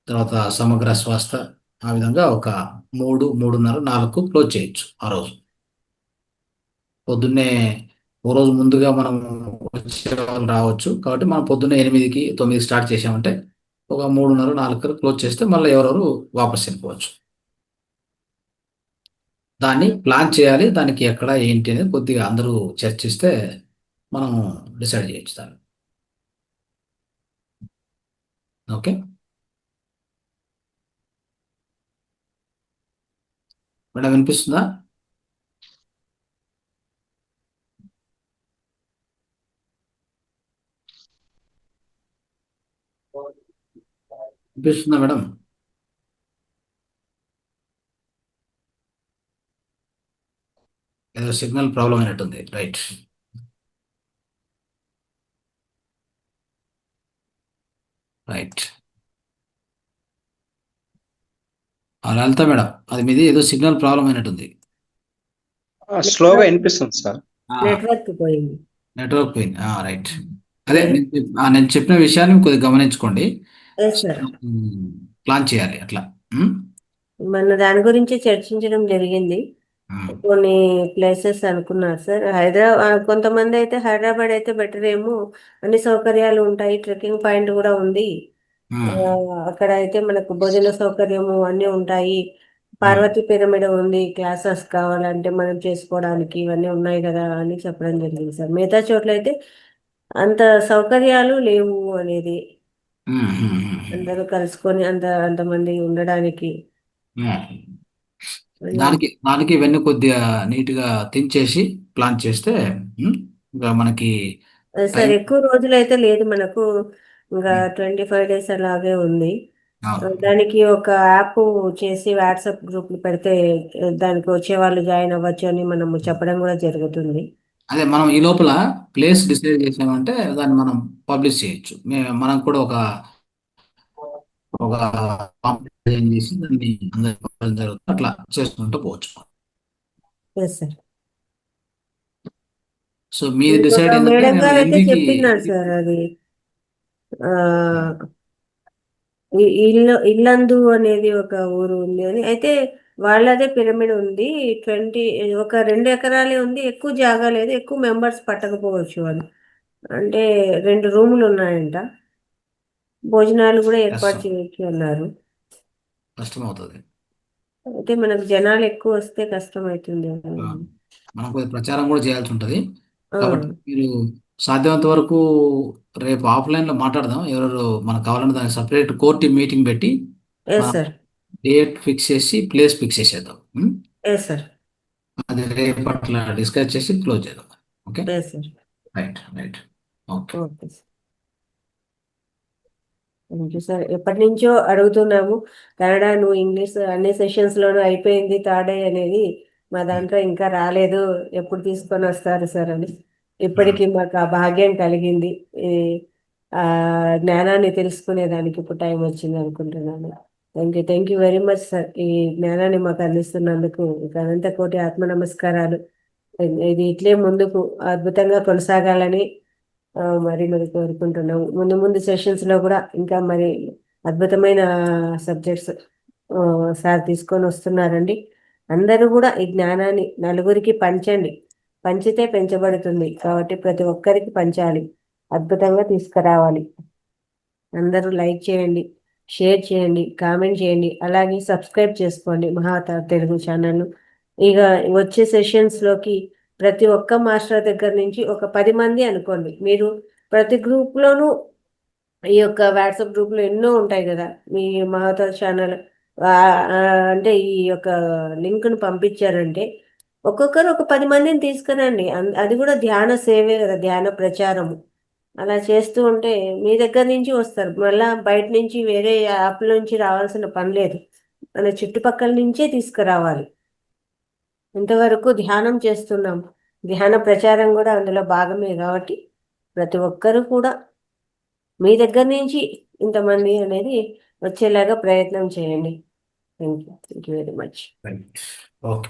తర్వాత సమగ్ర స్వాస్థ, ఆ విధంగా ఒక 3, 3:30, 4 క్లోజ్ చేయొచ్చు ఆ రోజు. పొద్దున్నే ఓ రోజు ముందుగా మనం వచ్చే వాళ్ళు రావచ్చు కాబట్టి మనం పొద్దున్నే 8కి 9కి స్టార్ట్ చేసామంటే ఒక 3:30, 4 క్లోజ్ చేస్తే మళ్ళీ ఎవరెవరు వాపస్ వెళ్ళిపోవచ్చు. దాన్ని ప్లాన్ చేయాలి. దానికి ఎక్కడ ఏంటి అనేది కొద్దిగా అందరూ చర్చిస్తే మనం డిసైడ్ చేయొచ్చు దాన్ని. ఓకే మేడం, వినిపిస్తుందా? వినిపిస్తుందా మేడం? ఏదో సిగ్నల్ ప్రాబ్లం అయినట్టుంది. రైట్. రైట్. లలిత మేడం, అది మీది ఏదో సిగ్నల్ ప్రాబ్లం అయినట్టుంది. స్లోగా వినిపిస్తుంది సార్. నెట్వర్క్ పోయింది. నెట్వర్క్ పోయింది. రైట్. అదే నేను చెప్పిన విషయాన్ని కొద్దిగా గమనించుకోండి. Yes sir. ప్లాన్ చేయాలి అట్లా. మన దాని గురించి చర్చించడం జరిగింది. కొన్ని ప్లేసెస్ అనుకున్నారు సార్. హైదరాబాద్ కొంతమంది అయితే హైదరాబాద్ అయితే బెటర్ ఏమో, అన్ని సౌకర్యాలు ఉంటాయి, ట్రెక్కింగ్ పాయింట్ కూడా ఉంది. అక్కడ అయితే మనకు భోజన సౌకర్యము అన్నీ ఉంటాయి. పార్వతీ పిరమిడ్ ఉంది, క్లాసెస్ కావాలంటే మనం చేసుకోవడానికి ఇవన్నీ ఉన్నాయి కదా అని చెప్పడం జరిగింది సార్. మిగతా చోట్ల అయితే అంత సౌకర్యాలు లేవు అనేది, అందరూ కలుసుకొని అంతమంది ఉండడానికి. దానికి ఇవన్నీ కొద్దిగా నీట్గా తెంచేసి ప్లాన్ చేస్తే ఇంకా మనకి సార్ ఎక్కువ రోజులు అయితే లేదు మనకు, ఇంకా 25 days అలాగే ఉంది. దానికి ఒక యాప్ చేసి వాట్సాప్ గ్రూప్ పెడితే దానికి వచ్చే వాళ్ళు జాయిన్ అవ్వచ్చు అని మనం చెప్పడం కూడా జరుగుతుంది. అదే మనం ఈ లోపల ప్లేస్ డిసైడ్ చేసామంటే దాన్ని మనం పబ్లిష్ చేయొచ్చు. మనం కూడా ఒక కాంపిటీషన్ చేసి దాన్ని అందరికి పంపడం జరుగుతుంది. అట్లా చేసుకుంటూ పోవచ్చు. సో మీరు డిసైడ్ మేడం గారు అయితే చెప్పినారు సార్, అది ఇల్లందు అనేది ఒక ఊరు ఉంది అని. అయితే వాళ్ళదే పిరమిడ్ ఉంది, 2 ఎకరాలే ఉంది, ఎక్కువ జాగా లేదు, ఎక్కువ మెంబర్స్ పట్టకపోవచ్చు వాళ్ళు. అంటే 2 రూములు ఉన్నాయంట, భోజనాలు కూడా ఏర్పాటు చేయొచ్చు అన్నారు. కష్టం అవుతుంది. అయితే మనకు జనాలు ఎక్కువ వస్తే కష్టం అవుతుంది. మనం కొద్దిగా ప్రచారం కూడా చేయాల్సి ఉంటుంది. కాబట్టి మీరు సాధ్యమైనంత వరకు రేపు ఆఫ్లైన్లో మాట్లాడదాం. ఎవరెవరు మనకు కావాలంటే దానికి సపరేట్ కోర్ టీమ్ మీటింగ్ పెట్టి డేట్ ఫిక్స్ చేసి ప్లేస్ ఫిక్స్ చేసేద్దాం. అది రేపు అట్లా డిస్కస్ చేసి క్లోజ్ చేద్దాం. Okay right. Okay sir. ఎప్పటి నుంచో అడుగుతున్నాము, కన్నడ నువ్వు ఇంగ్లీష్ అన్ని సెషన్స్లోనూ అయిపోయింది, థర్డ్ ఐ అనేది మా దాంట్లో ఇంకా రాలేదు, ఎప్పుడు తీసుకొని వస్తారు సార్ అని. ఇప్పటికీ మాకు ఆ భాగ్యం కలిగింది, ఆ జ్ఞానాన్ని తెలుసుకునేదానికి ఇప్పుడు టైం వచ్చింది అనుకుంటున్నాను. Thank you very much sir, ఈ జ్ఞానాన్ని మాకు అందిస్తున్నందుకు అనంత కోటి ఆత్మ నమస్కారాలు. ఇది ఇట్లే ముందుకు అద్భుతంగా కొనసాగాలని మరి కోరుకుంటున్నాము. ముందు సెషన్స్లో కూడా ఇంకా మరి అద్భుతమైన సబ్జెక్ట్స్ సార్ తీసుకొని వస్తున్నారండి. అందరూ కూడా ఈ జ్ఞానాన్ని నలుగురికి పంచండి, పంచితే పెంచబడుతుంది కాబట్టి ప్రతి ఒక్కరికి పంచాలి, అద్భుతంగా తీసుకురావాలి. అందరూ లైక్ చేయండి, షేర్ చేయండి, కామెంట్ చేయండి, అలాగే సబ్స్క్రైబ్ చేసుకోండి మహావతార్ తెలుగు ఛానల్ను. ఇక వచ్చే సెషన్స్లోకి ప్రతి ఒక్క మాస్టర్ దగ్గర నుంచి ఒక 10 మంది అనుకోండి, మీరు ప్రతి గ్రూప్లోనూ ఈ యొక్క వాట్సాప్ గ్రూప్లో ఎన్నో ఉంటాయి కదా, మీ మహావతార్ ఛానల్ అంటే ఈ యొక్క లింక్ను పంపించారంటే ఒక్కొక్కరు ఒక 10 మందిని తీసుకురండి. అది కూడా ధ్యాన సేవే కదా, ధ్యాన ప్రచారము. అలా చేస్తూ ఉంటే మీ దగ్గర నుంచి వస్తారు, మళ్ళీ బయట నుంచి వేరే యాప్ నుంచి రావాల్సిన పని లేదు, మన చుట్టుపక్కల నుంచే తీసుకురావాలి. ఇంతవరకు ధ్యానం చేస్తున్నాం, ధ్యాన ప్రచారం కూడా అందులో భాగమే కాబట్టి ప్రతి ఒక్కరూ కూడా మీ దగ్గర నుంచి ఇంతమంది అనేది వచ్చేలాగా ప్రయత్నం చేయండి. Thank you very much. Okay.